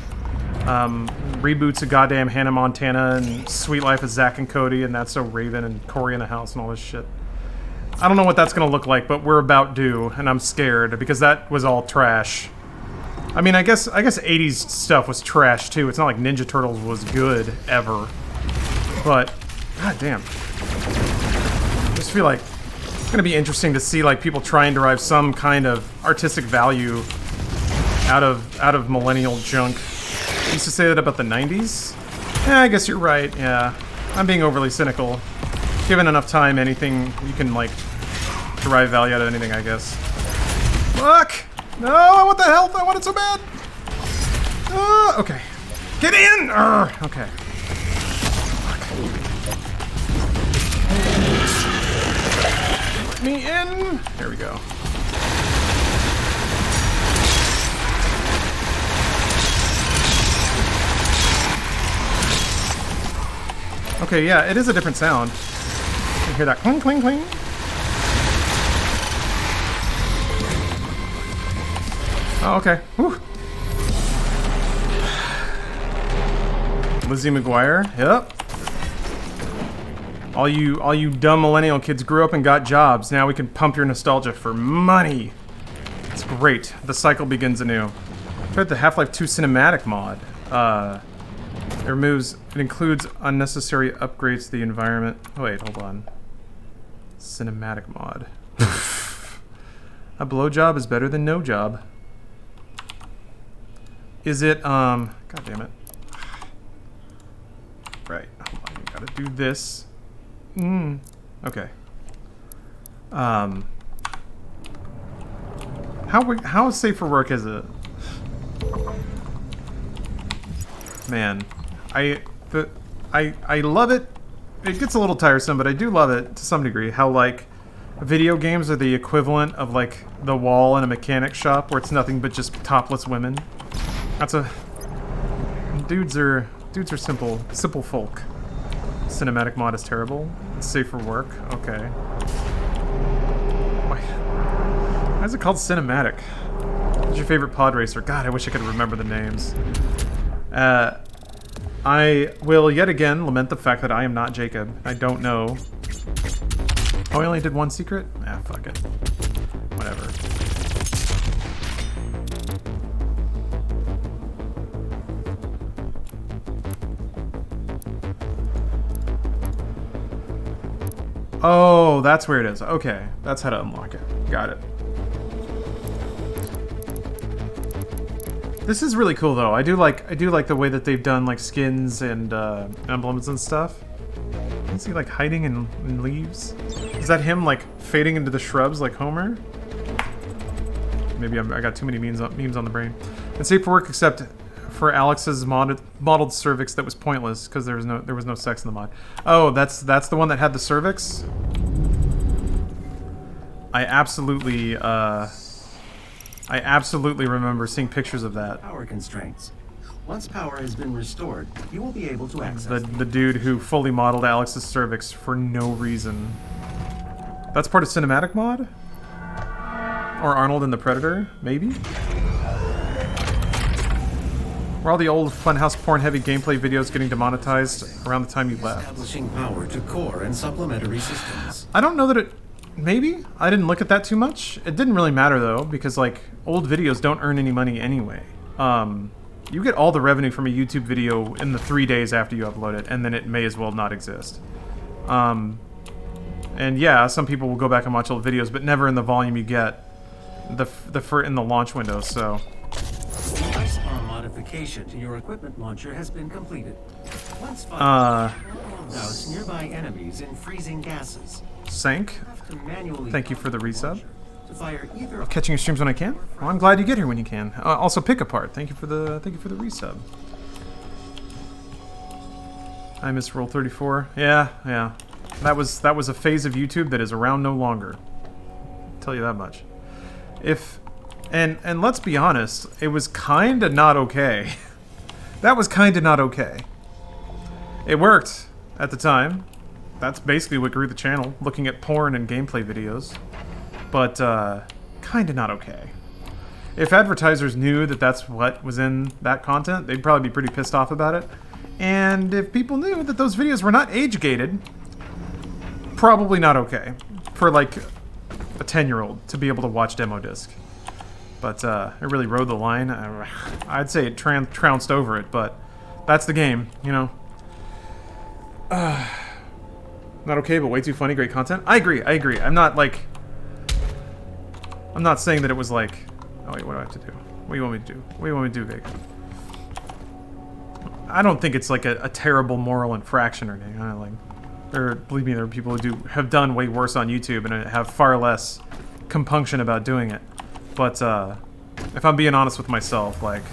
A: Reboots of goddamn Hannah Montana and Sweet Life of Zack and Cody and That's So Raven and Corey in the House and all this shit. I don't know what that's going to look like, but we're about due, and I'm scared because that was all trash. I mean, I guess 80s stuff was trash too. It's not like Ninja Turtles was good ever, but god damn, I just feel like it's gonna be interesting to see like people try and derive some kind of artistic value out of millennial junk. I used to say that about the 90s. Yeah, I guess you're right. Yeah, I'm being overly cynical. Given enough time, anything you can like derive value out of anything, I guess. Fuck! No, I want the health. I want it so bad. Okay, get in. Okay. Me in. There we go. Okay, yeah, it is a different sound. You hear that cling, cling, cling? Oh, okay. Whew. Lizzie McGuire. Yep. All you dumb millennial kids grew up and got jobs. Now we can pump your nostalgia for money. It's great. The cycle begins anew. Tried the Half-Life 2 cinematic mod. It includes unnecessary upgrades to the environment. Oh, wait, hold on. Cinematic mod. A blowjob is better than no job. Is it, god damn it. Right, hold on, we gotta do this. Okay. How safe for work is it? Man, I love it. It gets a little tiresome, but I do love it to some degree. How like video games are the equivalent of like the wall in a mechanic shop where it's nothing but just topless women. That's a dudes are simple folk. Cinematic mod is terrible. It's safe for work. Okay. Why is it called cinematic? What's your favorite pod racer? God, I wish I could remember the names. I will yet again lament the fact that I am not Jacob. I don't know. Oh, I only did one secret? Ah, fuck it. Whatever. Oh, that's where it is. Okay, that's how to unlock it. Got it. This is really cool, though. I do like the way that they've done like skins and emblems and stuff. Is he like hiding in leaves? Is that him like fading into the shrubs like Homer? Maybe I got too many memes on the brain. And safe for work except for Alex's modeled cervix that was pointless because there was no sex in the mod. Oh, that's the one that had the cervix. I absolutely remember seeing pictures of that.
F: Power constraints. Once power has been restored, you will be able to access
A: the dude who fully modeled Alex's cervix for no reason. That's part of cinematic mod? Or Arnold and the Predator, maybe? Were all the old Funhouse porn-heavy gameplay videos getting demonetized around the time you left?
F: establishing power to core and supplementary systems.
A: I don't know that it Maybe. I didn't look at that too much. It didn't really matter though, because like old videos don't earn any money anyway. You get all the revenue from a YouTube video in the 3 days after you upload it, and then it may as well not exist. And yeah, some people will go back and watch old videos, but never in the volume you get in the launch window. So
F: The ice arm modification to your equipment launcher has been completed. Once fired, douse nearby enemies in freezing gases.
A: Sank.
F: Have to manually
A: Thank you for the resub.
F: to fire either
A: Catching your streams when I can. Well, I'm glad you get here when you can. Also, pick apart. Thank you for the resub. I miss Roll 34. Yeah. That was a phase of YouTube that is around no longer. I'll tell you that much. And let's be honest, it was kinda not okay. That was kinda not okay. It worked at the time. That's basically what grew the channel, looking at porn and gameplay videos. But, kinda not okay. If advertisers knew that that's what was in that content, they'd probably be pretty pissed off about it. And if people knew that those videos were not age-gated, probably not okay. For, like, a 10-year-old to be able to watch demo disc. But, it really rode the line. I'd say it trounced over it, but that's the game, you know? Not okay, but way too funny, great content. I agree. I'm not saying that it was like... Oh wait, what do I have to do? What do you want me to do? What do you want me to do, Vega? I don't think it's like a terrible moral infraction or anything. Believe me, there are people who have done way worse on YouTube and have far less compunction about doing it. But, if I'm being honest with myself, like...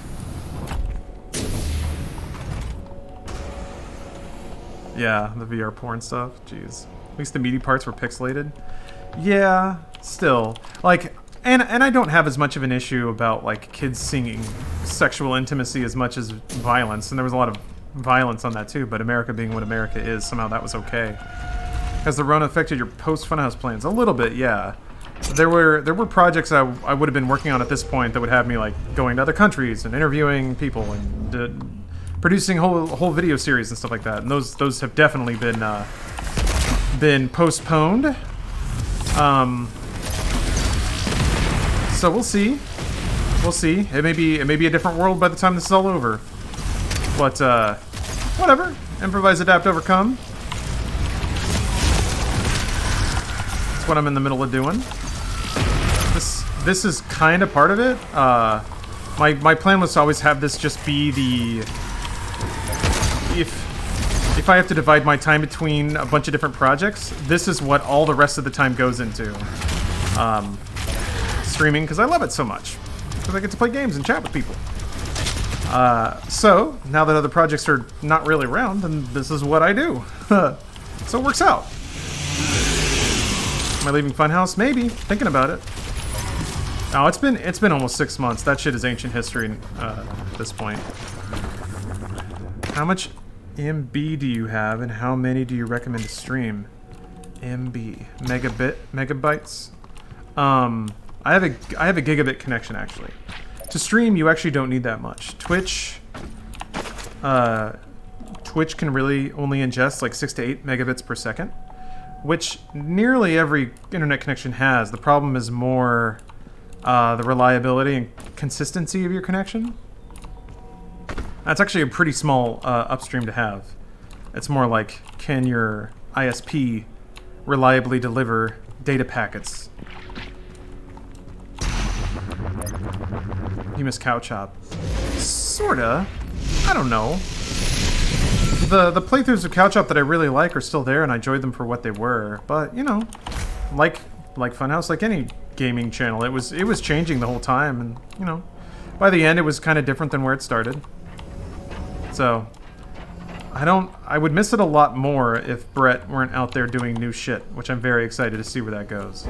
A: Yeah, the VR porn stuff. Jeez. At least the meaty parts were pixelated. Yeah, still. Like, and I don't have as much of an issue about, like, kids singing sexual intimacy as much as violence. And there was a lot of violence on that, too. But America being what America is, somehow that was okay. Has the Rona affected your post-Funhouse plans? A little bit, yeah. There were projects I would have been working on at this point that would have me, like, going to other countries and interviewing people and... producing whole video series and stuff like that, and those have definitely been postponed. So we'll see. It may be a different world by the time this is all over. But whatever. Improvise, adapt, overcome. That's what I'm in the middle of doing. This is kind of part of it. My plan was to always have this just be the... If I have to divide my time between a bunch of different projects, this is what all the rest of the time goes into. Streaming, because I love it so much. Because I get to play games and chat with people. So, now that other projects are not really around, then this is what I do. So it works out. Am I leaving Funhouse? Maybe. Thinking about it. Oh, it's been almost 6 months. That shit is ancient history at this point. How much MB do you have, and how many do you recommend to stream? MB, megabytes. I have a gigabit connection actually. To stream, you actually don't need that much. Twitch can really only ingest like 6 to 8 megabits per second, which nearly every internet connection has. The problem is more the reliability and consistency of your connection. That's actually a pretty small upstream to have. It's more like, can your ISP reliably deliver data packets? You miss Cow Chop. Sorta. I don't know. The playthroughs of Cow Chop that I really like are still there, and I enjoyed them for what they were. But, you know, like Funhouse, like any gaming channel, it was changing the whole time, and, you know, by the end it was kind of different than where it started. So, I would miss it a lot more if Brett weren't out there doing new shit, which I'm very excited to see where that goes.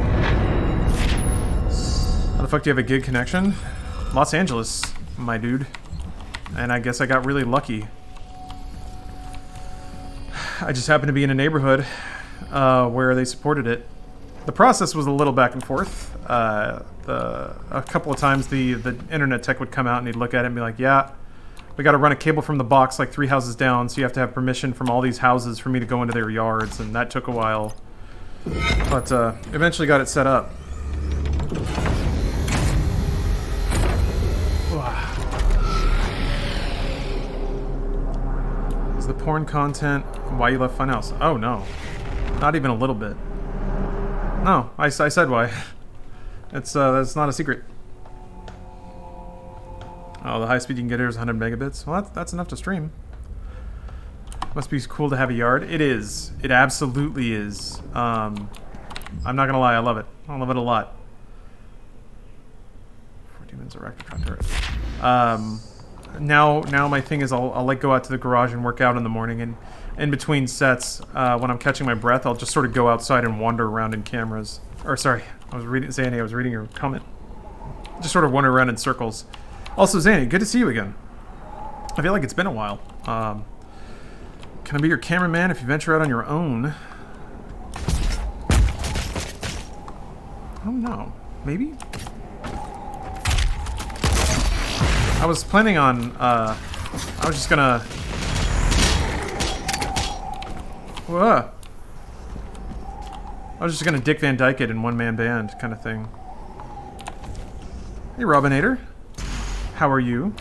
A: How the fuck do you have a gig connection? Los Angeles, my dude. And I guess I got really lucky. I just happened to be in a neighborhood where they supported it. The process was a little back and forth. A couple of times the internet tech would come out and he'd look at it and be like, yeah, we got to run a cable from the box like 3 houses down, so you have to have permission from all these houses for me to go into their yards, and that took a while. But eventually got it set up. Is the porn content why you left Funhouse? Oh no, not even a little bit. No, I said why. It's that's not a secret. Oh, the highest speed you can get here is 100 megabits. Well, that's enough to stream. Must be cool to have a yard. It is. It absolutely is. I'm not gonna lie, I love it. I love it a lot. 4 demons, a reactor tractor. Now my thing is I'll like go out to the garage and work out in the morning, and in between sets, when I'm catching my breath, I'll just sort of go outside and wander around in cameras. Or sorry, I was reading Zanny. I was reading your comment. Just sort of wander around in circles. Also, Zanny, good to see you again. I feel like it's been a while. Can I be your cameraman if you venture out on your own? I don't know. Maybe? I was planning on, I was just gonna... Whoa. I was just gonna Dick Van Dyke it in one-man band kind of thing. Hey, Robinator. How are you?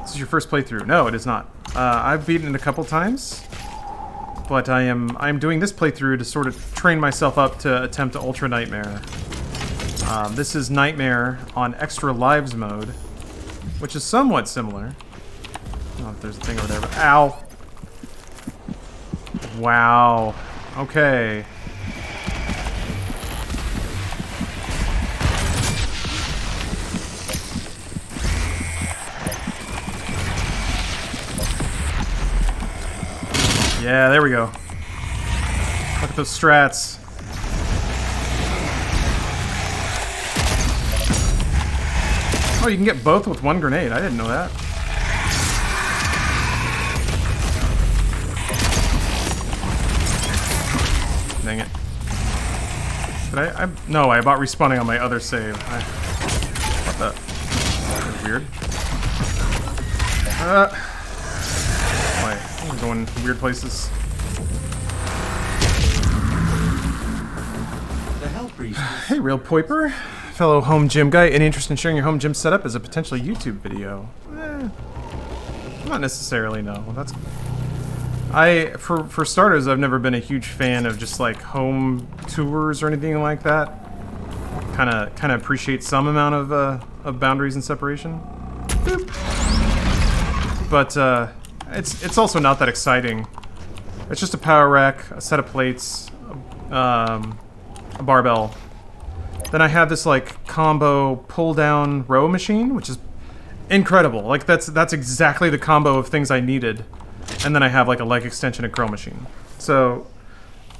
A: This is your first playthrough. No, it is not. I've beaten it a couple times, but I'm doing this playthrough to sort of train myself up to attempt Ultra Nightmare. This is Nightmare on Extra Lives mode, which is somewhat similar. I don't know if there's a thing over there, but ow! Wow. Okay. Yeah, there we go. Look at those strats. Oh, you can get both with one grenade. I didn't know that. Dang it. Did I no, I bought respawning on my other save. What the? That's weird. I'm going weird places.
F: The Hell Priest.
A: Hey, Real Poiper. Fellow home gym guy. Any interest in sharing your home gym setup as a potential YouTube video? Not necessarily, no. That's... For starters, I've never been a huge fan of just like home tours or anything like that. Kinda appreciate some amount of boundaries and separation. Boop. But it's also not that exciting. It's just a power rack, a set of plates, a barbell. Then I have this like combo pull down row machine, which is incredible. Like that's exactly the combo of things I needed. And then I have like a leg extension and curl machine. So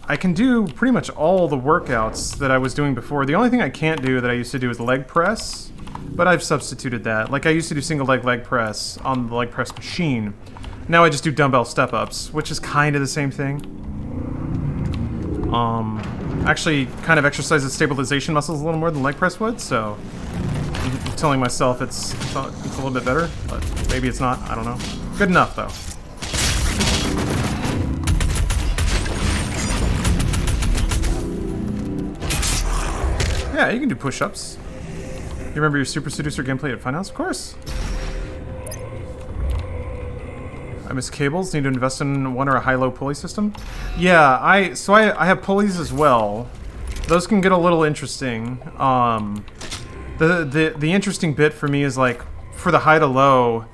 A: I can do pretty much all the workouts that I was doing before. The only thing I can't do that I used to do is leg press, but I've substituted that. Like I used to do single leg press on the leg press machine. Now I just do dumbbell step-ups, which is kind of the same thing. Actually kind of exercises stabilization muscles a little more than leg press would, so I'm telling myself it's a little bit better, but maybe it's not, I don't know. Good enough, though. Yeah, you can do push-ups. You remember your Super Seducer gameplay at Funhouse? Of course! I miss cables. Need to invest in one or a high-low pulley system. Yeah, I have pulleys as well. Those can get a little interesting. The interesting bit for me is like for the high to low,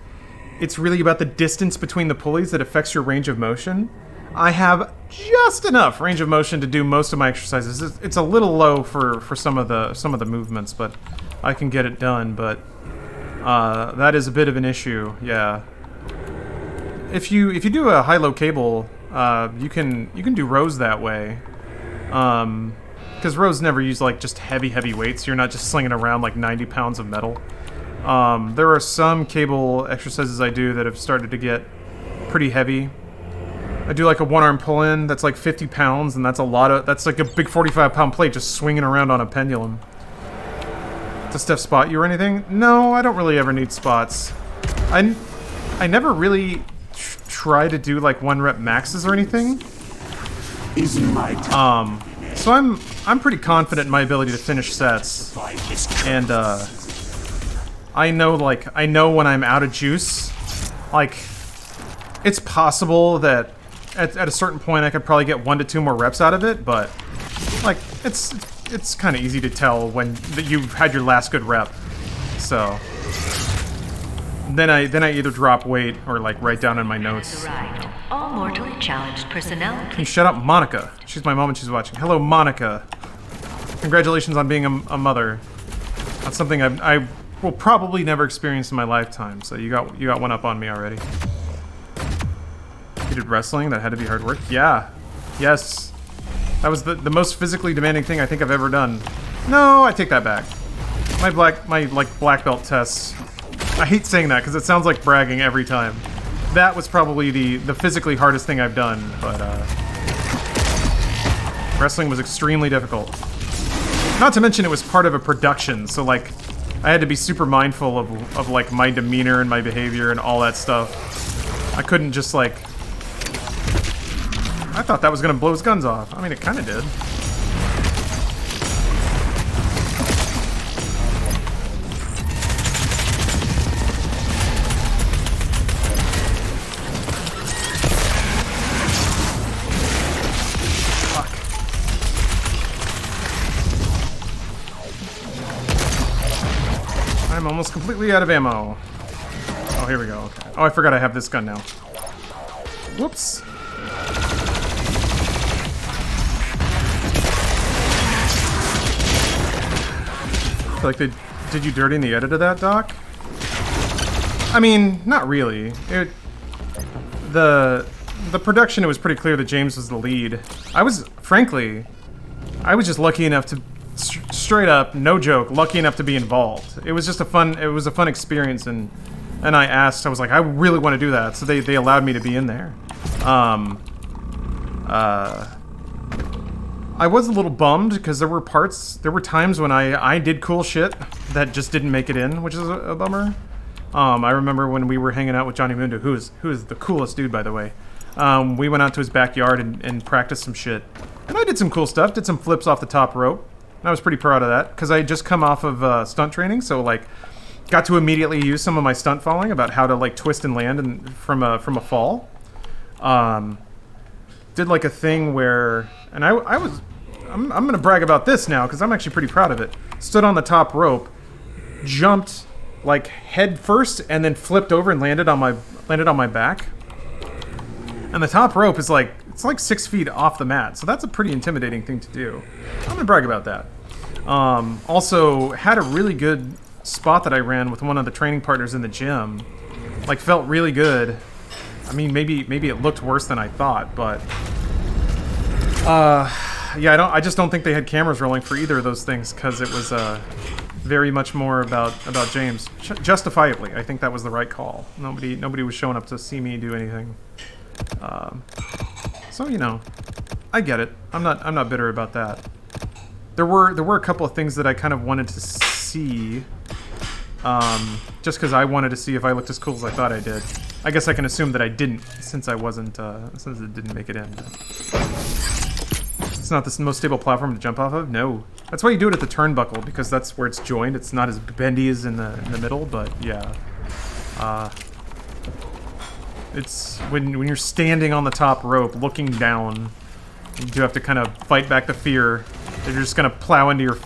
A: it's really about the distance between the pulleys that affects your range of motion. I have just enough range of motion to do most of my exercises. It's a little low for some of the movements, but I can get it done. But that is a bit of an issue. Yeah. If you do a high-low cable, you can do rows that way, because rows never use like just heavy weights. You're not just slinging around like 90 pounds of metal. There are some cable exercises I do that have started to get pretty heavy. I do like a one-arm pull-in that's like 50 pounds, and that's like a big 45-pound plate just swinging around on a pendulum. Does Steph spot you or anything? No, I don't really ever need spots. I never really try to do like 1 rep maxes or anything.
D: Is my time.
A: So I'm pretty confident in my ability to finish sets, and I know when I'm out of juice. Like, it's possible that at a certain point I could probably get 1 to 2 more reps out of it, but like it's kind of easy to tell when you've had your last good rep. So then I either drop weight or like write down in my notes.
H: Arrived. All mortally challenged personnel,
A: Can you shut up, Monica? She's my mom and she's watching. Hello, Monica. Congratulations on being a mother. That's something I will probably never experience in my lifetime. So you got one up on me already. You did wrestling? That had to be hard work. Yeah. Yes. That was the most physically demanding thing I think I've ever done. No, I take that back. My black belt tests. I hate saying that because it sounds like bragging every time. That was probably the physically hardest thing I've done, but wrestling was extremely difficult. Not to mention it was part of a production, so like I had to be super mindful of like my demeanor and my behavior and all that stuff. I couldn't just like... I thought that was gonna blow his guns off. I mean, it kind of did. I'm almost completely out of ammo. Oh, here we go. Okay. Oh, I forgot I have this gun now. Whoops. I feel like they did you dirty in the edit of that, Doc? I mean, not really. The production, it was pretty clear that James was the lead. Frankly, I was just lucky enough to... straight up, no joke, lucky enough to be involved. It was just a fun experience, and I asked, I was like, I really want to do that, so they allowed me to be in there. I was a little bummed because there were times when I did cool shit that just didn't make it in, which is a bummer. I remember when we were hanging out with Johnny Mundo, who is the coolest dude, by the way. We went out to his backyard and practiced some shit. And I did some cool stuff, did some flips off the top rope. And I was pretty proud of that, because I had just come off of stunt training, so like, got to immediately use some of my stunt falling about how to like twist and land from a fall. Did like a thing where, and I'm gonna brag about this now because I'm actually pretty proud of it. Stood on the top rope, jumped like head first, and then flipped over and landed on my back. And the top rope is like, it's like 6 feet off the mat, so that's a pretty intimidating thing to do. I'm gonna brag about that. Also had a really good spot that I ran with one of the training partners in the gym. Like, felt really good. I mean, maybe it looked worse than I thought, but yeah, I just don't think they had cameras rolling for either of those things because it was very much more about James. Justifiably, I think that was the right call. Nobody was showing up to see me do anything. So you know, I get it. I'm not bitter about that. There were a couple of things that I kind of wanted to see, just because I wanted to see if I looked as cool as I thought I did. I guess I can assume that I didn't, since I wasn't, since it didn't make it in. It's not the most stable platform to jump off of. No, that's why you do it at the turnbuckle, because that's where it's joined. It's not as bendy as in the middle, but yeah. It's when you're standing on the top rope, looking down, you do have to kind of fight back the fear that you're just gonna plow into your,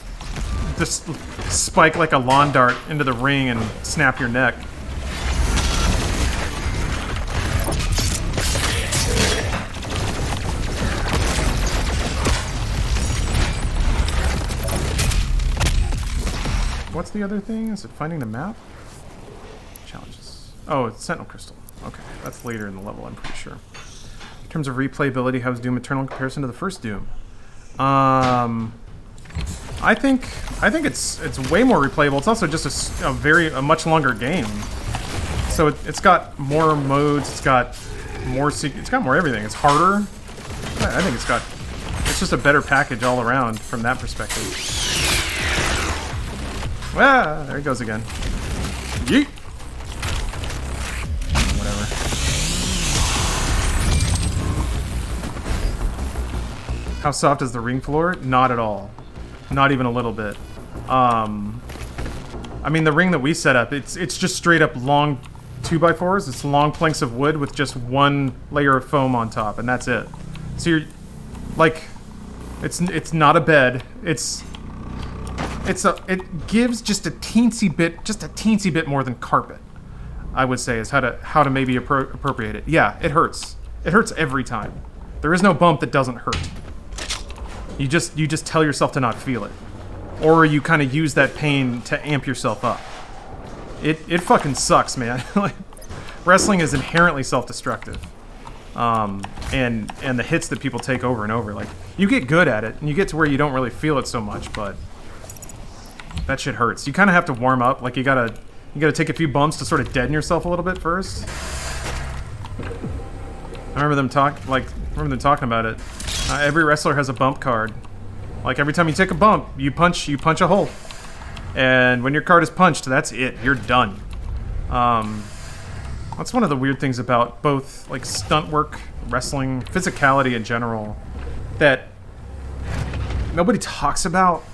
A: just spike like a lawn dart into the ring and snap your neck. What's the other thing? Is it finding the map? Challenges. Oh, it's Sentinel Crystal. Okay, that's later in the level, I'm pretty sure. In terms of replayability, how's Doom Eternal in comparison to the first Doom? I think it's way more replayable. It's also just a much longer game. So it's got more modes. It's got more everything. It's harder. I think it's just a better package all around from that perspective. Ah, there he goes again. Yeet. Whatever. How soft is the ring floor? Not at all. Not even a little bit. I mean, the ring that we set up, it's just straight up long 2x4s. It's long planks of wood with just one layer of foam on top, and that's it. So you're like, it's not a bed. It gives just a teensy bit more than carpet. I would say is how to maybe appropriate it. Yeah, it hurts. It hurts every time. There is no bump that doesn't hurt. You just tell yourself to not feel it, or you kind of use that pain to amp yourself up. It fucking sucks, man. Like, wrestling is inherently self-destructive, and the hits that people take over and over. Like, you get good at it, and you get to where you don't really feel it so much, but that shit hurts. You kind of have to warm up. Like, you gotta take a few bumps to sort of deaden yourself a little bit first. I remember them talking about it. Every wrestler has a bump card. Like, every time you take a bump, you punch a hole. And when your card is punched, that's it. You're done. That's one of the weird things about both, like, stunt work, wrestling, physicality in general, that nobody talks about.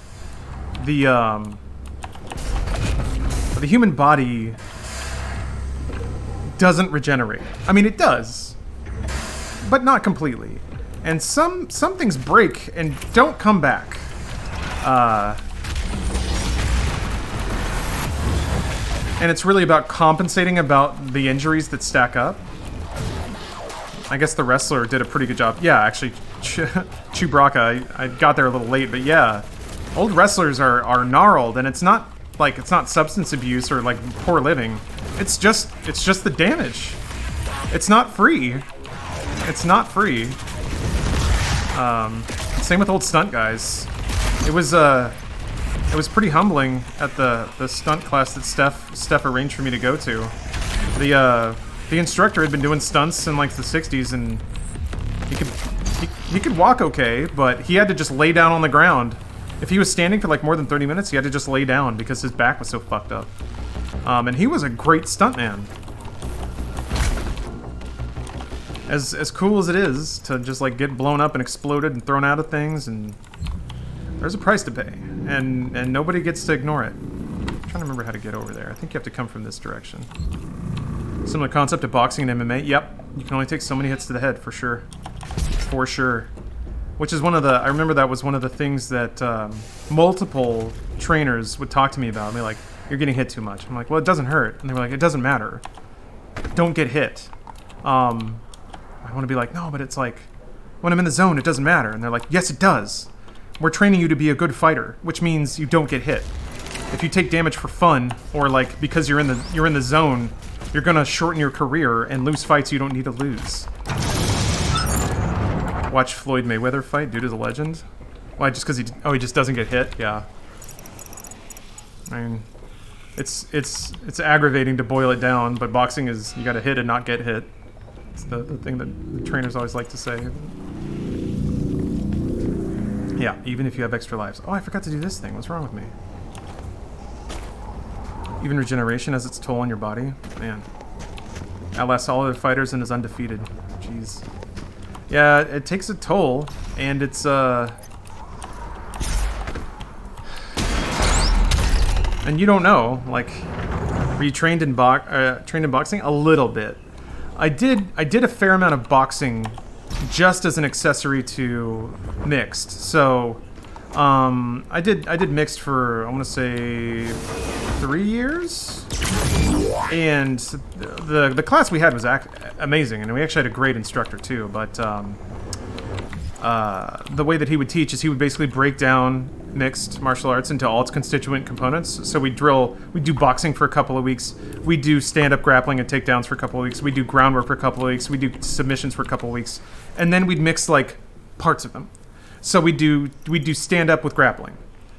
A: The human body doesn't regenerate. I mean, it does, but not completely. And some things break and don't come back. And it's really about compensating about the injuries that stack up. I guess the wrestler did a pretty good job. Yeah, actually, Chewbacca, I got there a little late, but yeah. Old wrestlers are gnarled, and it's not substance abuse or like poor living. It's just the damage. It's not free. It's not free. Same with old stunt guys. It was pretty humbling at the stunt class that Steph arranged for me to go to. The instructor had been doing stunts in like the 60s, and he could walk okay, but he had to just lay down on the ground. If he was standing for like more than 30 minutes, he had to just lay down because his back was so fucked up. And he was a great stuntman. As cool as it is to just like get blown up and exploded and thrown out of things, and there's a price to pay, and nobody gets to ignore it. I'm trying to remember how to get over there. I think you have to come from this direction. Similar concept to boxing and MMA. Yep, you can only take so many hits to the head, for sure. For sure. Which is I remember that was one of the things that multiple trainers would talk to me about. And they're like, you're getting hit too much. I'm like, well, it doesn't hurt. And they were like, it doesn't matter. Don't get hit. I want to be like, no, but it's like, when I'm in the zone, it doesn't matter. And they're like, yes, it does. We're training you to be a good fighter, which means you don't get hit. If you take damage for fun, or like because you're in the zone, you're gonna shorten your career and lose fights you don't need to lose. Watch Floyd Mayweather fight. Dude is a legend. Why? Just because he just doesn't get hit? Yeah. I mean, it's aggravating to boil it down, but boxing is, you gotta hit and not get hit. It's the thing that the trainers always like to say. Yeah, even if you have extra lives. Oh, I forgot to do this thing. What's wrong with me? Even regeneration has its toll on your body. Man. Outlasts all other fighters and is undefeated. Jeez. Yeah, it takes a toll, and it's and you don't know. Like, were you trained in boxing? A little bit. I did a fair amount of boxing, just as an accessory to mixed. So, I did mixed for, I want to say, 3 years. And the class we had was amazing, and we actually had a great instructor too. But the way that he would teach is he would basically break down mixed martial arts into all its constituent components. So we do boxing for a couple of weeks, we do stand-up grappling and takedowns for a couple of weeks, we do groundwork for a couple of weeks, we do submissions for a couple of weeks, and then we'd mix like parts of them. So we do stand-up with grappling,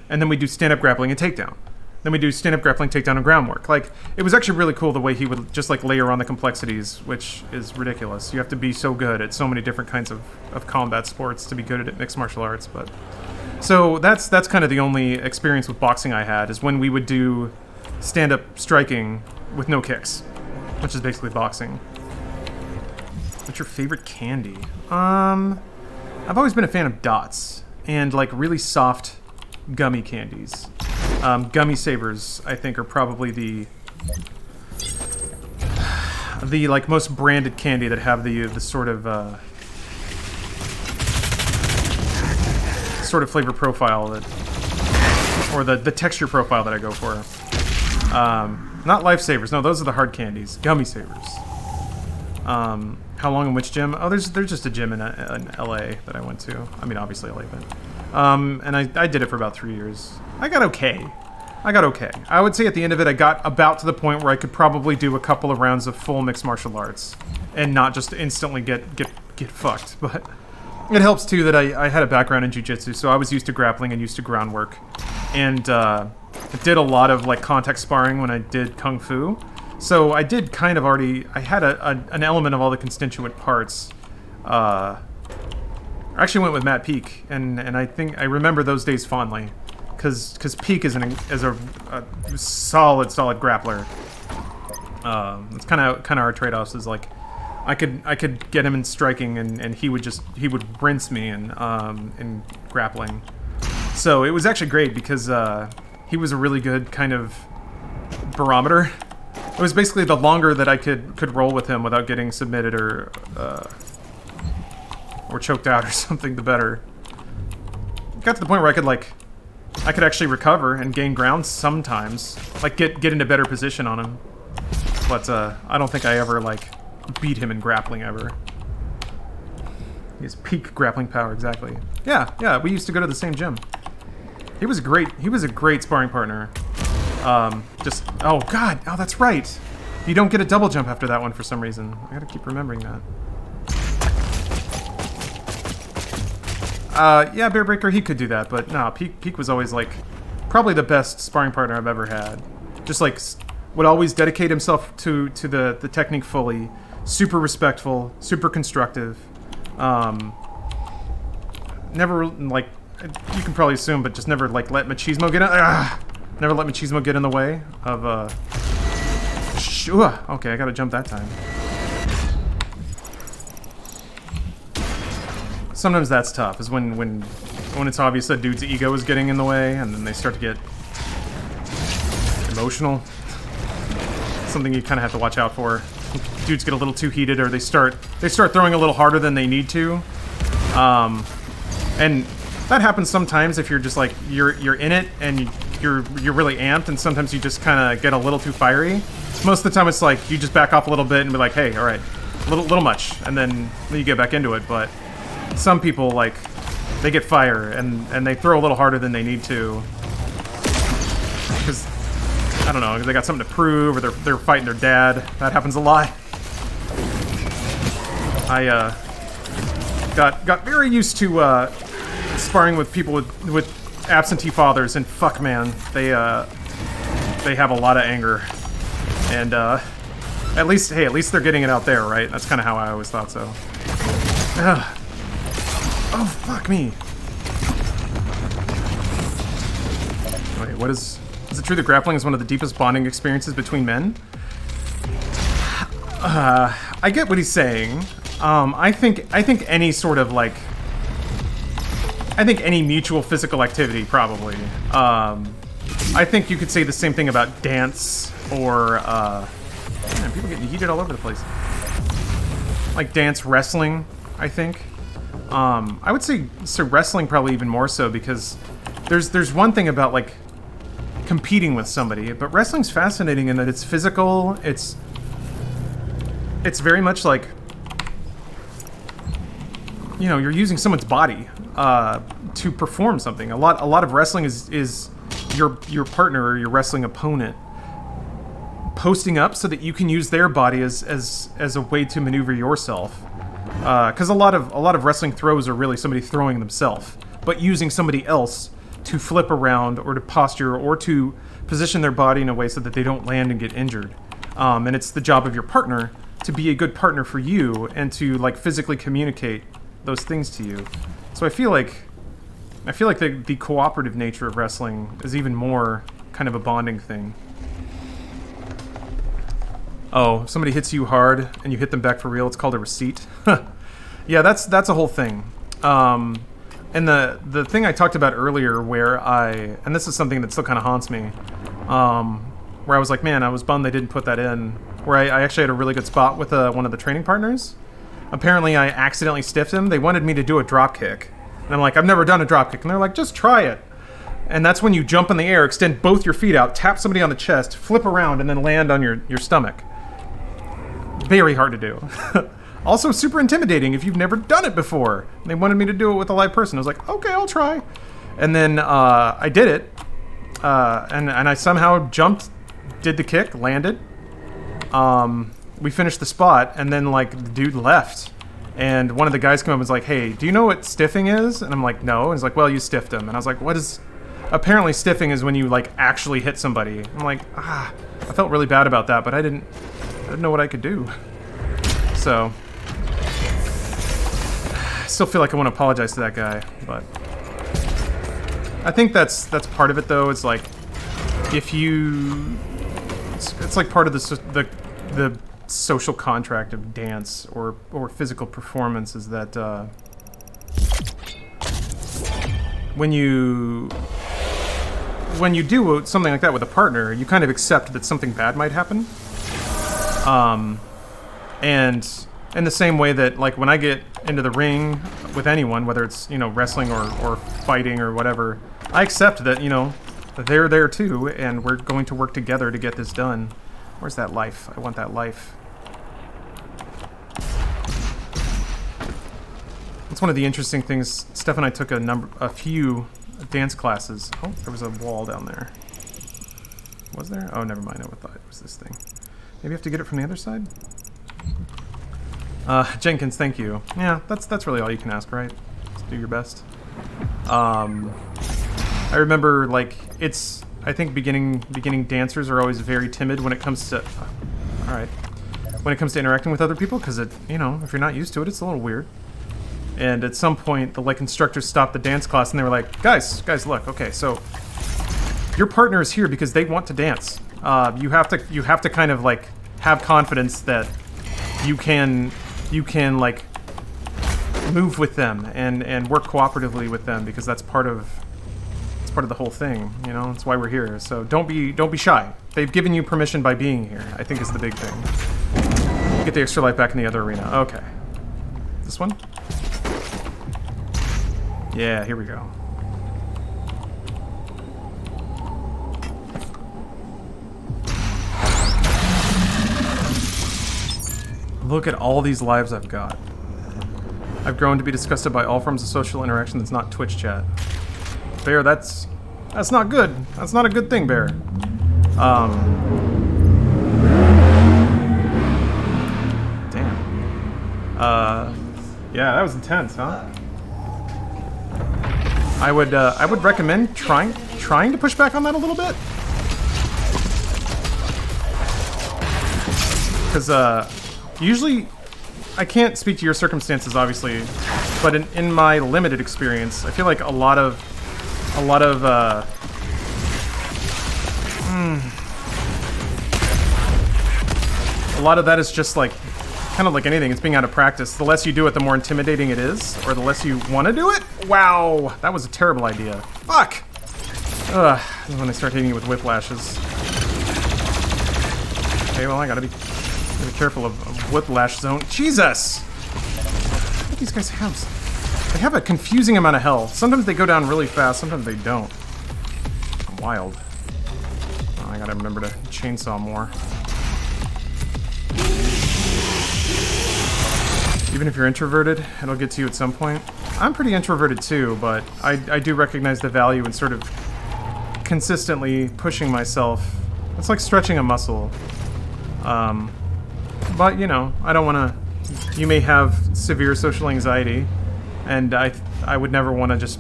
A: and then we do stand-up grappling and takedown. Then we do stand-up grappling, takedown, and groundwork. Like, it was actually really cool the way he would just like layer on the complexities, which is ridiculous. You have to be so good at so many different kinds of combat sports to be good at mixed martial arts. But so that's kind of the only experience with boxing I had, is when we would do stand-up striking with no kicks, which is basically boxing. What's your favorite candy? I've always been a fan of dots and like really soft gummy candies. Gummy savers, I think, are probably the like most branded candy that have the sort of flavor profile that, or the texture profile that I go for. Not lifesavers. No, those are the hard candies. Gummy savers. How long in which gym? Oh, there's just a gym in LA that I went to. I mean, obviously LA, but and I did it for about 3 years. I got okay. I would say at the end of it, I got about to the point where I could probably do a couple of rounds of full mixed martial arts and not just instantly get fucked. But it helps too that I had a background in jiu-jitsu, so I was used to grappling and used to groundwork, and I did a lot of like contact sparring when I did kung fu. So I did kind of already. I had an element of all the constituent parts. I actually went with Matt Peak, and I think I remember those days fondly, because Peak is a solid grappler. It's kind of our trade-offs. Is like I could get him in striking, and he would rinse me in grappling. So it was actually great because he was a really good kind of barometer. It was basically the longer that I could roll with him without getting submitted or choked out or something, the better. It got to the point where I could actually recover and gain ground sometimes, like get into better position on him. But I don't think I ever like beat him in grappling ever. He has peak grappling power, exactly. Yeah, we used to go to the same gym. He was a great sparring partner. Oh god, oh that's right. You don't get a double jump after that one for some reason. I gotta keep remembering that. Yeah, Bear Breaker, he could do that, but no, Peak was always like probably the best sparring partner I've ever had. Just like would always dedicate himself to the technique fully, super respectful, super constructive. Never like, you can probably assume, but just never like let machismo get in. Never let machismo get in the way of okay, I gotta jump that time. Sometimes that's tough, is when it's obvious that dude's ego is getting in the way, and then they start to get emotional. Something you kind of have to watch out for. Dudes get a little too heated, or they start throwing a little harder than they need to. And that happens sometimes if you're just like you're in it and you're really amped, and sometimes you just kind of get a little too fiery. Most of the time, it's like you just back off a little bit and be like, "Hey, all right, little much," and then you get back into it. But some people like they get fire and they throw a little harder than they need to because I don't know, they got something to prove, or they're fighting their dad. That happens a lot. I got very used to sparring with people with absentee fathers, and fuck man, they have a lot of anger, and at least they're getting it out there, right? That's kind of how I always thought so. Ugh. Oh fuck me. Wait, what is it true that grappling is one of the deepest bonding experiences between men? I get what he's saying. I think any sort of like, I think any mutual physical activity probably. I think you could say the same thing about dance or man, people getting heated all over the place. Like dance, wrestling, I think. I would say so wrestling probably even more so, because there's one thing about like competing with somebody, but wrestling's fascinating in that it's physical. It's very much like, you know, you're using someone's body to perform something. A lot of wrestling is your partner or your wrestling opponent posting up so that you can use their body as a way to maneuver yourself. Because a lot of wrestling throws are really somebody throwing themselves, but using somebody else to flip around or to posture or to position their body in a way so that they don't land and get injured. And it's the job of your partner to be a good partner for you and to like physically communicate those things to you. So I feel like the cooperative nature of wrestling is even more kind of a bonding thing. Oh, if somebody hits you hard and you hit them back for real, it's called a receipt. Yeah, that's a whole thing. And the thing I talked about earlier, where and this is something that still kind of haunts me, where I was like, man, I was bummed they didn't put that in. Where I actually had a really good spot with one of the training partners. Apparently, I accidentally stiffed him. They wanted me to do a drop kick, and I'm like, I've never done a drop kick, and they're like, just try it. And that's when you jump in the air, extend both your feet out, tap somebody on the chest, flip around, and then land on your stomach. Very hard to do. Also super intimidating if you've never done it before. They wanted me to do it with a live person. I was like, okay, I'll try. And then I did it. And I somehow jumped, did the kick, landed. We finished the spot, and then like the dude left. And one of the guys came up and was like, hey, do you know what stiffing is? And I'm like, no. And he's like, well, you stiffed him. And I was like, what is... Apparently stiffing is when you like actually hit somebody. I'm like, I felt really bad about that, but I didn't know what I could do. So... I still feel like I want to apologize to that guy, but I think that's part of it though. It's like if you, it's like part of the social contract of dance or physical performance is that when you do something like that with a partner, you kind of accept that something bad might happen, and in the same way that, like, when I get into the ring with anyone, whether it's, you know, wrestling or fighting or whatever, I accept that, you know, they're there too, and we're going to work together to get this done. Where's that life? I want that life. That's one of the interesting things. Steph and I took a few dance classes. Oh, there was a wall down there. Was there? Oh, never mind. I thought it was this thing. Maybe I have to get it from the other side? Jenkins, thank you. Yeah, that's really all you can ask, right? Just do your best. I remember, like, I think beginning dancers are always very timid when it comes to... Alright. When it comes to interacting with other people, because you know, if you're not used to it, it's a little weird. And at some point, the, like, instructors stopped the dance class, and they were like, guys, look, okay, so... Your partner is here because they want to dance. You have to kind of, like, have confidence that you can like move with them and work cooperatively with them, because that's part of the whole thing, you know. That's why we're here. So don't be shy. They've given you permission by being here, I think, is the big thing. Get the extra life back in the other arena. Okay. This one? Yeah, here we go. Look at all these lives I've got. I've grown to be disgusted by all forms of social interaction that's not Twitch chat. Bear, that's not good. That's not a good thing, Bear. Damn. Yeah, that was intense, huh? I would recommend trying to push back on that a little bit. Because, usually, I can't speak to your circumstances, obviously, but in my limited experience, I feel like a lot of that is just like, kind of like anything, it's being out of practice. The less you do it, the more intimidating it is, or the less you want to do it. Wow, that was a terrible idea. Fuck! Ugh, this is when they start hitting you with whiplashes. Okay, well, I gotta be careful of whiplash zone. Jesus! What do these guys have? They have a confusing amount of health. Sometimes they go down really fast, sometimes they don't. Wild. Oh, I gotta remember to chainsaw more. Even if you're introverted, it'll get to you at some point. I'm pretty introverted too, but I do recognize the value in sort of consistently pushing myself. It's like stretching a muscle. But, you know, I don't want to... You may have severe social anxiety, and I would never want to just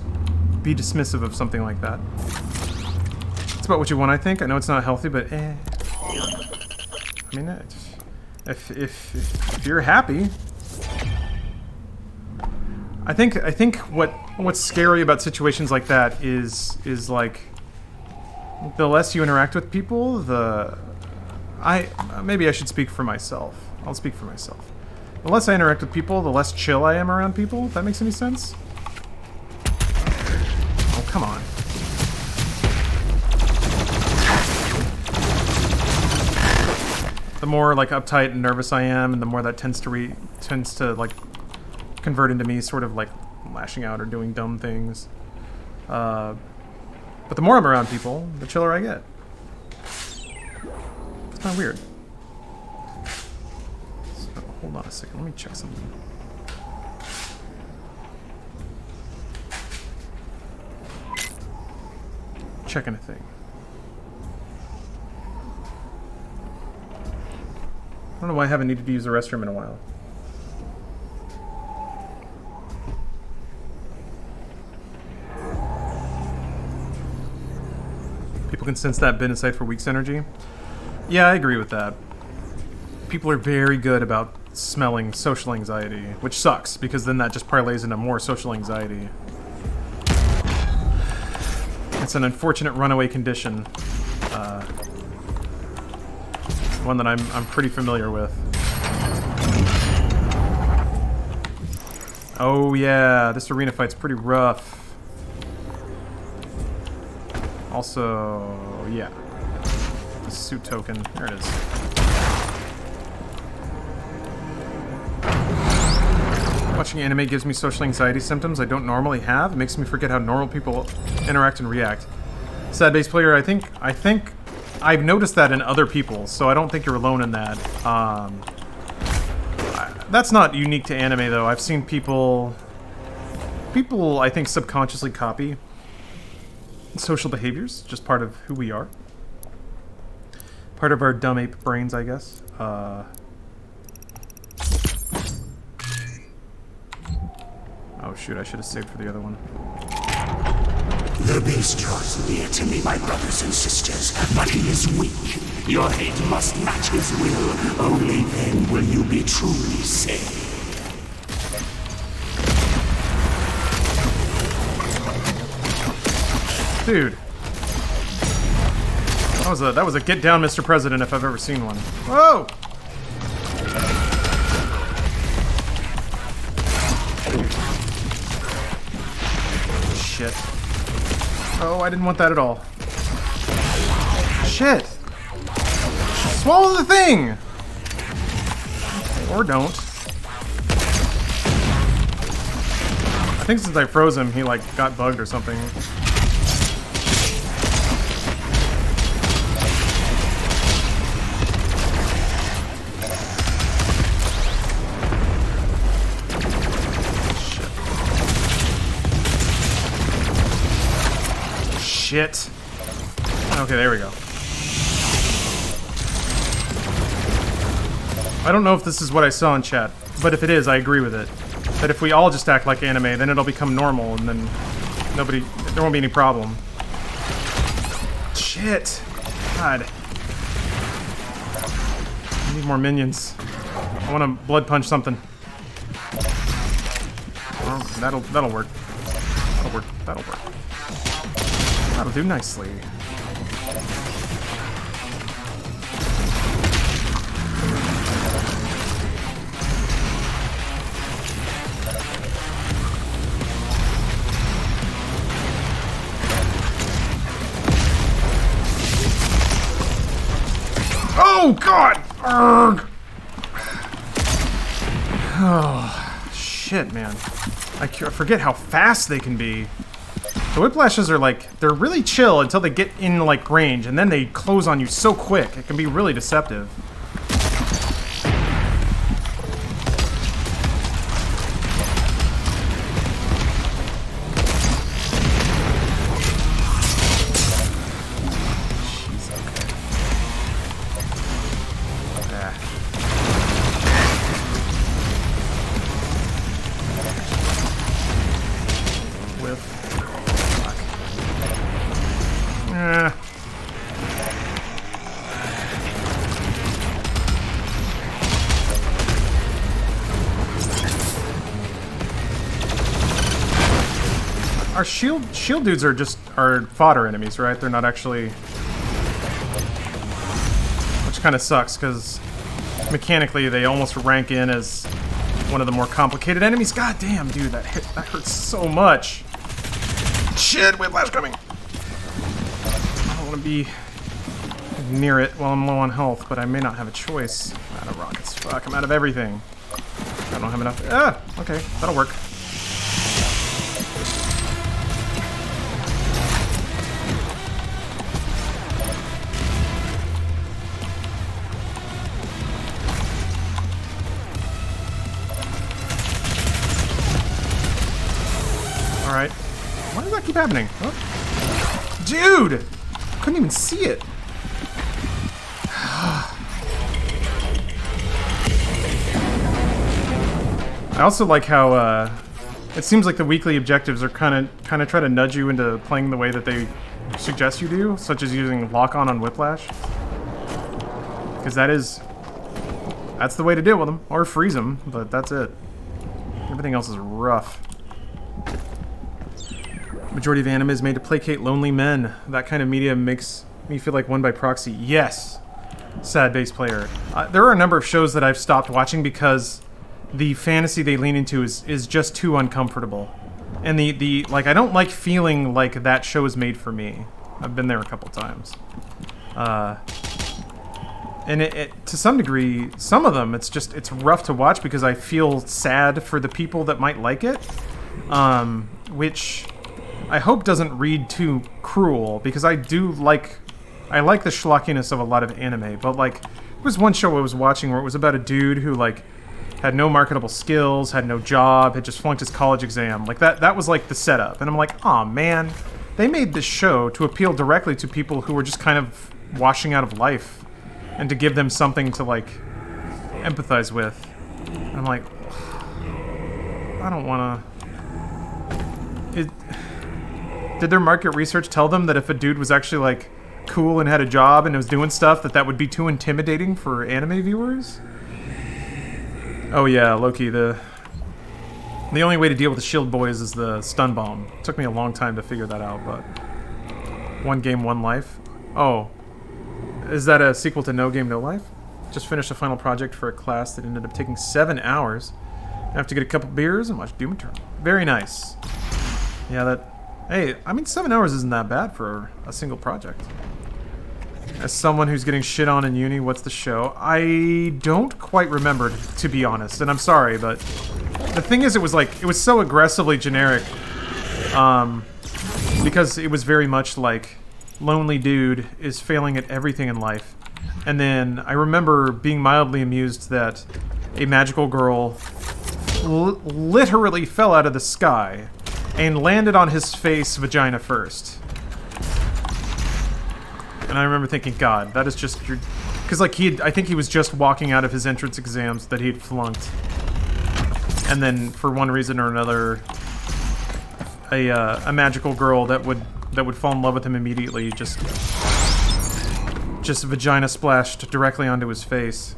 A: be dismissive of something like that. It's about what you want, I think. I know it's not healthy, but I mean, if you're happy... I think what's scary about situations like that is like, the less you interact with people, maybe I should speak for myself. I'll speak for myself. The less I interact with people, the less chill I am around people, if that makes any sense. more like uptight and nervous I am, and the more that tends to like convert into me sort of like lashing out or doing dumb things. But the more I'm around people, the chiller I get. It's kind of weird. So, hold on a second. Let me check something. Checking a thing. I don't know why I haven't needed to use the restroom in a while. People can sense that bin in sight for week's energy. Yeah, I agree with that. People are very good about smelling social anxiety, which sucks, because then that just parlays into more social anxiety. It's an unfortunate runaway condition. One that I'm pretty familiar with. Oh yeah, this arena fight's pretty rough. Also, yeah. The suit token. There it is. Watching anime gives me social anxiety symptoms I don't normally have. It makes me forget how normal people interact and react. Sad bass player, I think I've noticed that in other people, so I don't think you're alone in that. That's not unique to anime, though. I've seen people, I think, subconsciously copy social behaviors, just part of who we are. Part of our dumb ape brains, I guess. Oh shoot, I should have saved for the other one.
D: The beast draws near to me, my brothers and sisters, but he is weak. Your hate must match his will. Only then will you be truly saved.
A: Dude. That was a get down, Mr. President, if I've ever seen one. Whoa! Shit. Oh, I didn't want that at all. Shit! Swallow the thing! Or don't. I think since I froze him, he like got bugged or something. Shit. Okay, there we go. I don't know if this is what I saw in chat, but if it is, I agree with it. That if we all just act like anime, then it'll become normal, and then there won't be any problem. Shit. God. I need more minions. I want to blood punch something. Well, that'll work. That'll work. That'll work. That'll do nicely. Oh God! Urgh. Oh shit, man! I forget how fast they can be. The whiplashes are like, they're really chill until they get in like range, and then they close on you so quick. It can be really deceptive. Our shield dudes are fodder enemies, right? They're not actually, which kind of sucks because mechanically they almost rank in as one of the more complicated enemies. God damn, dude, that hurts so much. Shit, whiplash coming. I don't want to be near it while I'm low on health, but I may not have a choice. I'm out of rockets. Fuck, I'm out of everything. I don't have enough. Ah! Okay, that'll work. Alright. Why does that keep happening? Oh. Dude! Couldn't even see it. I also like how it seems like the weekly objectives are kind of try to nudge you into playing the way that they suggest you do, such as using lock-on Whiplash. Because that's the way to deal with them, or freeze them, but that's it. Everything else is rough. Majority of anime is made to placate lonely men. That kind of media makes me feel like one by proxy. Yes, sad bass player. There are a number of shows that I've stopped watching because the fantasy they lean into is just too uncomfortable. And the like, I don't like feeling like that show is made for me. I've been there a couple times. And it to some degree, some of them, it's rough to watch because I feel sad for the people that might like it. Which I hope doesn't read too cruel, because I like the schlockiness of a lot of anime, but like, there was one show I was watching where it was about a dude who like had no marketable skills, had no job, had just flunked his college exam. Like that was like the setup. And I'm like, aw man, they made this show to appeal directly to people who were just kind of washing out of life and to give them something to like empathize with. And I'm like, I don't wanna... Did their market research tell them that if a dude was actually like cool and had a job and was doing stuff, that would be too intimidating for anime viewers? Oh yeah, Loki, the only way to deal with the shield boys is the stun bomb. It took me a long time to figure that out, but one game, one life. Oh, is that a sequel to No Game, No Life? Just finished a final project for a class that ended up taking 7 hours. I have to get a couple beers and watch Doom Eternal. Very nice. Yeah, hey, I mean 7 hours isn't that bad for a single project. As someone who's getting shit on in uni, what's the show? I don't quite remember, to be honest, and I'm sorry, but the thing is, it was so aggressively generic, because it was very much like lonely dude is failing at everything in life. And then I remember being mildly amused that a magical girl literally fell out of the sky and landed on his face vagina first. And I remember thinking, God, that is just your... Because, like, I think he was just walking out of his entrance exams that he'd flunked. And then, for one reason or another, a magical girl that would fall in love with him immediately just vagina splashed directly onto his face.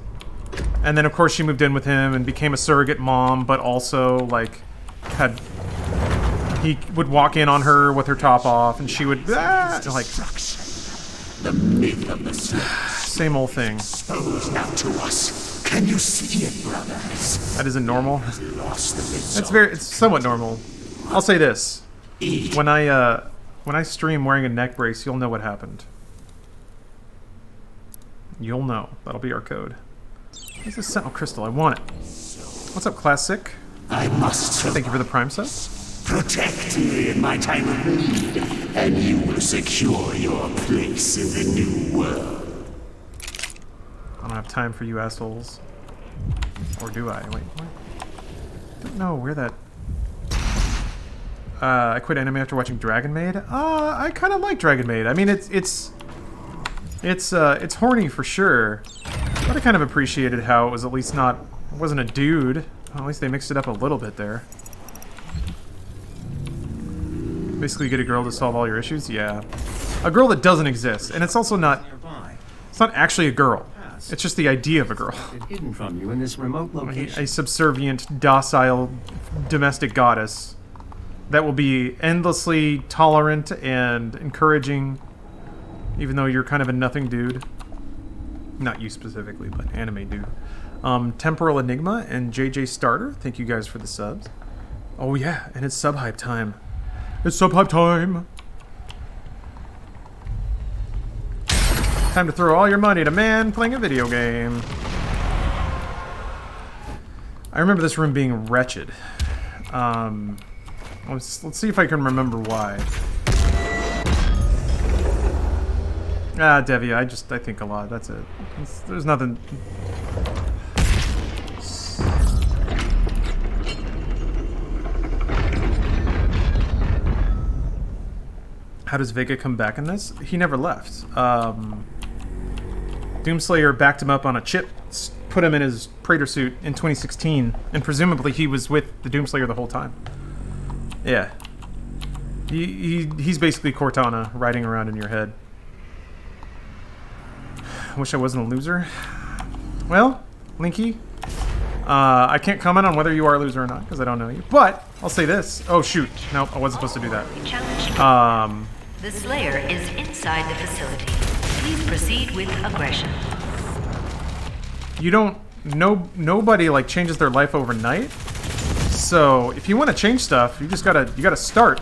A: And then, of course, she moved in with him and became a surrogate mom, but also, like, he would walk in on her with her top off, and she would, like...
D: The myth of the snakes.
A: Same old thing.
D: Exposed now to us. Can you see it, brothers?
A: That isn't normal.
D: Lost
A: It's somewhat normal. I'll say this. When I stream wearing a neck brace, you'll know what happened. You'll know. That'll be our code. Where's this Sentinel Crystal? I want it. What's up, Classic?
D: I must survive.
A: Thank you for the Prime sub.
D: Protect me in my time of need, and you will secure your place in the new world.
A: I don't have time for you assholes. Or do I? Wait, what? I don't know where that... I quit anime after watching Dragon Maid. I kind of like Dragon Maid. I mean, it's horny for sure. But I kind of appreciated how it was at least not... It wasn't a dude. Well, at least they mixed it up a little bit there. Basically get a girl to solve all your issues? Yeah. A girl that doesn't exist. And it's also not... It's not actually a girl. It's just the idea of a girl.
F: Hidden from you in this remote location.
A: A subservient, docile, domestic goddess that will be endlessly tolerant and encouraging, even though you're kind of a nothing dude. Not you specifically, but anime dude. Temporal Enigma and JJ Starter, thank you guys for the subs. Oh yeah, and it's sub-hype time. It's sub-hype time! Time to throw all your money at a man playing a video game. I remember this room being wretched. Let's see if I can remember why. Devia, I think a lot. That's it. There's nothing. How does Vega come back in this? He never left. Doomslayer backed him up on a chip, put him in his Praetor suit in 2016, and presumably he was with the Doomslayer the whole time. Yeah. He's basically Cortana riding around in your head. Wish I wasn't a loser. Well, Linky, I can't comment on whether you are a loser or not, because I don't know you. But, I'll say this. Oh, shoot. Nope, I wasn't supposed to do that.
H: The Slayer is inside the facility. Please proceed with aggression.
A: You don't... Nobody, like, changes their life overnight. So, if you want to change stuff, you just gotta start.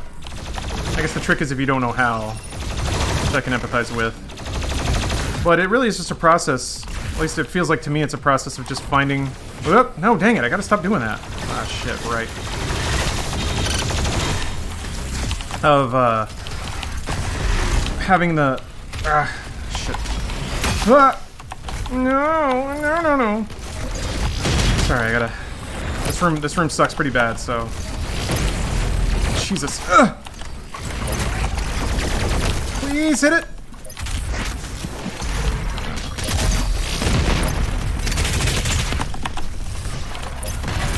A: I guess the trick is if you don't know how, which I can empathize with. But it really is just a process. At least it feels like to me it's a process of just finding... Whoop, no, dang it, I gotta stop doing that. Ah, shit, right. Of, having the... shit. Ah! No. Sorry, I gotta... This room sucks pretty bad, so... Jesus. Ugh! Please hit it!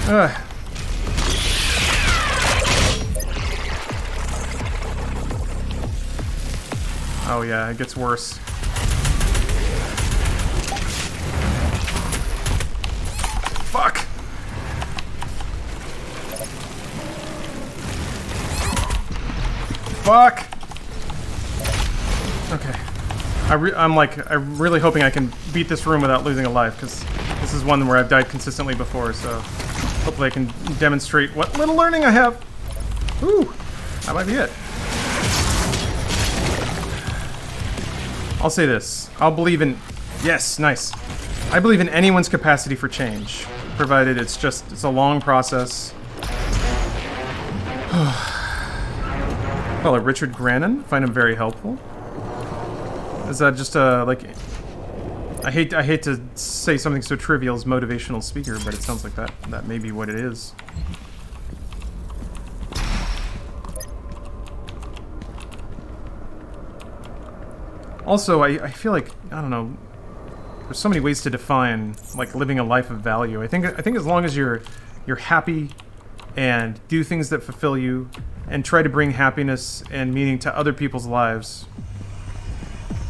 A: Ugh. Oh yeah, it gets worse. Fuck! Fuck! Okay. I'm really hoping I can beat this room without losing a life, because this is one where I've died consistently before, so hopefully I can demonstrate what little learning I have. Ooh, that might be it. I'll say this. I'll believe in... Yes, nice. I believe in anyone's capacity for change, provided it's a long process. Fellow Richard Grannon, find him very helpful. Is that just like... I hate to say something so trivial as motivational speaker, but it sounds like that may be what it is. Also, I feel like, I don't know, there's so many ways to define, like, living a life of value. I think as long as you're happy and do things that fulfill you and try to bring happiness and meaning to other people's lives,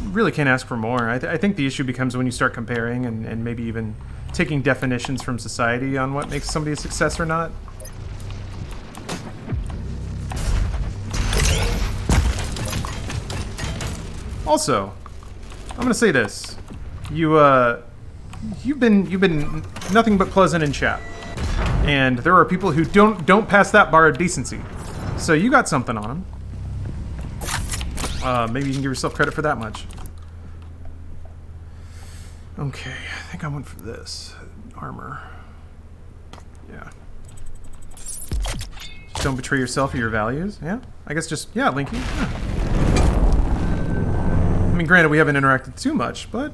A: you really can't ask for more. I think the issue becomes when you start comparing and maybe even taking definitions from society on what makes somebody a success or not. Also, I'm gonna say this: you've been nothing but pleasant in chat, and there are people who don't pass that bar of decency. So you got something on them. Maybe you can give yourself credit for that much. Okay, I think I went for this armor. Yeah. Just don't betray yourself or your values. Yeah, I guess just Linky. Yeah. I mean, granted, we haven't interacted too much, but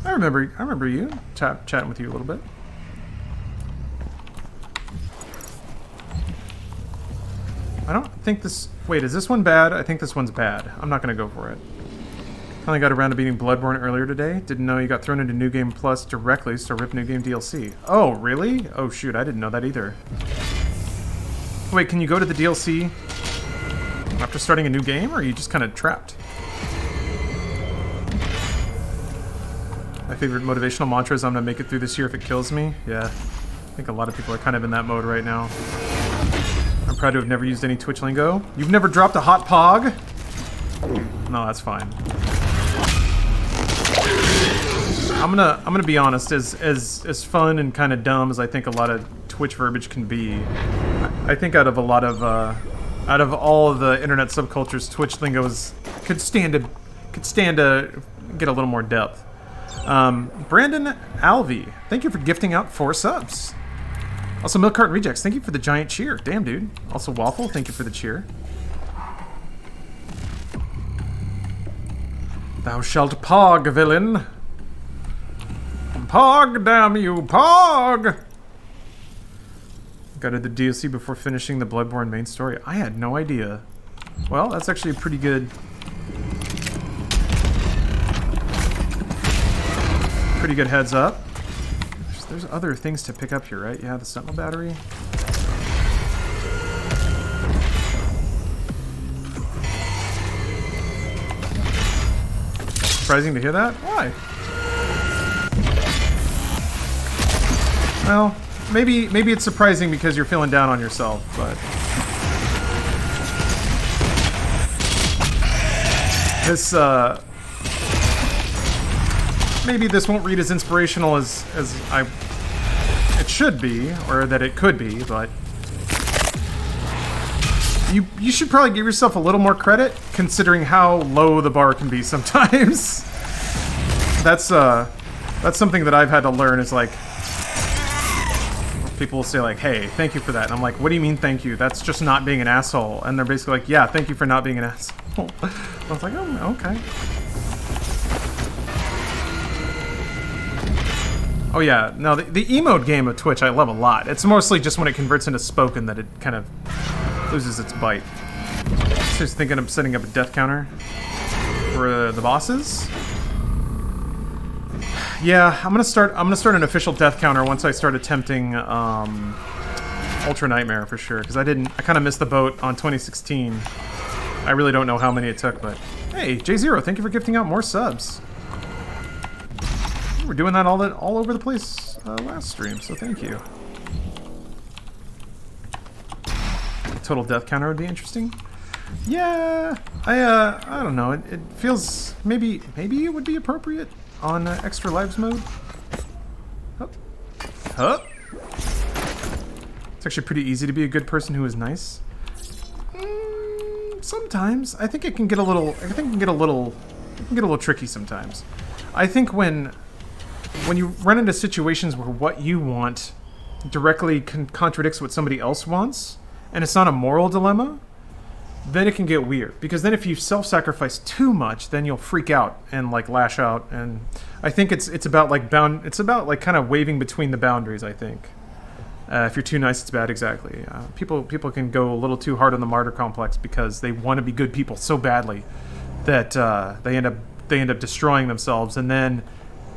A: I remember you chatting with you a little bit. I don't think this... Wait, is this one bad? I think this one's bad. I'm not going to go for it. Finally got around to beating Bloodborne earlier today. Didn't know you got thrown into New Game Plus directly, so rip New Game DLC. Oh, really? Oh, shoot, I didn't know that either. Wait, can you go to the DLC after starting a new game, or are you just kind of trapped? My favorite motivational mantra is I'm gonna make it through this year if it kills me. Yeah, I think a lot of people are kind of in that mode right now. I'm proud to have never used any Twitch lingo. You've never dropped a hot pog? No, that's fine. I'm gonna be honest. As fun and kind of dumb as I think a lot of Twitch verbiage can be, I think out of all of the internet subcultures, Twitch lingo could stand a get a little more depth. Brandon Alvey, thank you for gifting out 4 subs. Also, Milk Carton Rejects, thank you for the giant cheer. Damn, dude. Also, Waffle, thank you for the cheer. Thou shalt pog, villain. Pog, damn you, pog! Gutted the DLC before finishing the Bloodborne main story. I had no idea. Well, that's actually a pretty good... pretty good heads up. There's other things to pick up here, right? Yeah, the Sentinel battery. Surprising to hear that? Why? Well, maybe it's surprising because you're feeling down on yourself, but this maybe this won't read as inspirational as it should be, or that it could be, but you should probably give yourself a little more credit considering how low the bar can be sometimes. That's something that I've had to learn is like people will say like, hey, thank you for that. And I'm like, what do you mean thank you? That's just not being an asshole. And they're basically like, yeah, thank you for not being an asshole. I was like, oh, okay. Oh yeah, no, the emote game of Twitch I love a lot. It's mostly just when it converts into spoken that it kind of loses its bite. Just thinking of setting up a death counter for the bosses. Yeah, I'm gonna start an official death counter once I start attempting Ultra Nightmare for sure, because I kind of missed the boat on 2016. I really don't know how many it took, but hey, J0, thank you for gifting out more subs. We're doing that all over the place last stream, so thank you. Total death counter would be interesting. Yeah, I don't know. It feels maybe it would be appropriate on extra lives mode. Huh? It's actually pretty easy to be a good person who is nice. Sometimes I think it can get a little. I think it can get a little tricky sometimes. I think when you run into situations where what you want directly contradicts what somebody else wants, and it's not a moral dilemma, then it can get weird. Because then if you self-sacrifice too much, then you'll freak out and like lash out. And I think it's about like kind of waving between the boundaries. I think if you're too nice, it's bad. Exactly. People can go a little too hard on the martyr complex because they want to be good people so badly that they end up destroying themselves and then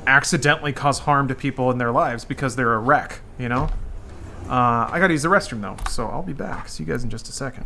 A: accidentally cause harm to people in their lives because they're a wreck. You know. I gotta use the restroom though, so I'll be back. See you guys in just a second.